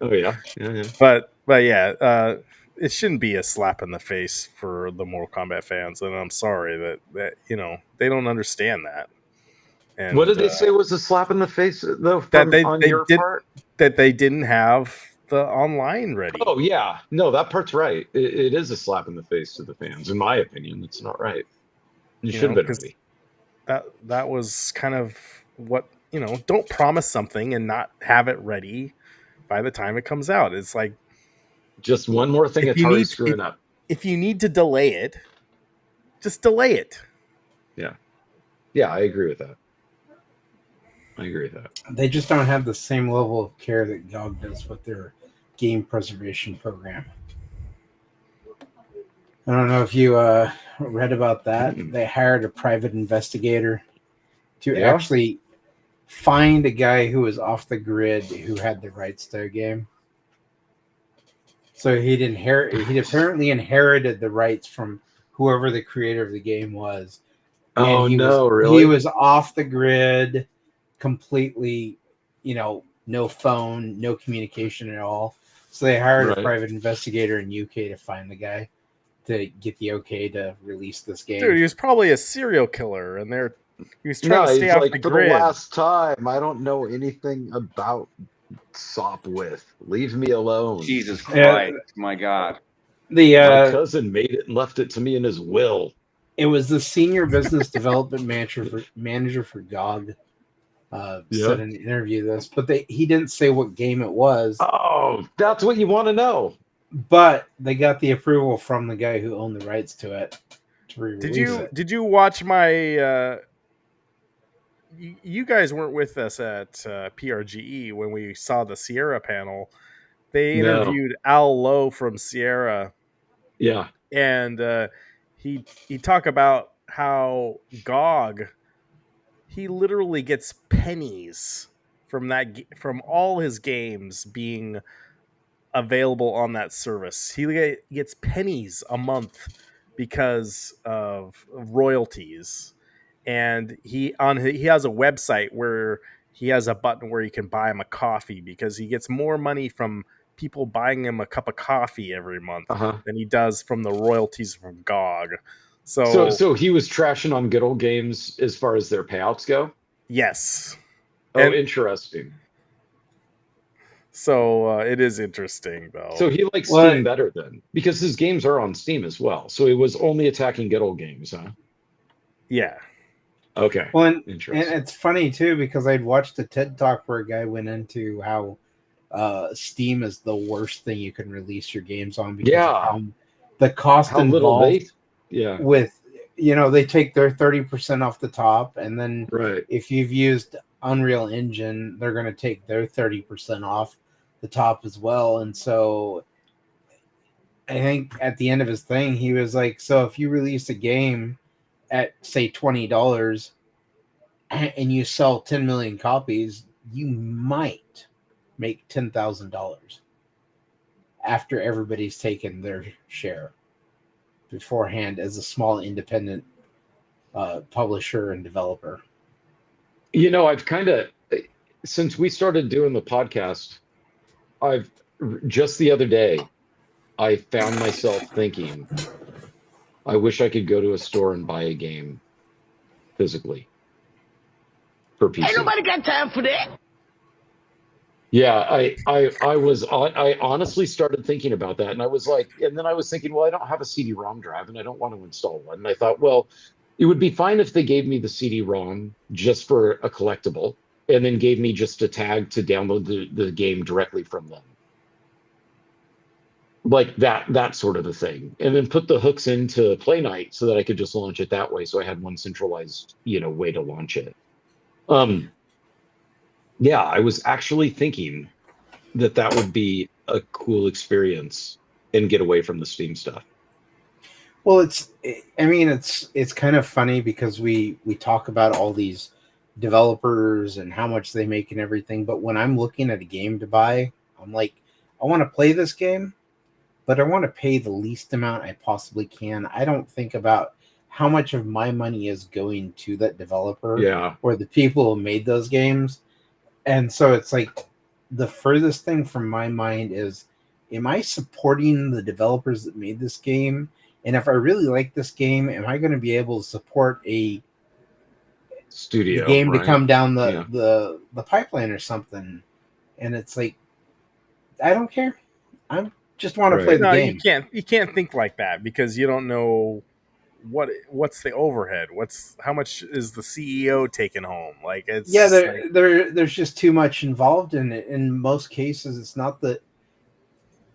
Speaker 3: Oh yeah.
Speaker 1: But yeah, it shouldn't be a slap in the face for the Mortal Kombat fans, and I'm sorry that they don't understand that. And
Speaker 3: what did they say was a slap in the face though?
Speaker 1: That they didn't have the online ready.
Speaker 3: Oh yeah, no, that part's right. It is a slap in the face to the fans, in my opinion. It's not right. You should have been ready.
Speaker 1: That was kind of what don't promise something and not have it ready by the time it comes out. It's like
Speaker 3: just one more thing Atari screwing up.
Speaker 1: If you need to delay it, just delay it.
Speaker 3: Yeah, I agree with that.
Speaker 2: They just don't have the same level of care that GOG does with their game preservation program. I don't know if you read about that. They hired a private investigator to actually find a guy who was off the grid who had the rights to a game. So he'd apparently inherited the rights from whoever the creator of the game was.
Speaker 3: Really?
Speaker 2: He was off the grid, completely, no phone, no communication at all. So they hired a private investigator in UK to find the guy to get the okay to release this game.
Speaker 1: Dude, he was probably a serial killer, and they're He was trying to stay
Speaker 3: he's
Speaker 1: off
Speaker 3: like,
Speaker 1: the
Speaker 3: for
Speaker 1: grid.
Speaker 3: the last time, I don't know anything about Sopwith. Leave me alone.
Speaker 8: Jesus
Speaker 2: Yeah.
Speaker 8: Christ, my God.
Speaker 3: My cousin made it and left it to me in his will.
Speaker 2: It was the senior business development manager for GOG said in an interview this, but he didn't say what game it was.
Speaker 3: Oh, that's what you want to know.
Speaker 2: But they got the approval from the guy who owned the rights to it to re-release it.
Speaker 1: Did you watch my? You guys weren't with us at PRGE when we saw the Sierra panel. They
Speaker 3: No.
Speaker 1: interviewed Al Lowe from Sierra.
Speaker 3: Yeah.
Speaker 1: And he talked about how GOG, he literally gets pennies from from all his games being available on that service. He gets pennies a month because of royalties. And he has a website where he has a button where you can buy him a coffee because he gets more money from people buying him a cup of coffee every month than he does from the royalties from GOG.
Speaker 3: So he was trashing on good old games as far as their payouts go?
Speaker 1: Yes.
Speaker 3: Oh, interesting.
Speaker 1: So it is interesting, though.
Speaker 3: So he likes Steam better then, because his games are on Steam as well. So he was only attacking good old games, huh?
Speaker 1: Yeah.
Speaker 3: Okay.
Speaker 2: Well, and it's funny too because I'd watched a TED Talk where a guy went into how Steam is the worst thing you can release your games on because of how the cost involved. With they take their 30% off the top, and then if you've used Unreal Engine, they're going to take their 30% off the top as well. And so I think at the end of his thing, he was like, so if you release a game at say $20 and you sell 10 million copies, you might make $10,000 after everybody's taken their share beforehand as a small independent publisher and developer.
Speaker 3: I've kind of, since we started doing the podcast, just the other day, I found myself thinking, I wish I could go to a store and buy a game physically for PC.
Speaker 6: Ain't nobody got time for that.
Speaker 3: Yeah, I honestly started thinking about that, and I was like, and then I was thinking, well, I don't have a CD-ROM drive, and I don't want to install one. And I thought, well, it would be fine if they gave me the CD-ROM just for a collectible, and then gave me just a tag to download the game directly from them, like that sort of a thing, and then put the hooks into Play Night so that I could just launch it that way. So I had one centralized, way to launch it. Yeah, I was actually thinking that would be a cool experience and get away from the Steam stuff.
Speaker 2: Well, it's kind of funny because we talk about all these developers and how much they make and everything, but when I'm looking at a game to buy, I'm like, I want to play this game, but I want to pay the least amount I possibly can. I don't think about how much of my money is going to that developer or the people who made those games. And so it's like the furthest thing from my mind is, am I supporting the developers that made this game? And if I really like this game, am I going to be able to support a
Speaker 3: studio
Speaker 2: game to come down the pipeline or something? And it's like, I don't care. I just want to play the game.
Speaker 1: You can't think like that because you don't know what's the overhead, how much is the CEO taking home. Like it's
Speaker 2: there's just too much involved in it. In most cases, it's not that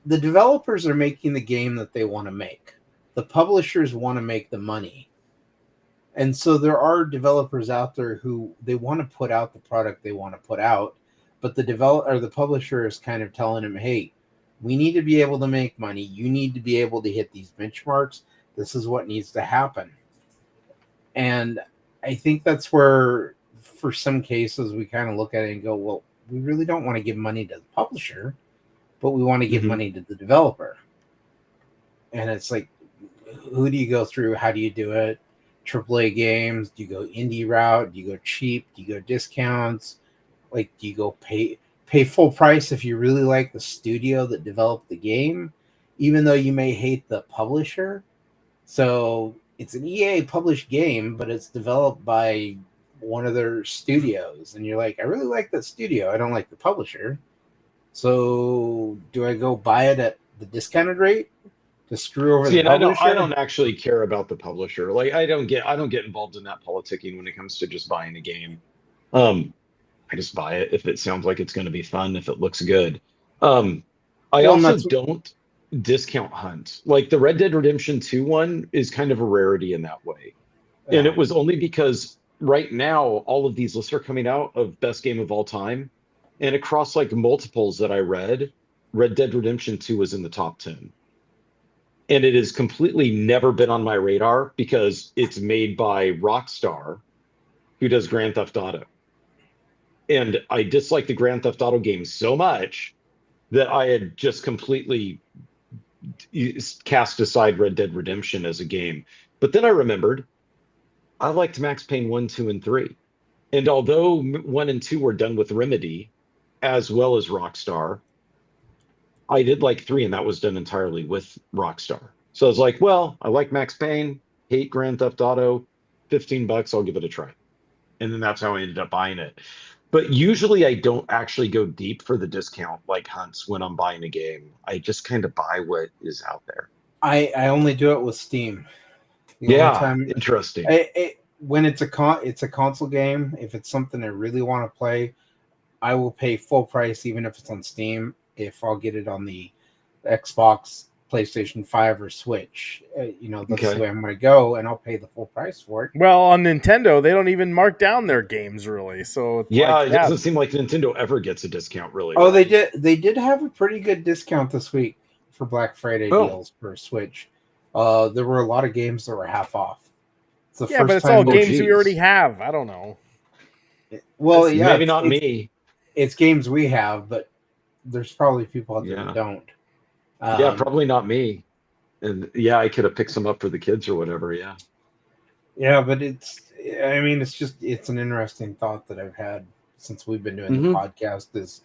Speaker 2: the developers are making the game that they want to make. The publishers want to make the money. And so there are developers out there who they want to put out the product they want to put out, but the publisher is kind of telling them, hey, we need to be able to make money. You need to be able to hit these benchmarks. This is what needs to happen. And I think that's where, for some cases, we kind of look at it and go, well, we really don't want to give money to the publisher, but we want to give money to the developer. And it's like, who do you go through? How do you do it? AAA games? Do you go indie route? Do you go cheap? Do you go discounts? Like, do you go pay full price if you really like the studio that developed the game, even though you may hate the publisher? So it's an EA published game, but it's developed by one of their studios, and you're like, I really like that studio. I don't like the publisher. So do I go buy it at the discounted rate to screw over
Speaker 3: See,
Speaker 2: the
Speaker 3: and
Speaker 2: publisher?
Speaker 3: I don't actually care about the publisher. Like I don't get involved in that politicking when it comes to just buying a game. I just buy it if it sounds like it's going to be fun, if it looks good. I
Speaker 2: Well,
Speaker 3: also don't discount hunt. Like the Red Dead Redemption 2 one is kind of a rarity in that way. And it was only because right now all of these lists are coming out of best game of all time. And across like multiples that I read, Red Dead Redemption 2 was in the top 10. And it has completely never been on my radar because it's made by Rockstar, who does Grand Theft Auto. And I dislike the Grand Theft Auto games so much that I had just completely cast aside Red Dead Redemption as a game. But then I remembered I liked Max Payne 1, 2, and 3. And although 1 and 2 were done with Remedy, as well as Rockstar, I did like 3, and that was done entirely with Rockstar. So I was like, well, I like Max Payne, hate Grand Theft Auto, $15, I'll give it a try. And then that's how I ended up buying it. But usually I don't actually go deep for the discount like hunts when I'm buying a game. I just kind of buy what is out there.
Speaker 2: I only do it with Steam.
Speaker 3: Interesting.
Speaker 2: When it's a console game, if it's something I really want to play, I will pay full price even if it's on Steam. If I'll get it on the Xbox, PlayStation 5, or Switch, that's the way I'm going to go, and I'll pay the full price for it.
Speaker 1: Well, on Nintendo, they don't even mark down their games really. So
Speaker 3: it doesn't seem like Nintendo ever gets a discount, really.
Speaker 2: Oh, right? They did have a pretty good discount this week for Black Friday deals for Switch. There were a lot of games that were half off.
Speaker 1: But it's all games we already have. I don't know.
Speaker 2: Well,
Speaker 3: maybe not me.
Speaker 2: It's games we have, but there's probably people out there that don't.
Speaker 3: Probably not me. And I could have picked some up for the kids or whatever.
Speaker 2: Yeah, but it's an interesting thought that I've had since we've been doing the podcast is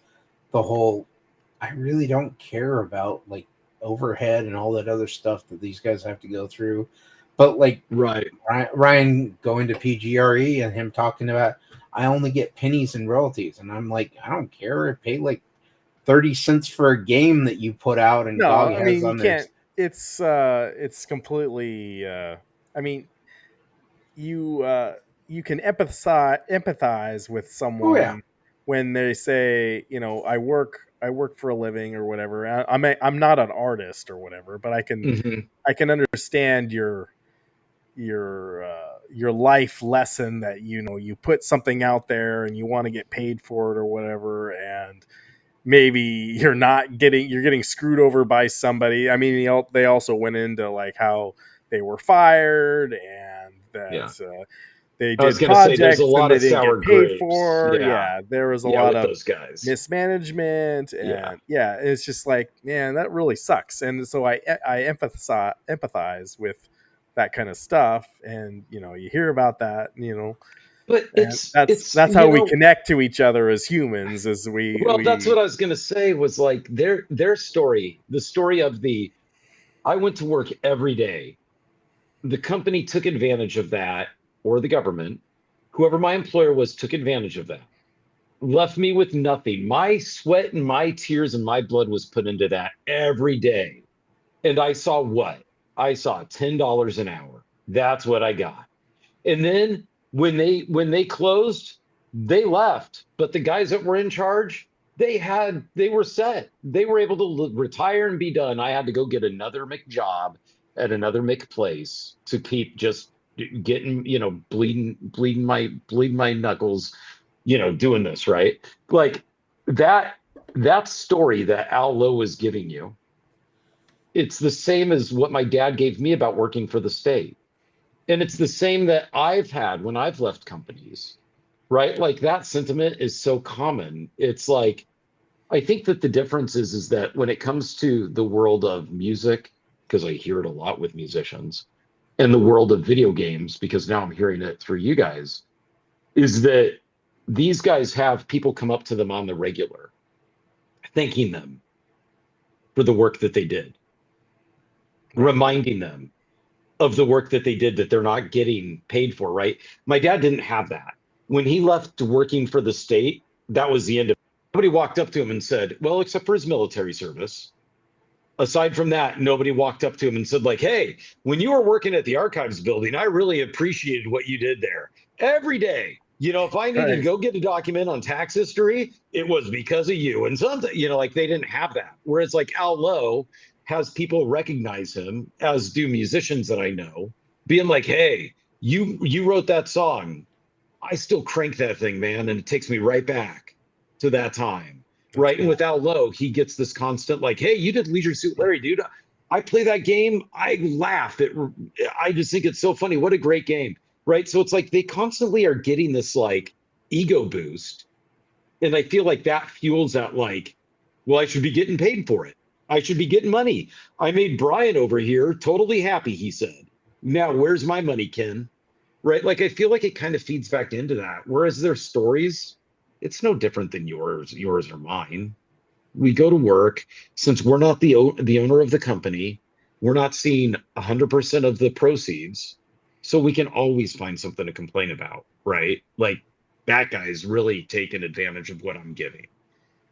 Speaker 2: the whole, I really don't care about like overhead and all that other stuff that these guys have to go through. But like Ryan going to PGRE and him talking about, I only get pennies and royalties. And I'm like, I don't care. I pay like 30 cents for a game that you put out and Dog has on there.
Speaker 1: It's completely you can empathize with someone when they say, I work for a living or whatever. I'm not an artist or whatever, but I can understand your life lesson that you put something out there and you want to get paid for it or whatever, and maybe you're getting screwed over by somebody. I mean, they also went into like how they were fired and that they did projects and they didn't get paid for. There was a lot of
Speaker 3: those guys.
Speaker 1: Mismanagement, and it's just like, man, that really sucks. And so I empathize with that kind of stuff, and you hear about that,
Speaker 3: but
Speaker 1: that's how we connect to each other as humans. That's
Speaker 3: what I was gonna say was like their story, the story of I went to work every day. The company took advantage of that, or the government, whoever my employer was, took advantage of that. Left me with nothing. My sweat and my tears and my blood was put into that every day. And I saw what? I saw $10 an hour. That's what I got. And then when they closed, they left. But the guys that were in charge, they were set. They were able to retire and be done. I had to go get another McJob at another McPlace to keep just getting, bleeding my knuckles, doing this, right? Like that story that Al Lowe is giving you, it's the same as what my dad gave me about working for the state. And it's the same that I've had when I've left companies, right? Like that sentiment is so common. It's like, I think that the difference is that when it comes to the world of music, because I hear it a lot with musicians, and the world of video games, because now I'm hearing it through you guys, is that these guys have people come up to them on the regular, thanking them for the work that they did, reminding them of the work that they did that they're not getting paid for, right? My dad didn't have that. when he left working for the state, that was the end of it. Nobody walked up to him and said, well, except for his military service. Aside from that, nobody walked up to him and said, like, hey, when you were working at the archives building, I really appreciated what you did there. Every day, you know, if I needed to go get a document on tax history, it was because of you. And something, you know, like they didn't have that. Whereas like Al Lowe has people recognize him, as do musicians that I know, being like, hey, you wrote that song. I still crank that thing, man, and it takes me right back to that time. Right. Cool. And with Al Lowe, he gets this constant like, hey, you did Leisure Suit Larry, dude. I play that game. I laugh. I just think it's so funny. What a great game. Right. So it's like they constantly are getting this like ego boost. And I feel like that fuels that like, well, I should be getting paid for it. I should be getting money. I made Brian over here totally happy, he said. Now, where's my money, Ken? Right. Like, I feel like it kind of feeds back into that. Whereas their stories, it's no different than yours or mine. We go to work. Since we're not the owner of the company, we're not seeing 100% of the proceeds. So we can always find something to complain about, right? Like that guy's really taking advantage of what I'm giving.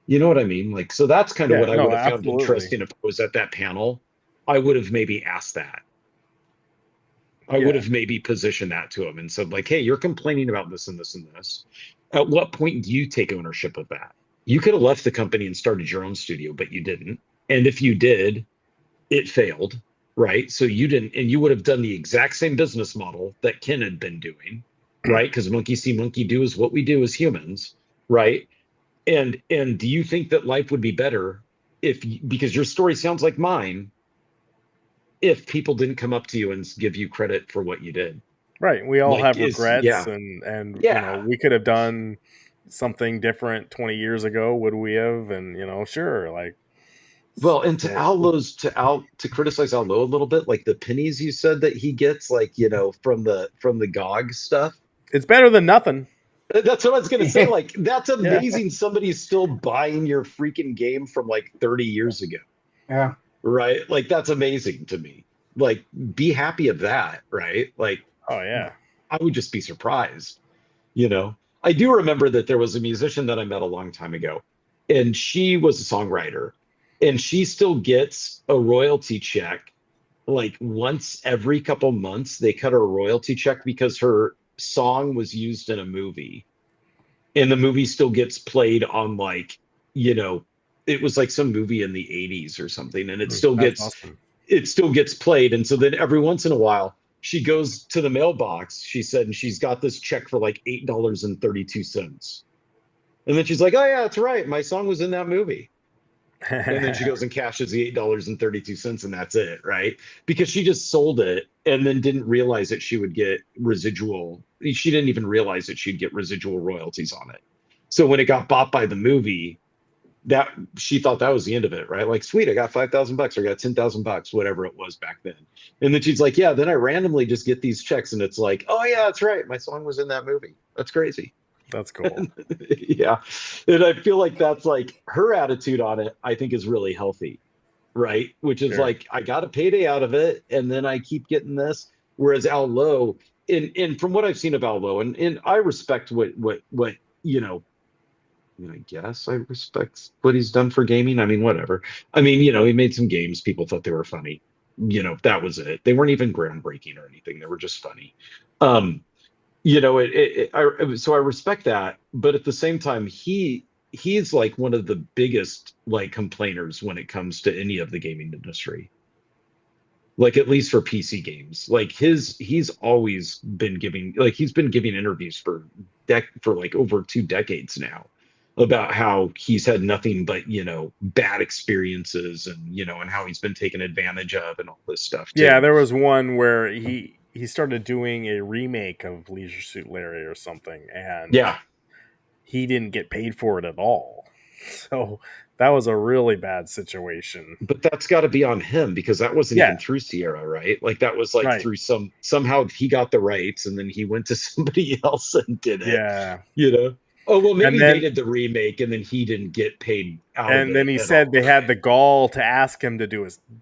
Speaker 3: You know what I mean? Like, so that's kind of what I would have found interesting if I was at that panel. I would have maybe asked that. I would have maybe positioned that to him and said, like, hey, you're complaining about this and this and this. At what point do you take ownership of that? You could have left the company and started your own studio, but you didn't. And if you did, it failed, right? So you didn't, and you would have done the exact same business model that Ken had been doing, right? Because monkey see, monkey do is what we do as humans, right? And do you think that life would be better if, because your story sounds like mine, if people didn't come up to you and give you credit for what you did?
Speaker 1: Right. We all have regrets and you know, we could have done something different 20 years ago. Would we have? And, you know, sure. Like,
Speaker 3: well, and to Al Lowe's, to criticize Al Lowe a little bit, like the pennies you said that he gets, like, you know, from the GOG stuff.
Speaker 1: It's better than nothing.
Speaker 3: That's what I was going to say. Like, that's amazing. Somebody's still buying your freaking game from like 30 years ago.
Speaker 2: Yeah.
Speaker 3: Right. Like, that's amazing to me. Like, be happy of that. Right. Like,
Speaker 1: oh yeah,
Speaker 3: I would just be surprised. You know, I do remember that there was a musician that I met a long time ago, and she was a songwriter, and she still gets a royalty check. Like once every couple months, they cut her a royalty check because her song was used in a movie, and the movie still gets played on, like, you know, it was like some movie in the 80s or something, and it still gets played. And so then every once in a while she goes to the mailbox, she said, and she's got this check for like $8.32. And then she's like, oh yeah, that's right, my song was in that movie. And then she goes and cashes the $8.32, and that's it, right? Because she just sold it and then didn't realize that she would get residual. She didn't even realize that she'd get residual royalties on it. So when it got bought by the movie, that she thought that was the end of it, right? Like, sweet, I got $5,000 or I got $10,000, whatever it was back then. And then she's like, yeah, then I randomly just get these checks, and it's like, oh yeah, that's right, my song was in that movie. That's crazy.
Speaker 1: That's cool.
Speaker 3: Yeah. And I feel like that's like her attitude on it, I think, is really healthy, right? Which is like, I got a payday out of it, and then I keep getting this. Whereas Al Lowe, and from what I've seen of Al Lowe, and I respect what you know, I guess I respect what he's done for gaming. I mean, whatever. I mean, you know, he made some games. People thought they were funny. You know, that was it. They weren't even groundbreaking or anything. They were just funny. You know, so I respect that. But at the same time, he's like one of the biggest like complainers when it comes to any of the gaming industry. Like, at least for PC games, like he's always been giving, like, he's been giving interviews for like over 2 decades now, about how he's had nothing but, you know, bad experiences, and, you know, and how he's been taken advantage of and all this stuff too.
Speaker 1: Yeah, there was one where he started doing a remake of Leisure Suit Larry or something, and he didn't get paid for it at all. So that was a really bad situation.
Speaker 3: But that's got to be on him, because that wasn't even through Sierra, right? Like, that was like through somehow he got the rights, and then he went to somebody else and did it.
Speaker 1: Yeah.
Speaker 3: You know? Oh, well, maybe they did the remake, and then he didn't get paid out of it.
Speaker 1: And then he said they had the gall to ask him to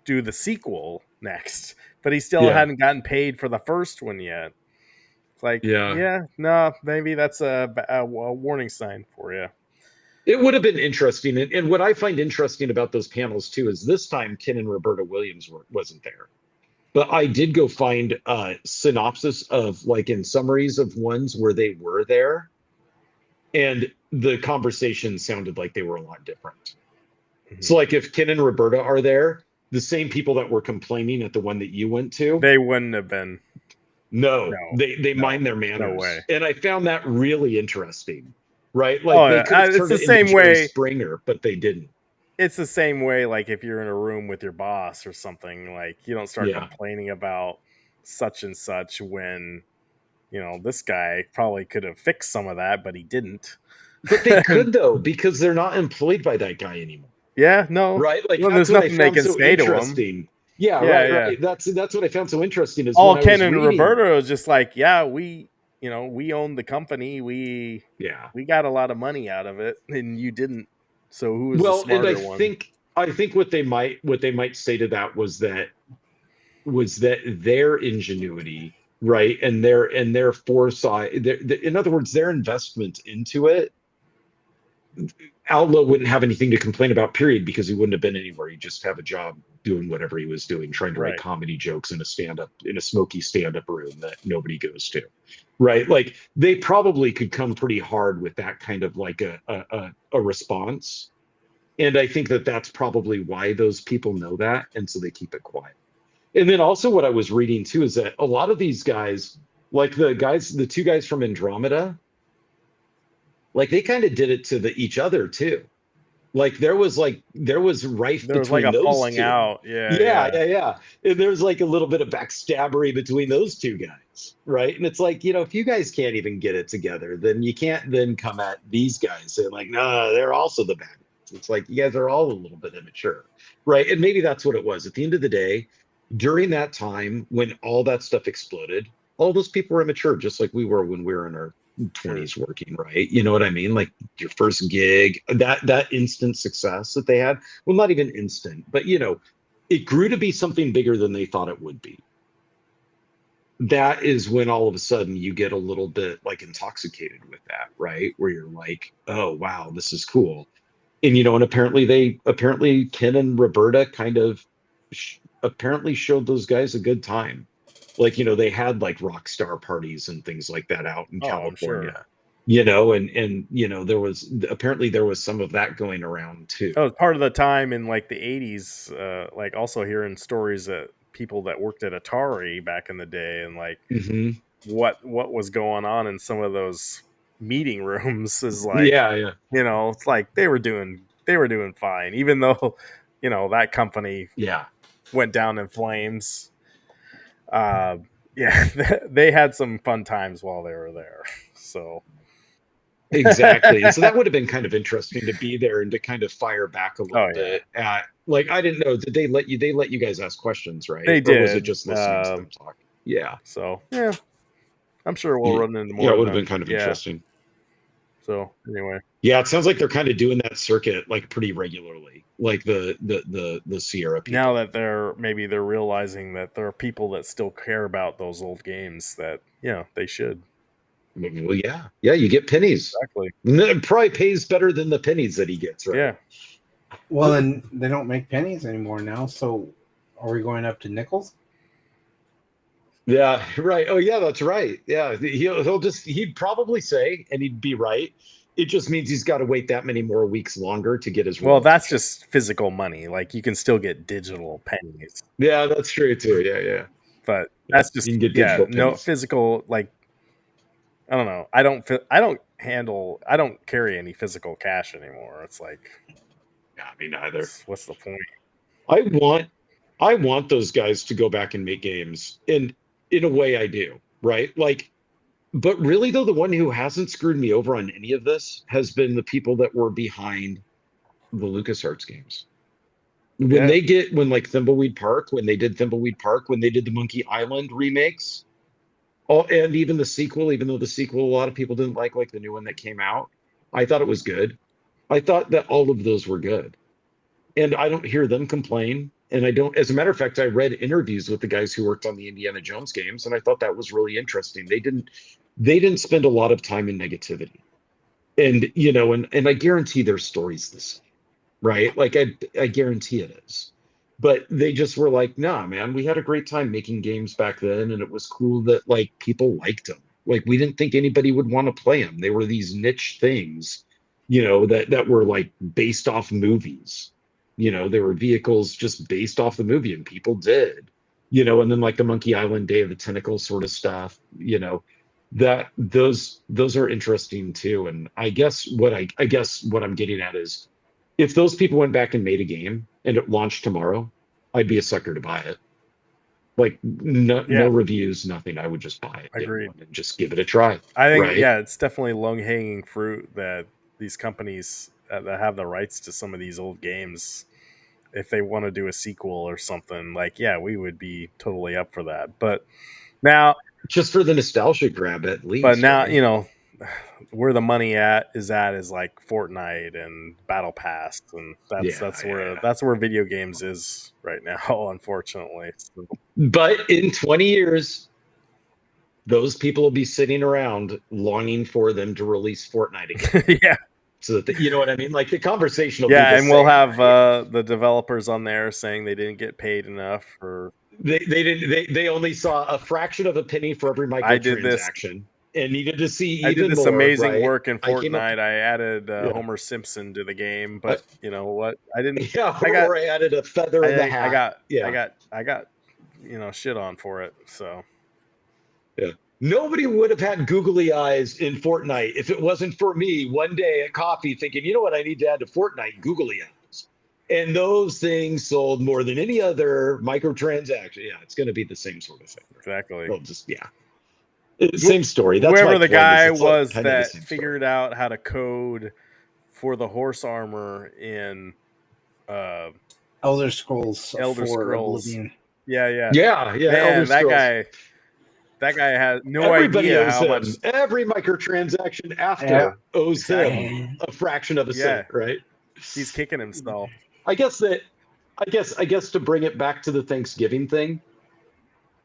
Speaker 1: do the sequel next, but he still hadn't gotten paid for the first one yet. Like,
Speaker 3: Yeah.
Speaker 1: no, maybe that's a warning sign for you.
Speaker 3: It would have been interesting. And what I find interesting about those panels too is this time Ken and Roberta Williams wasn't there. But I did go find synopsis of like in summaries of ones where they were there. And the conversation sounded like they were a lot different. So like if Ken and Roberta are there, the same people that were complaining at the one that you went to,
Speaker 1: they wouldn't have been.
Speaker 3: No, they mind their manners.
Speaker 1: No way.
Speaker 3: And I found that really interesting. Right? Like they could have
Speaker 1: it's
Speaker 3: turned
Speaker 1: the
Speaker 3: it
Speaker 1: same
Speaker 3: into Jerry
Speaker 1: way.
Speaker 3: Springer, but they didn't.
Speaker 1: It's the same way, like if you're in a room with your boss or something, like you don't start complaining about such and such when, you know, this guy probably could have fixed some of that, but he didn't.
Speaker 3: But they could though, because they're not employed by that guy anymore.
Speaker 1: Yeah, no.
Speaker 3: Right? Like
Speaker 1: well,
Speaker 3: that's
Speaker 1: there's
Speaker 3: what
Speaker 1: nothing
Speaker 3: I found
Speaker 1: they can
Speaker 3: so
Speaker 1: say to him.
Speaker 3: interesting. Yeah, right. That's what I found so interesting is
Speaker 1: all
Speaker 3: when
Speaker 1: Ken
Speaker 3: I was
Speaker 1: and
Speaker 3: reading,
Speaker 1: Roberta was just like, yeah, we own the company. We got a lot of money out of it, and you didn't. So who was the smarter one?
Speaker 3: I think what they might say to that was that their ingenuity, right, and their foresight, in other words, their investment into it, Outlaw wouldn't have anything to complain about, period, because he wouldn't have been anywhere. He'd just have a job doing whatever he was doing, trying to write comedy jokes in a smoky stand-up room that nobody goes to. Right? Like they probably could come pretty hard with that kind of like a response. And I think that that's probably why those people know that. And so they keep it quiet. And then also what I was reading too is that a lot of these guys, like the two guys from Andromeda, like they kind of did it to each other too. Like there was rife between those
Speaker 1: falling
Speaker 3: two.
Speaker 1: out.
Speaker 3: Yeah. And there's like a little bit of backstabbery between those two guys, right? And it's like, if you guys can't even get it together, then you can't then come at these guys and like, no, they're also the bad ones. It's like you guys are all a little bit immature, right? And maybe that's what it was. At the end of the day, during that time when all that stuff exploded, all those people were immature, just like we were when we were in our 20s working, right? You know what I mean? Like your first gig, that instant success that they had, well, not even instant, but it grew to be something bigger than they thought it would be. That is when all of a sudden you get a little bit like intoxicated with that, right? Where you're like, oh wow, this is cool. And and apparently Ken and Roberta kind of apparently showed those guys a good time. Like, they had like rock star parties and things like that out in California, and there was some of that going around too.
Speaker 1: That was part of the time in like the 80s, like also hearing stories that people that worked at Atari back in the day and like what was going on in some of those meeting rooms is like, it's like they were doing fine, even though, that company went down in flames. They had some fun times while they were there. So
Speaker 3: exactly. And so that would have been kind of interesting to be there and to kind of fire back a little bit at, like, I didn't know, did they let you guys ask questions, right?
Speaker 1: They did.
Speaker 3: Or was it just listening to them talk? Yeah.
Speaker 1: So I'm sure we'll run into more.
Speaker 3: Yeah, it would have been kind of interesting.
Speaker 1: So anyway.
Speaker 3: Yeah, it sounds like they're kind of doing that circuit like pretty regularly, like the Sierra people.
Speaker 1: Now that they're realizing that there are people that still care about those old games that they should.
Speaker 3: Well, yeah, you get pennies.
Speaker 1: Exactly.
Speaker 3: It probably pays better than the pennies that he gets, right?
Speaker 1: Yeah.
Speaker 2: Well, and they don't make pennies anymore now, so are we going up to nickels?
Speaker 3: Yeah, right. Oh, yeah, that's right. Yeah, he'd probably say, and he'd be right. It just means he's got to wait that many more weeks longer to get his.
Speaker 1: Well, that's just physical money. Like you can still get digital pennies.
Speaker 3: Yeah, that's true too. Yeah.
Speaker 1: But that's just
Speaker 3: you can get digital pennies.
Speaker 1: No physical. Like I don't know. I don't carry any physical cash anymore. It's like,
Speaker 3: yeah, me neither.
Speaker 1: What's the point?
Speaker 3: I want those guys to go back and make games, and in a way, I do. Right, like. But really, though, the one who hasn't screwed me over on any of this has been the people that were behind the LucasArts games. When like Thimbleweed Park, when they did Thimbleweed Park, when they did the Monkey Island remakes, and even the sequel, even though the sequel a lot of people didn't like the new one that came out, I thought it was good. I thought that all of those were good. And I don't hear them complain. And I don't, as a matter of fact, I read interviews with the guys who worked on the Indiana Jones games, and I thought that was really interesting. They didn't spend a lot of time in negativity. And and I guarantee their story's the same, right? Like I guarantee it is. But they just were like, nah, man, we had a great time making games back then, and it was cool that like people liked them. Like we didn't think anybody would want to play them. They were these niche things, that were like based off movies. They were vehicles just based off the movie, and people did. And then like the Monkey Island Day of the Tentacle sort of stuff, that those are interesting too. And I guess what I'm getting at is, if those people went back and made a game and it launched tomorrow, I'd be a sucker to buy it. Like no reviews, nothing. I would just buy it.
Speaker 1: Agreed.
Speaker 3: And just give it a try.
Speaker 1: I think
Speaker 3: right?
Speaker 1: it's definitely low hanging fruit that these companies that have the rights to some of these old games, if they want to do a sequel or something, like we would be totally up for that. But now,
Speaker 3: just for the nostalgia grab, at least.
Speaker 1: But now where the money is like Fortnite and Battle Pass, and that's where video games is right now, unfortunately. So.
Speaker 3: But in 20 years, those people will be sitting around longing for them to release Fortnite again.
Speaker 1: Yeah.
Speaker 3: So that you know what I mean? Like the conversation will
Speaker 1: be
Speaker 3: the
Speaker 1: and we'll have the developers on there saying they didn't get paid enough for.
Speaker 3: They only saw a fraction of a penny for every microtransaction and needed to see even more.
Speaker 1: I did this amazing work in
Speaker 3: Fortnite.
Speaker 1: I added Homer Simpson to the game, but you know what? I didn't.
Speaker 3: I added a feather in the hat.
Speaker 1: I got shit on for it. So
Speaker 3: nobody would have had googly eyes in Fortnite if it wasn't for me one day at coffee thinking, you know what I need to add to Fortnite? Googly eyes. And those things sold more than any other microtransaction. Yeah, it's going to be the same sort of thing.
Speaker 1: Exactly.
Speaker 3: Well, same story. That's
Speaker 1: whoever the guy was
Speaker 3: like
Speaker 1: that figured out how to code for the horse armor in
Speaker 2: Elder Scrolls.
Speaker 1: Oblivion. Yeah.
Speaker 3: Man,
Speaker 1: that guy has no idea how much.
Speaker 3: Every microtransaction after owes him a fraction of a cent, right?
Speaker 1: He's kicking himself.
Speaker 3: I guess to bring it back to the Thanksgiving thing,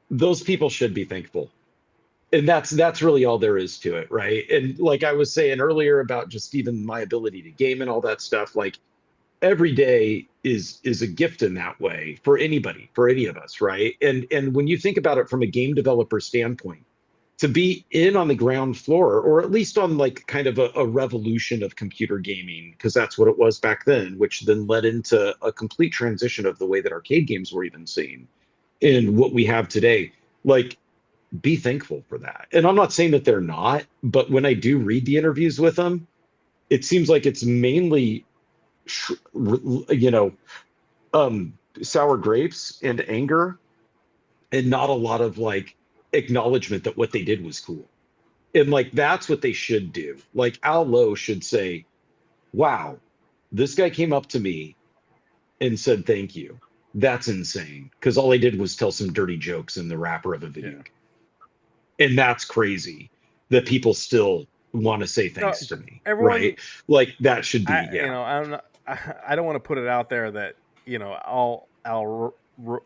Speaker 3: those people should be thankful. And that's really all there is to it, right? And like I was saying earlier about just even my ability to game and all that stuff, like every day is a gift in that way for anybody, for any of us, right? And when you think about it from a game developer standpoint, to be in on the ground floor, or at least on like kind of a revolution of computer gaming, because that's what it was back then, which then led into a complete transition of the way that arcade games were even seen in what we have today. Like, be thankful for that. And I'm not saying that they're not, but when I do read the interviews with them, it seems like it's mainly, sour grapes and anger, and not a lot of like acknowledgement that what they did was cool. And like that's what they should do. Like Al Lowe should say, wow, this guy came up to me and said thank you. That's insane, because all I did was tell some dirty jokes in the wrapper of a video game. And that's crazy that people still want to say thanks to me. Right? Like that should be
Speaker 1: I don't want to put it out there that all Al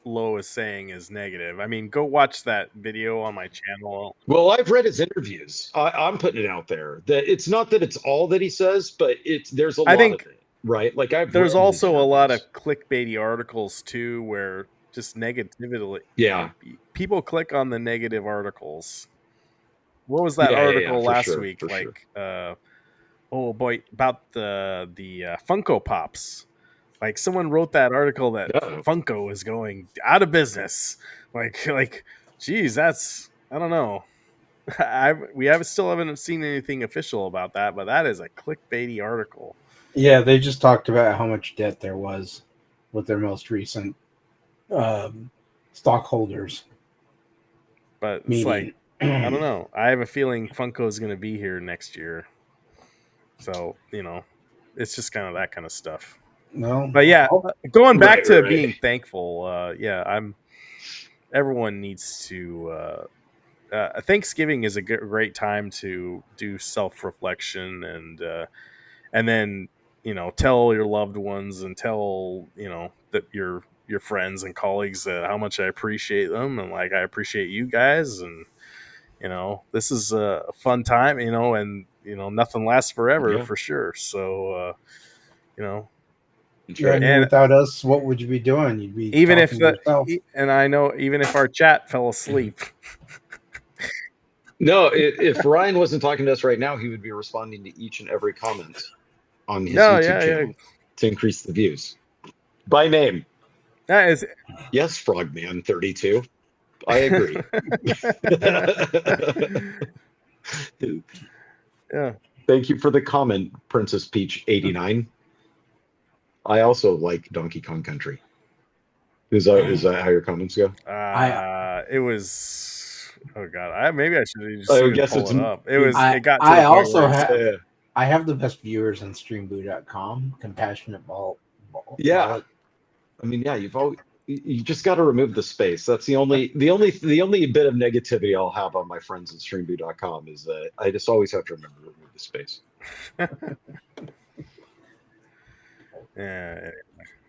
Speaker 1: Lowe is saying is negative. I mean, go watch that video on my channel.
Speaker 3: Well, I've read his interviews. I'm putting it out there that it's not that it's all that he says, but there's a lot of it, right? Like
Speaker 1: there's also a lot of clickbaity articles too, where just negativity.
Speaker 3: Yeah,
Speaker 1: people click on the negative articles. What was that article last week? Oh boy, about the Funko Pops. Like someone wrote that article that Funko is going out of business. Like, geez, that's, I don't know. We still haven't seen anything official about that, but that is a clickbaity article.
Speaker 2: Yeah, they just talked about how much debt there was with their most recent stockholders.
Speaker 1: But it's like, I don't know. I have a feeling Funko is going to be here next year. So, it's just kind of that kind of stuff.
Speaker 2: No,
Speaker 1: but going back to being thankful. Everyone needs to. Thanksgiving is a great time to do self-reflection and then tell your loved ones and tell that your your friends and colleagues how much I appreciate them, and like I appreciate you guys, and this is a fun time, and nothing lasts forever
Speaker 3: Yeah.
Speaker 1: for sure. So
Speaker 2: Yeah, I mean,
Speaker 1: and
Speaker 2: without us, what would you be doing? You'd be
Speaker 1: even if
Speaker 2: talking to yourself.
Speaker 1: and I know even if our chat fell asleep.
Speaker 3: No, if Ryan wasn't talking to us right now, he would be responding to each and every comment on his
Speaker 1: No,
Speaker 3: YouTube channel to increase the views. By name.
Speaker 1: That is
Speaker 3: Yes, Frogman32. I agree.
Speaker 1: Yeah.
Speaker 3: Thank you for the comment, Princess Peach 89. I also like Donkey Kong Country. Is that how your comments go?
Speaker 1: It was. Oh God! Maybe I should just
Speaker 3: I
Speaker 1: even
Speaker 3: guess
Speaker 1: pull
Speaker 3: it's
Speaker 1: it up. It was.
Speaker 2: I,
Speaker 1: It got to
Speaker 2: I
Speaker 1: the point
Speaker 2: also
Speaker 1: where
Speaker 2: have. I have the best viewers on streamboo.com. Compassionate ball.
Speaker 3: Yeah. I mean, yeah, you just got to remove the space. That's the only bit of negativity I'll have on my friends at streamboo.com is that I just always have to remember to remove the space.
Speaker 1: Yeah.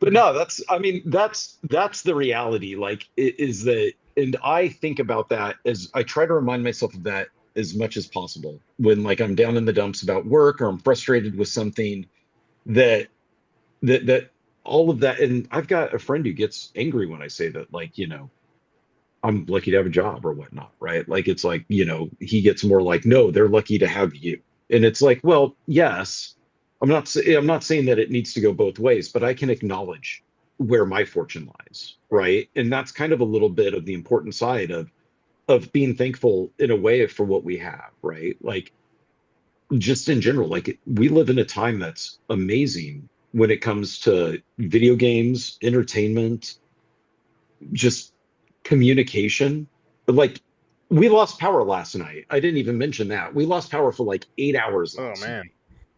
Speaker 3: But no, that's the reality. Like, is that, and I think about that as I try to remind myself of that as much as possible when like I'm down in the dumps about work or I'm frustrated with something that all of that. And I've got a friend who gets angry when I say that, like, I'm lucky to have a job or whatnot, right? Like, it's like, he gets more like, no, they're lucky to have you. And it's like, well, yes, I'm not saying that it needs to go both ways, but I can acknowledge where my fortune lies, right? And that's kind of a little bit of the important side of being thankful in a way for what we have, right? Like, just in general, like we live in a time that's amazing when it comes to video games, entertainment, just communication. Like, we lost power last night. I didn't even mention that. We lost power for like 8 hours last night,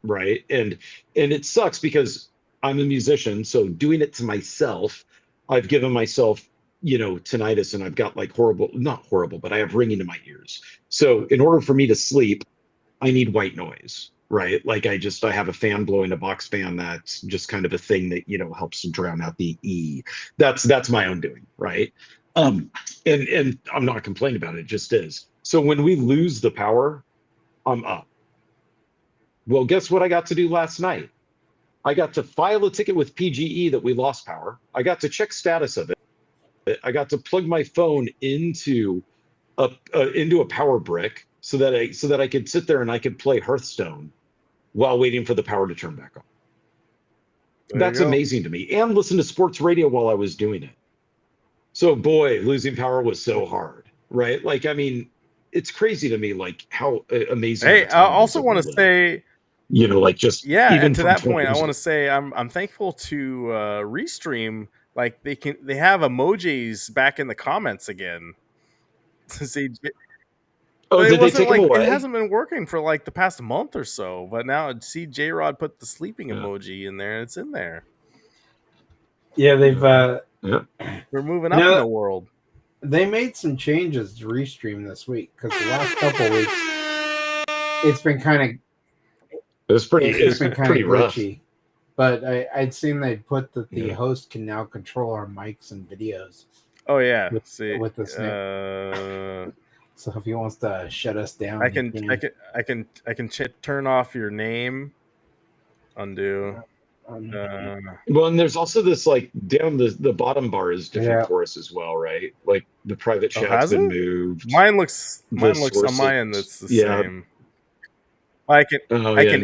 Speaker 3: right? And it sucks because I'm a musician, so doing it to myself, I've given myself, tinnitus, and I've got like not horrible, but I have ringing in my ears. So in order for me to sleep, I need white noise, right? Like I have a fan blowing, a box fan that's just kind of a thing that, helps to drown out the E. That's my own doing, right? And I'm not complaining about it, it just is. So when we lose the power, I'm up. Well, guess what I got to do last night? I got to file a ticket with PGE that we lost power. I got to check status of it. I got to plug my phone into a power brick so that I could sit there and I could play Hearthstone while waiting for the power to turn back on. That's amazing to me. And listen to sports radio while I was doing it. So boy, losing power was so hard, right? Like, I mean, it's crazy to me, like how amazing.
Speaker 1: Hey, I also want to say,
Speaker 3: like just
Speaker 1: even to that point, I want to say I'm thankful to Restream. Like they have emojis back in the comments again. See,
Speaker 3: did they take them away?
Speaker 1: It hasn't been working for like the past month or so, but now see J-Rod put the sleeping emoji in there. It's in there.
Speaker 2: Yeah, they've
Speaker 1: we're moving up in the world.
Speaker 2: They made some changes to Restream this week because the last couple weeks it's been kind of
Speaker 3: it's been pretty
Speaker 2: glitchy. But I'd seen they put that the host can now control our mics and videos.
Speaker 1: Oh yeah,
Speaker 2: with the snake. So if he wants to shut us down,
Speaker 1: I can turn off your name. Undo.
Speaker 3: Well, and there's also this like down the bottom bar is different for us as well, right? Like the private chat's been moved.
Speaker 1: Mine looks on my end that's the same. I can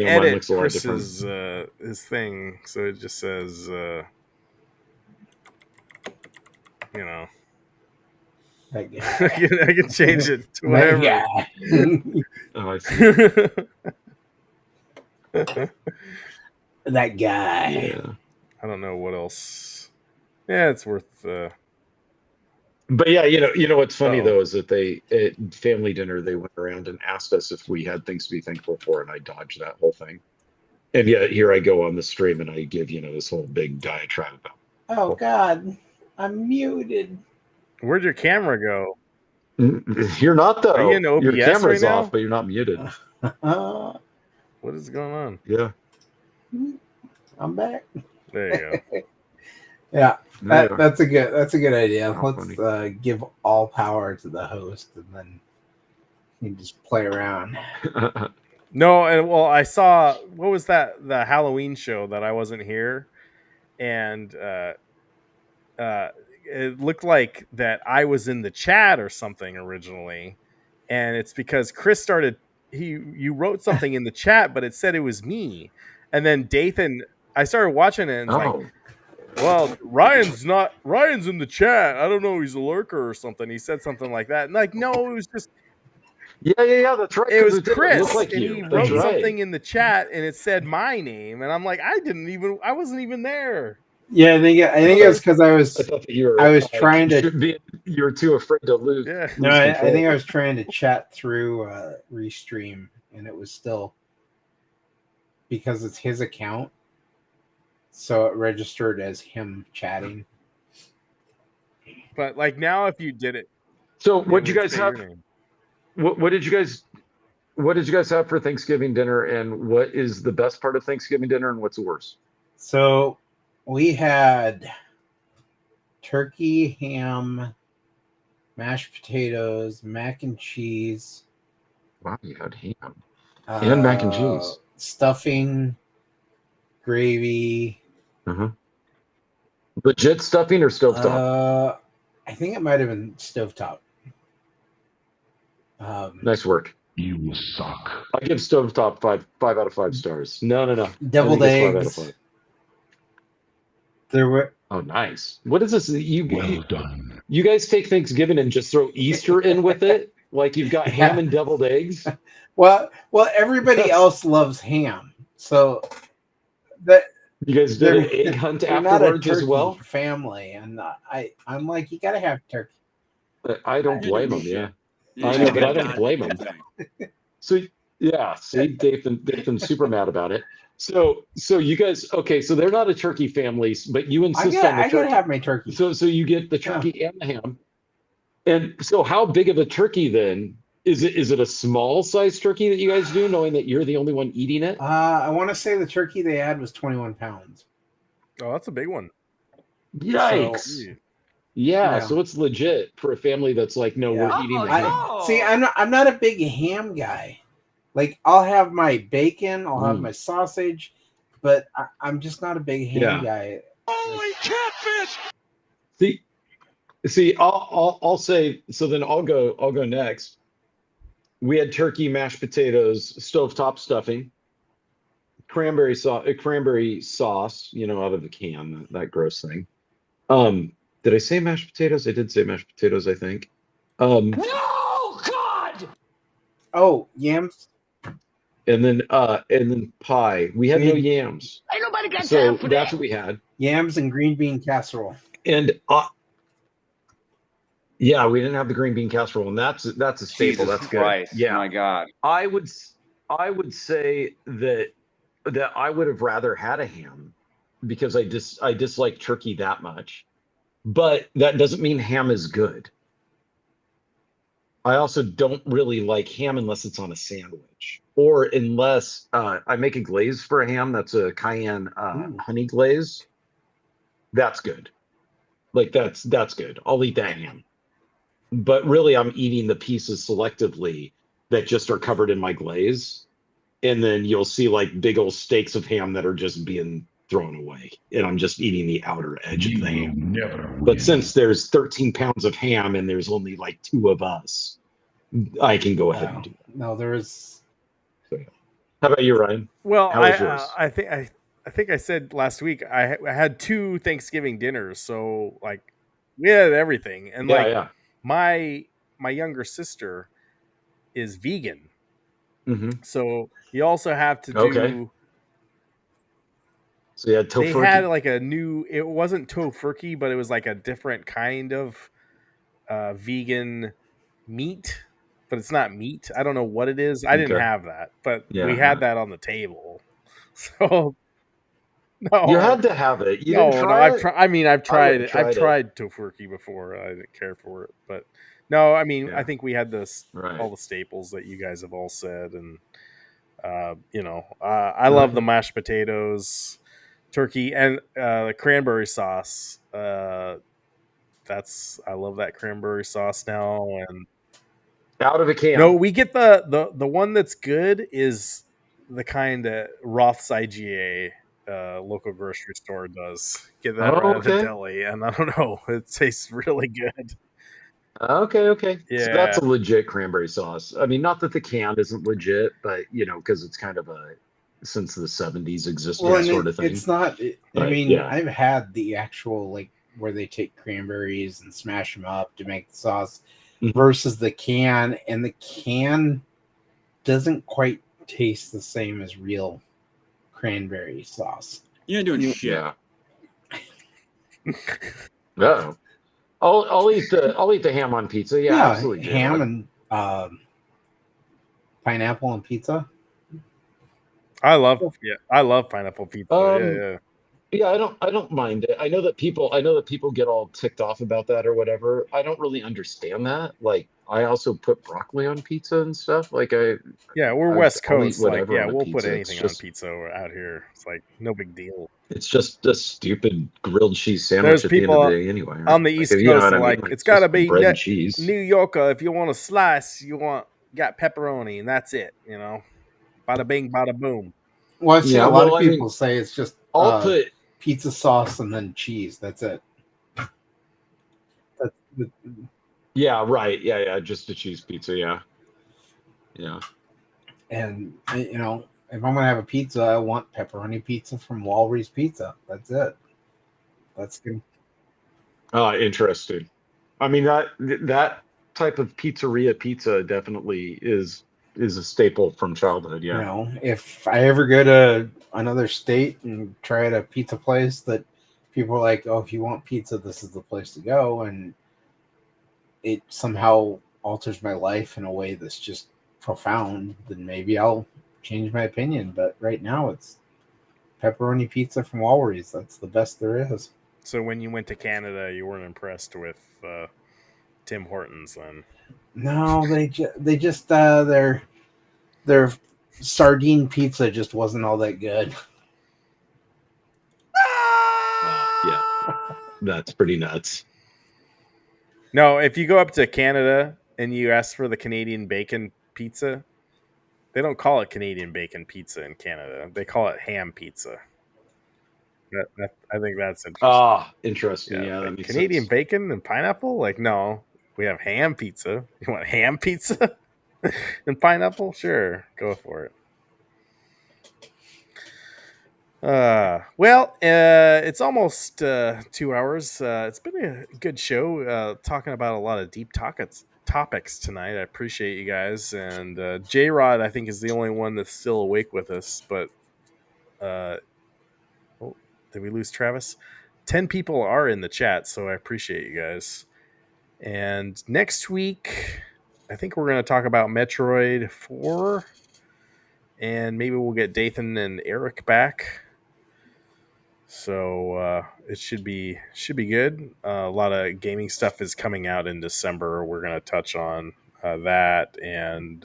Speaker 1: edit Chris's his thing, so it just says I can change it to whatever.
Speaker 3: Oh, I see.
Speaker 2: That guy.
Speaker 3: Yeah.
Speaker 1: I don't know what else. Yeah, it's worth.
Speaker 3: But yeah, you know what's funny though is that they at family dinner they went around and asked us if we had things to be thankful for, and I dodged that whole thing. And yet here I go on the stream and I give this whole big diatribe about.
Speaker 2: Oh God, I'm muted.
Speaker 1: Where'd your camera go?
Speaker 3: You're not though.
Speaker 1: Are you in OBS
Speaker 3: your camera's
Speaker 1: right now?
Speaker 3: off, but you're not muted.
Speaker 1: What is going on?
Speaker 3: Yeah.
Speaker 2: I'm back.
Speaker 1: There you go.
Speaker 2: Yeah. That's a good idea.
Speaker 3: How
Speaker 2: Let's give all power to the host, and then you can just play around.
Speaker 1: No, and well, I saw what was that the Halloween show that I wasn't here, and it looked like that I was in the chat or something originally, and it's because Chris started. You wrote something in the chat, but it said it was me, and then Dathan. I started watching it and it's like,
Speaker 3: Oh,
Speaker 1: well, Ryan's in the chat. I don't know, he's a lurker or something. He said something like that. And like, no, it was just
Speaker 3: yeah. That's right.
Speaker 1: it
Speaker 3: Because
Speaker 1: was
Speaker 3: it didn't look
Speaker 1: Chris,
Speaker 3: like
Speaker 1: and
Speaker 3: you.
Speaker 1: he
Speaker 3: That's
Speaker 1: wrote
Speaker 3: right.
Speaker 1: something in the chat and it said my name. And I'm like, I wasn't even there.
Speaker 2: Yeah, I think it was because
Speaker 3: I thought that you were.
Speaker 2: I was trying to.
Speaker 3: You were too afraid to lose.
Speaker 1: Yeah.
Speaker 2: No,
Speaker 3: lose
Speaker 2: I
Speaker 3: control.
Speaker 2: think I was trying to chat through Restream, and it was still because it's his account, so it registered as him chatting.
Speaker 1: But like now if you did it.
Speaker 3: So
Speaker 1: it
Speaker 3: what did you
Speaker 1: would
Speaker 3: guys
Speaker 1: say
Speaker 3: have?
Speaker 1: your name.
Speaker 3: What did you guys have for Thanksgiving dinner, and what is the best part of Thanksgiving dinner, and what's the worst?
Speaker 2: So we had turkey, ham, mashed potatoes, mac and cheese.
Speaker 3: Wow, you had ham and mac and cheese,
Speaker 2: stuffing, gravy.
Speaker 3: Legit stuffing or stovetop?
Speaker 2: I think it might have been stovetop.
Speaker 3: Nice work.
Speaker 4: You suck.
Speaker 3: I give stovetop five out of 5 stars. No.
Speaker 2: Deviled
Speaker 3: I think it's 5
Speaker 2: eggs.
Speaker 3: out of 5.
Speaker 2: There were.
Speaker 3: Oh, nice. What is this?
Speaker 4: Well done.
Speaker 3: You guys take Thanksgiving and just throw Easter in with it? Like you've got ham and deviled eggs?
Speaker 2: Well, everybody else loves ham, so that
Speaker 3: you guys did an egg hunt afterwards as well.
Speaker 2: Family, and I'm like, you gotta have turkey.
Speaker 3: I don't blame them. Yeah, I know, but I don't blame them. So yeah, see, Dathan's super mad about it. So you guys, okay? So they're not a turkey family, but you insist on the turkey.
Speaker 2: I gotta have my turkey.
Speaker 3: So you get the turkey and the ham. And so, how big of a turkey then? Is it a small size turkey that you guys do, knowing that you're the only one eating it?
Speaker 2: I want to say the turkey they had was 21 pounds.
Speaker 1: Oh, that's a big one.
Speaker 3: Yikes!
Speaker 1: So,
Speaker 3: yeah, so it's legit for a family that's like, no, we're eating the ham.
Speaker 2: See, I'm not a big ham guy. Like, I'll have my bacon, I'll have my sausage, but I'm just not a big ham guy.
Speaker 4: Holy catfish!
Speaker 3: See, I'll say. So then I'll go next. We had turkey, mashed potatoes, stovetop stuffing, cranberry sauce, out of the can, that gross thing. Did I say mashed potatoes? I did say mashed potatoes, I think.
Speaker 6: No, God!
Speaker 2: Oh, yams.
Speaker 3: And then pie. We had no yams.
Speaker 6: Ain't nobody got
Speaker 3: So
Speaker 6: time for
Speaker 3: that's
Speaker 6: that.
Speaker 3: what we had.
Speaker 2: Yams and green bean casserole.
Speaker 3: And yeah, we didn't have the green bean casserole, and that's a staple.
Speaker 8: Jesus
Speaker 3: That's
Speaker 8: Christ.
Speaker 3: good. Yeah,
Speaker 8: My God.
Speaker 3: I would say that I would have rather had a ham because I dislike turkey that much, but that doesn't mean ham is good. I also don't really like ham unless it's on a sandwich or unless I make a glaze for a ham. That's a cayenne honey glaze. That's good. Like that's good. I'll eat that ham. But really, I'm eating the pieces selectively that just are covered in my glaze. And then you'll see like big old steaks of ham that are just being thrown away. And I'm just eating the outer edge of the ham. But since there's 13 pounds of ham and there's only like 2 of us, I can go ahead and do it.
Speaker 2: No, there is.
Speaker 3: So, how about you, Ryan?
Speaker 1: Well,
Speaker 3: How was yours?
Speaker 1: I think I said last week I had 2 Thanksgiving dinners, so like we had everything, and my younger sister is vegan, so you also have to do.
Speaker 3: Okay. So you had tofurkey.
Speaker 1: They had like a new. It wasn't tofurkey, but it was like a different kind of vegan meat. But it's not meat. I don't know what it is. I didn't have that, but we had that on the table. So no,
Speaker 3: you had to have it. You didn't try it?
Speaker 1: I've tried it. I've
Speaker 3: it.
Speaker 1: tried tofurkey before. I didn't care for it, but no, I think we had this all the staples that you guys have all said, and I love the mashed potatoes, turkey and the cranberry sauce. I love that cranberry sauce now. And
Speaker 3: Out of a can.
Speaker 1: no, we get the one that's good is the kind that Roth's IGA local grocery store does. Get that right out of the deli, and I don't know, it tastes really good.
Speaker 3: Okay. So that's
Speaker 1: Yeah.
Speaker 3: a legit cranberry sauce. I mean, not that the can isn't legit, but because it's kind of a since the 70s existing sort of thing.
Speaker 2: It's not.
Speaker 3: But,
Speaker 2: I mean,
Speaker 3: yeah.
Speaker 2: I've had the actual like where they take cranberries and smash them up to make the sauce versus the can, and the can doesn't quite taste the same as real cranberry sauce.
Speaker 5: You're not doing shit.
Speaker 3: Yeah. No. I'll eat the ham on pizza. Yeah, absolutely.
Speaker 2: Ham and pineapple on pizza.
Speaker 1: I love pineapple pizza.
Speaker 3: Yeah, I don't mind it. I know that people get all ticked off about that or whatever. I don't really understand that. Like, I also put broccoli on pizza and stuff. Like, we're
Speaker 1: West Coast. Like, we'll
Speaker 3: pizza.
Speaker 1: put anything on pizza out here. It's like no big deal.
Speaker 3: It's just a stupid grilled cheese sandwich at the end of the day, anyway.
Speaker 1: On the East Coast, like it's got to be bread and cheese. New Yorker, if you want a slice, got pepperoni, and that's it. Bada bing, bada boom.
Speaker 2: Well, I've seen a lot of people say it's just
Speaker 3: I'll put
Speaker 2: pizza sauce and then cheese. That's it.
Speaker 3: Yeah, right. Yeah, just a cheese pizza. Yeah.
Speaker 2: And if I'm gonna have a pizza, I want pepperoni pizza from Walry's Pizza. That's it. That's good.
Speaker 3: Interesting. I mean that type of pizzeria pizza definitely is a staple from childhood. Yeah.
Speaker 2: If I ever go to another state and try at a pizza place that people are like, "Oh, if you want pizza, this is the place to go," and it somehow alters my life in a way that's just profound, then maybe I'll change my opinion. But right now, it's pepperoni pizza from Walry's. That's the best there is.
Speaker 1: So when you went to Canada, you weren't impressed with Tim Hortons then?
Speaker 2: No, they just their sardine pizza just wasn't all that good.
Speaker 3: Yeah, that's pretty nuts.
Speaker 1: No, if you go up to Canada and you ask for the Canadian bacon pizza, they don't call it Canadian bacon pizza in Canada. They call it ham pizza. I think that's interesting.
Speaker 3: Interesting. Yeah, that makes
Speaker 1: Canadian
Speaker 3: sense.
Speaker 1: bacon and pineapple? Like, no, we have ham pizza. You want ham pizza and pineapple? Sure, go for it. It's almost 2 hours. It's been a good show, talking about a lot of deep topics tonight. I appreciate you guys. And J-Rod, I think, is the only one that's still awake with us. But did we lose Travis? 10 people are in the chat, so I appreciate you guys. And next week, I think we're going to talk about Metroid 4. And maybe we'll get Dathan and Eric back. So it should be good. A lot of gaming stuff is coming out in December. We're going to touch on that and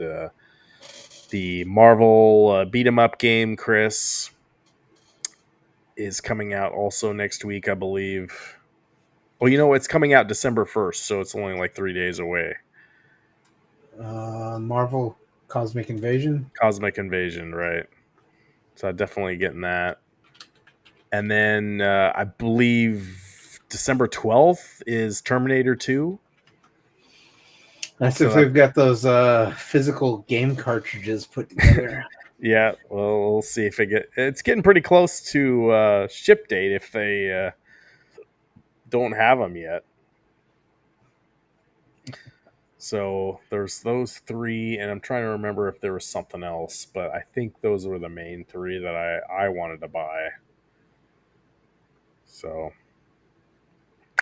Speaker 1: the Marvel beat 'em up game, Chris, is coming out also next week, I believe. Well, it's coming out December 1st, so it's only like 3 days away.
Speaker 2: Marvel Cosmic Invasion.
Speaker 1: Cosmic Invasion, right? So I'm definitely getting that. And then I believe December 12th is Terminator 2.
Speaker 2: That's if they've got those physical game cartridges put together.
Speaker 1: Yeah, well, we'll see if it's getting pretty close to ship date if they don't have them yet. So there's those three, and I'm trying to remember if there was something else, but I think those were the main three that I wanted to buy. So,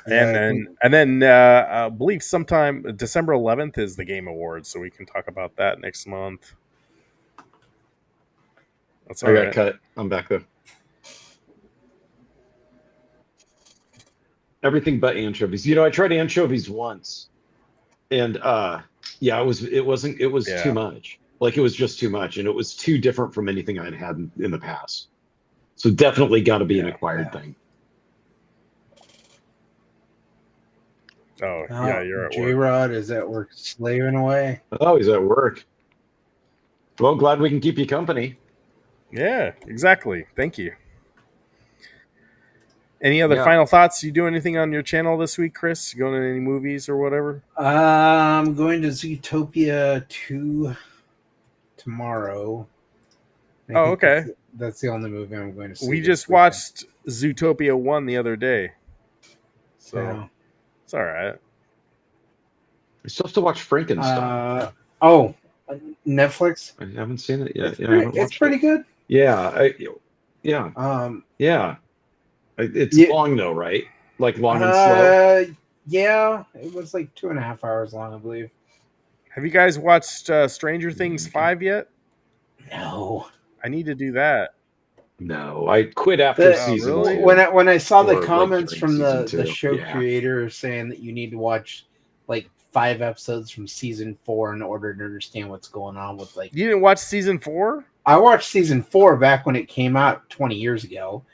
Speaker 1: and then I believe sometime December 11th is the Game Awards, so we can talk about that next month. That's all right.
Speaker 3: I got cut. I'm back though. Everything but anchovies. I tried anchovies once, and it was too much. Like, it was just too much, and it was too different from anything I'd had in the past. So definitely got to be an acquired thing.
Speaker 1: Oh, yeah, you're at work.
Speaker 2: J-Rod is at work slaving away.
Speaker 3: Oh, he's at work. Well, glad we can keep you company.
Speaker 1: Yeah, exactly. Thank you. Any other
Speaker 3: Yeah.
Speaker 1: final thoughts? You do anything on your channel this week, Chris? You going to any movies or whatever?
Speaker 2: I'm going to Zootopia 2 tomorrow.
Speaker 1: Oh, okay.
Speaker 2: That's the only movie I'm going to see.
Speaker 1: We just watched Zootopia 1 the other day. So it's all right.
Speaker 3: You're supposed to watch Frankenstein.
Speaker 2: Netflix?
Speaker 3: I haven't seen it yet.
Speaker 2: It's pretty good.
Speaker 3: Yeah. Yeah. It's long though, right? Like long and slow.
Speaker 2: Yeah, it was like 2.5 hours long, I believe.
Speaker 1: Have you guys watched Stranger Things 5 yet?
Speaker 2: No.
Speaker 1: I need to do that.
Speaker 3: No, I quit after season 2.
Speaker 2: When I saw the
Speaker 3: Or,
Speaker 2: comments
Speaker 3: like,
Speaker 2: from the
Speaker 3: season 2.
Speaker 2: show creator saying that you need to watch like 5 episodes from season 4 in order to understand what's going on with like.
Speaker 1: You didn't watch season 4?
Speaker 2: I watched season 4 back when it came out 20 years ago.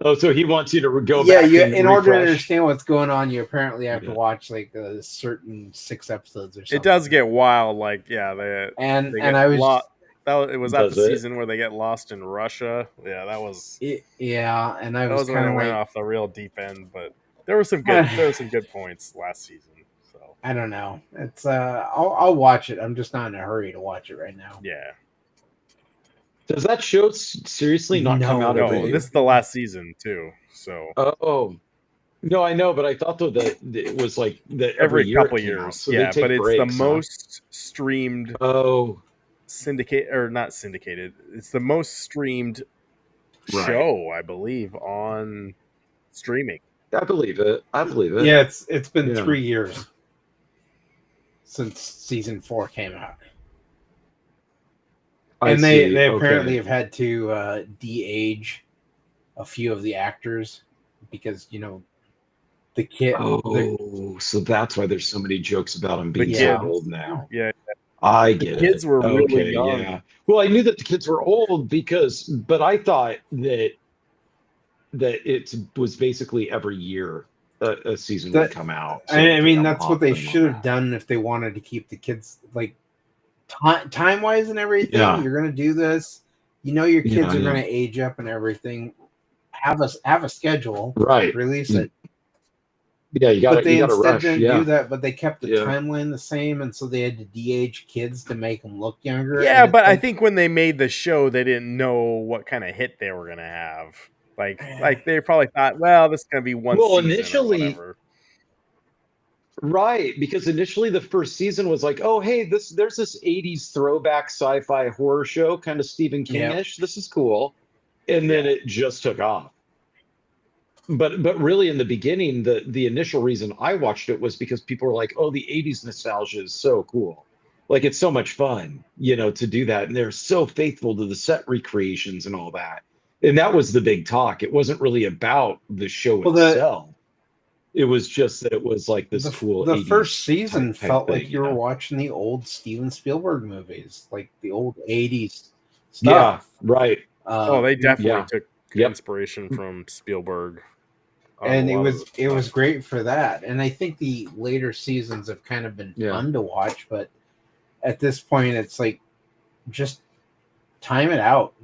Speaker 3: Oh, so he wants you to go back.
Speaker 2: Yeah,
Speaker 3: and
Speaker 2: in order to
Speaker 3: refresh.
Speaker 2: understand what's going on, you apparently have to watch like a certain 6 episodes or something.
Speaker 1: It does get wild, like they it was at the season where they get lost in Russia. Yeah, that was
Speaker 2: and I was
Speaker 1: when
Speaker 2: kind
Speaker 1: it
Speaker 2: of
Speaker 1: went
Speaker 2: like,
Speaker 1: off the real deep end, but there were some good points last season. So
Speaker 2: I don't know. It's I'll watch it. I'm just not in a hurry to watch it right now.
Speaker 1: Yeah.
Speaker 3: Does that show seriously not come out every year?
Speaker 1: This is the last season too. So
Speaker 3: no, I know, but I thought though that it was like that
Speaker 1: every
Speaker 3: year
Speaker 1: couple years.
Speaker 3: So
Speaker 1: yeah, but it's
Speaker 3: breaks,
Speaker 1: the most streamed. Not syndicated. It's the most streamed show, I believe, on streaming.
Speaker 3: I believe it.
Speaker 2: Yeah, it's been 3 years since season 4 came out. And they apparently have had to de-age a few of the actors because the kid.
Speaker 3: So that's why there's so many jokes about him being so old now.
Speaker 1: Yeah,
Speaker 3: I get it.
Speaker 1: The kids were really young.
Speaker 3: Yeah. Well, I knew that the kids were old but I thought that it was basically every year a season would come out. So
Speaker 2: I mean, that's what they should have done if they wanted to keep the kids like. Time wise and everything, you're gonna do this. Your kids are gonna age up and everything. Have a schedule,
Speaker 3: right?
Speaker 2: Release it.
Speaker 3: Yeah, you got to.
Speaker 2: But they instead
Speaker 3: rush.
Speaker 2: didn't do that. But they kept the timeline the same, and so they had to de-age kids to make them look younger.
Speaker 1: Yeah, but I think when they made the show, they didn't know what kind of hit they were gonna have. Like they probably thought, well, this is gonna be one.
Speaker 3: Well,
Speaker 1: season
Speaker 3: initially.
Speaker 1: Or whatever.
Speaker 3: Right, because initially the first season was like, oh, hey, there's this 80s throwback sci-fi horror show, kind of Stephen King-ish. This is cool. And then it just took off. But really in the beginning, the initial reason I watched it was because people were like, oh, the 80s nostalgia is so cool. Like, it's so much fun, to do that. And they're so faithful to the set recreations and all that. And that was the big talk. It wasn't really about the show itself. It was just that it was like this cool.
Speaker 2: The first season felt like you were watching the old Steven Spielberg movies, like the old 80s stuff.
Speaker 3: Yeah, right.
Speaker 1: They definitely took inspiration from Spielberg.
Speaker 2: And it was great for that. And I think the later seasons have kind of been fun to watch, but at this point it's like just time it out,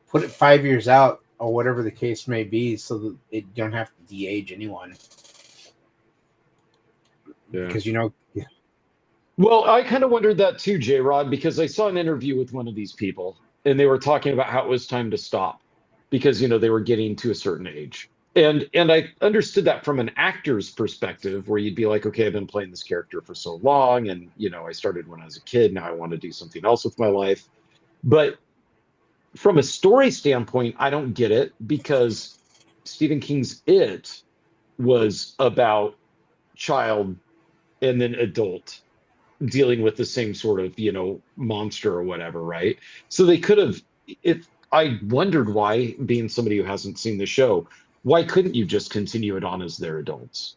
Speaker 2: put it 5 years out or whatever the case may be, so that it don't have to de-age anyone.
Speaker 3: Yeah.
Speaker 2: Because
Speaker 3: Well, I kind of wondered that too, J-Rod, because I saw an interview with one of these people, and they were talking about how it was time to stop because they were getting to a certain age, and I understood that from an actor's perspective, where you'd be like, okay, I've been playing this character for so long, and I started when I was a kid. Now I want to do something else with my life, but from a story standpoint, I don't get it, because Stephen King's It was about child and then adult dealing with the same sort of, monster or whatever, right? So they could have, I wondered why, being somebody who hasn't seen the show, why couldn't you just continue it on as they're adults?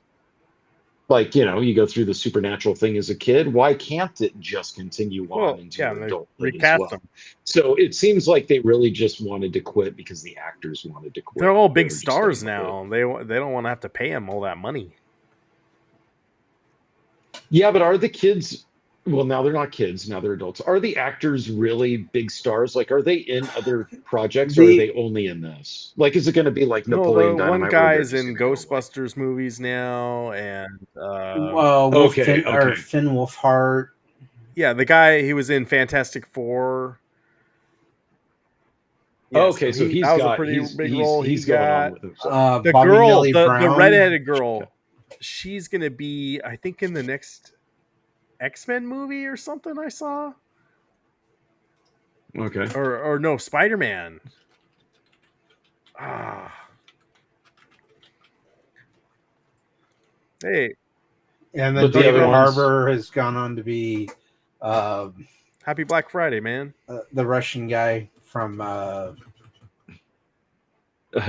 Speaker 3: Like, you know, you go through the supernatural thing as a kid. Why can't it just continue on into your
Speaker 1: they
Speaker 3: adulthood as
Speaker 1: recast
Speaker 3: well?
Speaker 1: them.
Speaker 3: So it seems like they really just wanted to quit because the actors wanted to quit.
Speaker 1: They're all
Speaker 3: They
Speaker 1: big
Speaker 3: were just
Speaker 1: stars
Speaker 3: getting
Speaker 1: now. They don't want to have to pay them all that money.
Speaker 3: Yeah, but are the kids? Well, now they're not kids. Now they're adults. Are the actors really big stars? Like, are they in other projects, or are they only in this? Like, is it going to be like Napoleon
Speaker 1: the one
Speaker 3: Dynamite? Where they're
Speaker 1: guy's
Speaker 3: just
Speaker 1: in
Speaker 3: gonna go away?
Speaker 1: Ghostbusters movies now, and
Speaker 3: Okay.
Speaker 2: Finn Wolfhard.
Speaker 1: yeah, the guy, he was in Fantastic Four. Yeah,
Speaker 3: Okay, so
Speaker 1: that was a pretty big role.
Speaker 3: He's
Speaker 1: He
Speaker 3: going on
Speaker 1: got
Speaker 3: with himself.
Speaker 1: the
Speaker 2: Bobby
Speaker 1: girl,
Speaker 2: Nellie
Speaker 1: the
Speaker 2: Brown.
Speaker 1: redheaded girl. She's gonna be, I think, in the next X-Men movie or something I saw.
Speaker 3: Okay.
Speaker 1: Or no, Spider-Man. Hey.
Speaker 2: And then David Harbour has gone on to be
Speaker 1: Happy Black Friday, man.
Speaker 2: The Russian guy from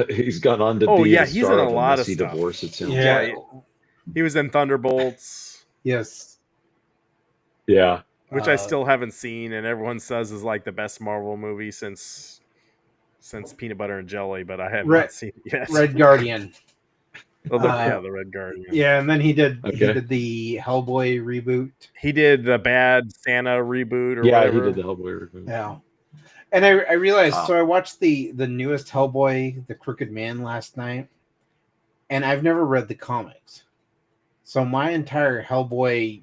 Speaker 3: he's gone on to be the
Speaker 1: he's
Speaker 3: star
Speaker 1: in a
Speaker 3: of
Speaker 1: lot
Speaker 3: Messy
Speaker 1: of stuff.
Speaker 3: Divorce, it sounds
Speaker 1: Yeah, he was in Thunderbolts.
Speaker 2: Yes.
Speaker 3: Yeah.
Speaker 1: Which I still haven't seen, and everyone says is like the best Marvel movie since Peanut Butter and Jelly, but I have not seen it yet.
Speaker 2: Red Guardian.
Speaker 1: The Red Guardian.
Speaker 2: Yeah, and then he did the Hellboy reboot.
Speaker 1: He did the Bad Santa reboot, or
Speaker 3: yeah,
Speaker 1: whatever.
Speaker 3: he did the Hellboy reboot.
Speaker 2: Yeah. And I realized, so I watched the newest Hellboy, The Crooked Man, last night, and I've never read the comics. So my entire Hellboy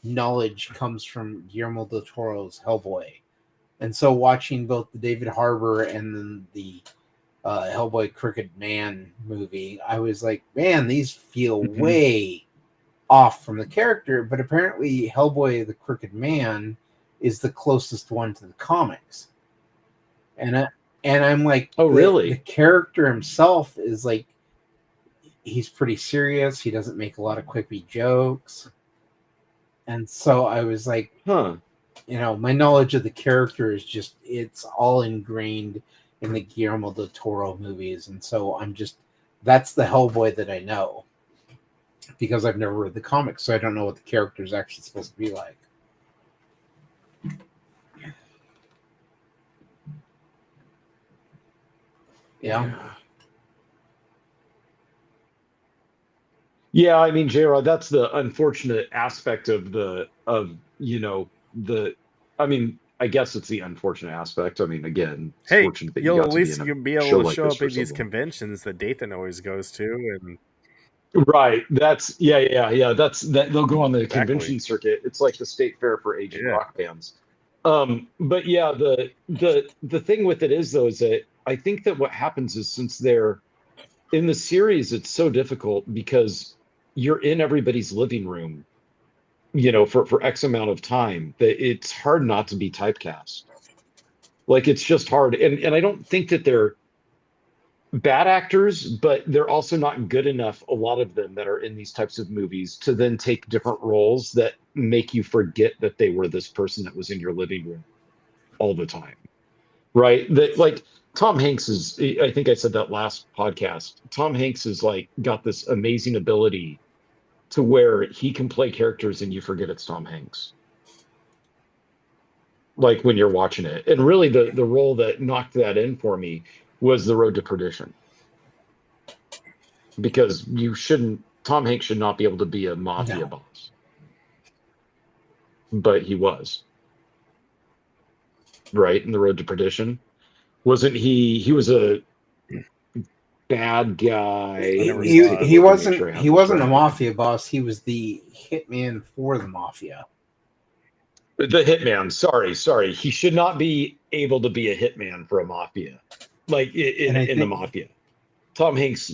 Speaker 2: knowledge comes from Guillermo del Toro's Hellboy. And so watching both the David Harbour and then the Hellboy Crooked Man movie, I was like, man, these feel way off from the character. But apparently Hellboy the Crooked Man is the closest one to the comics. And I'm like,
Speaker 3: oh, really?
Speaker 2: The character himself is like, he's pretty serious. He doesn't make a lot of quippy jokes. And so I was like, you know, my knowledge of the character is just, it's all ingrained in the Guillermo del Toro movies. And so that's the Hellboy that I know, because I've never read the comics. So I don't know what the character is actually supposed to be like. Yeah.
Speaker 3: Yeah, I mean, J-Rod, that's the unfortunate aspect of I mean, I guess it's the unfortunate aspect. I mean, again, it's fortunate that
Speaker 1: you'll
Speaker 3: you
Speaker 1: at least be able to show up at these conventions that Dathan always goes to, and
Speaker 3: right. That's that they'll go on the convention circuit. It's like the state fair for Asian rock bands. But yeah, the thing with it is though, is that I think that what happens is, since they're in the series, it's so difficult because you're in everybody's living room, you know, for X amount of time, that it's hard not to be typecast. Like, it's just hard. And I don't think that they're bad actors, but they're also not good enough, a lot of them that are in these types of movies, to then take different roles that make you forget that they were this person that was in your living room all the time. Right? That, like, Tom Hanks is, I think I said that last podcast, Tom Hanks is like got this amazing ability to where he can play characters and you forget it's Tom Hanks. Like, when you're watching it. And really the role that knocked that in for me was The Road to Perdition. Because Tom Hanks should not be able to be a mafia boss. But he was. Right? In The Road to Perdition. Wasn't he was a bad guy.
Speaker 2: He wasn't a mafia boss. He was the hitman for the mafia.
Speaker 3: The hitman. Sorry. He should not be able to be a hitman for a mafia, like in the mafia. Tom Hanks,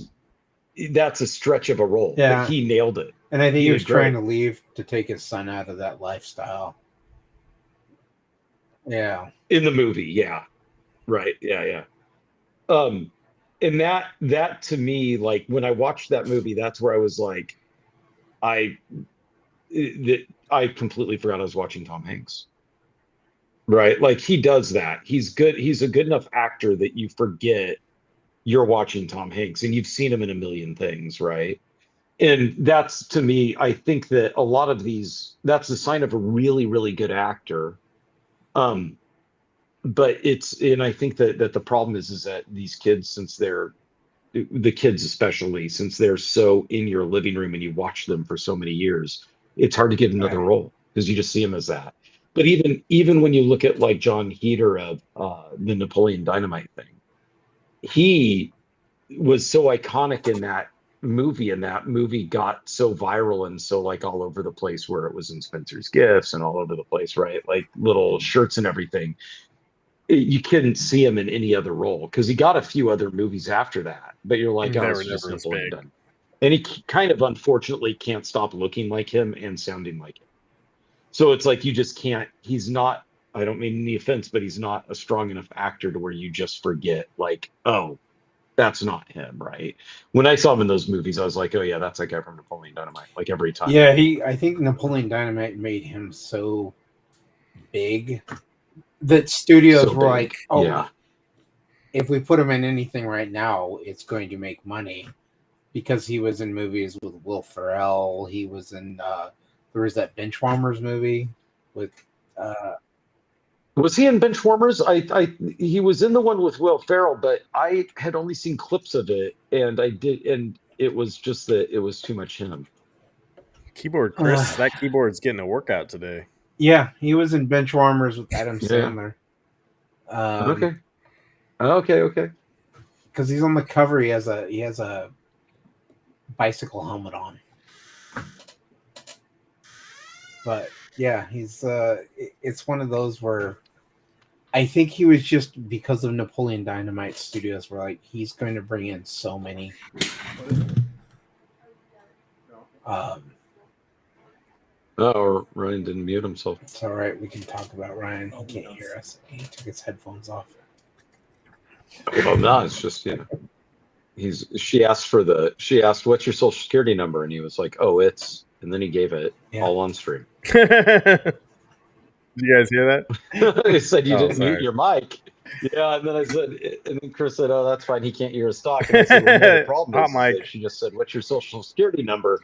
Speaker 3: that's a stretch of a role.
Speaker 2: Yeah,
Speaker 3: but he nailed it.
Speaker 2: And I think he was trying to leave to take his son out of that lifestyle. Yeah.
Speaker 3: In the movie, yeah. Right. Yeah. And that to me, like, when I watched that movie, that's where I was like, I completely forgot I was watching Tom Hanks. Right? Like, he does that. He's good. He's a good enough actor that you forget you're watching Tom Hanks, and you've seen him in a million things, right? And that's, to me, I think that a lot of these, that's a sign of a really, really good actor. But and I think that the problem is that these kids, since the kids especially, since they're so in your living room and you watch them for so many years, it's hard to get another role because you just see them as that. But even when you look at like John Heater of the Napoleon Dynamite thing, he was so iconic in that movie, and that movie got so viral and so like all over the place, where it was in Spencer's Gifts and all over the place, right? Like little shirts and everything. You couldn't see him in any other role because he got a few other movies after that, but you're like,
Speaker 1: They
Speaker 3: oh,
Speaker 1: were
Speaker 3: it's just
Speaker 1: never as
Speaker 3: Napoleon
Speaker 1: big.
Speaker 3: Dynamite. And he kind of unfortunately can't stop looking like him and sounding like him. So it's like you just can't, he's not, I don't mean any offense, but he's not a strong enough actor to where you just forget, like, oh, that's not him, right? When I saw him in those movies, I was like, oh yeah, that's that guy from Napoleon Dynamite, like every time.
Speaker 2: Yeah, I think Napoleon Dynamite made him so big that studios
Speaker 3: So
Speaker 2: were
Speaker 3: big.
Speaker 2: like, oh,
Speaker 3: Yeah.
Speaker 2: if we put him in anything right now, it's going to make money, because he was in movies with Will Ferrell. He was in there was that Benchwarmers movie with
Speaker 3: Was he in Benchwarmers? He was in the one with Will Ferrell, but I had only seen clips of it, and it was just that it was too much him.
Speaker 1: Keyboard Chris, that keyboard's getting a workout today.
Speaker 2: Yeah, he was in Benchwarmers with Adam
Speaker 3: Yeah.
Speaker 2: Sandler.
Speaker 3: Okay.
Speaker 2: Because he's on the cover, he has a bicycle helmet on. But yeah, he's it's one of those where I think he was, just because of Napoleon Dynamite, studios were like, he's going to bring in so many.
Speaker 3: Oh, Ryan didn't mute himself.
Speaker 2: It's all right. We can talk about Ryan. He can't hear us. He took his headphones off.
Speaker 3: Well, no, it's just, she asked what's your social security number, and he was like, oh, and then he gave it all on stream.
Speaker 1: Did you guys hear that?
Speaker 3: He said you didn't
Speaker 1: sorry.
Speaker 3: mute your mic. Yeah, and then Chris said, oh, that's fine. He can't hear his talk. And I said, well, no, the problem is that she just said, what's your social security number?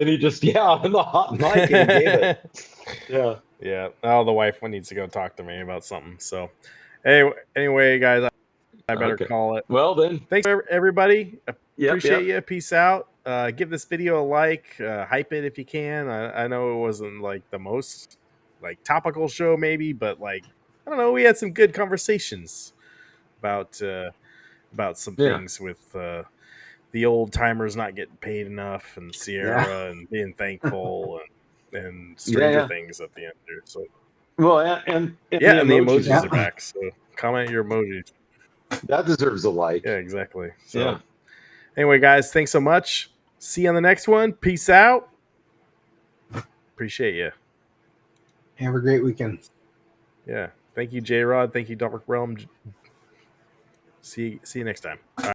Speaker 3: And he just, on the hot mic, and he gave it. Yeah.
Speaker 1: Yeah. Oh, the wife needs to go talk to me about something. So, anyway, guys, I better call it.
Speaker 3: Well, then.
Speaker 1: Thanks, everybody. Appreciate
Speaker 3: Yep.
Speaker 1: you. Peace out. Give this video a like. Hype it if you can. I know it wasn't like the most like topical show, maybe, but like, I don't know. We had some good conversations about some things with the old timers not getting paid enough, and Sierra and being thankful, and Stranger Things at the end there. So,
Speaker 3: well, and
Speaker 1: the emojis are back. So comment your emojis.
Speaker 3: That deserves a like.
Speaker 1: Yeah, exactly. So anyway, guys, thanks so much. See you on the next one. Peace out. Appreciate you.
Speaker 2: Have a great weekend.
Speaker 1: Yeah. Thank you, J-Rod. Thank you, Dark Realm. See you next time. Bye.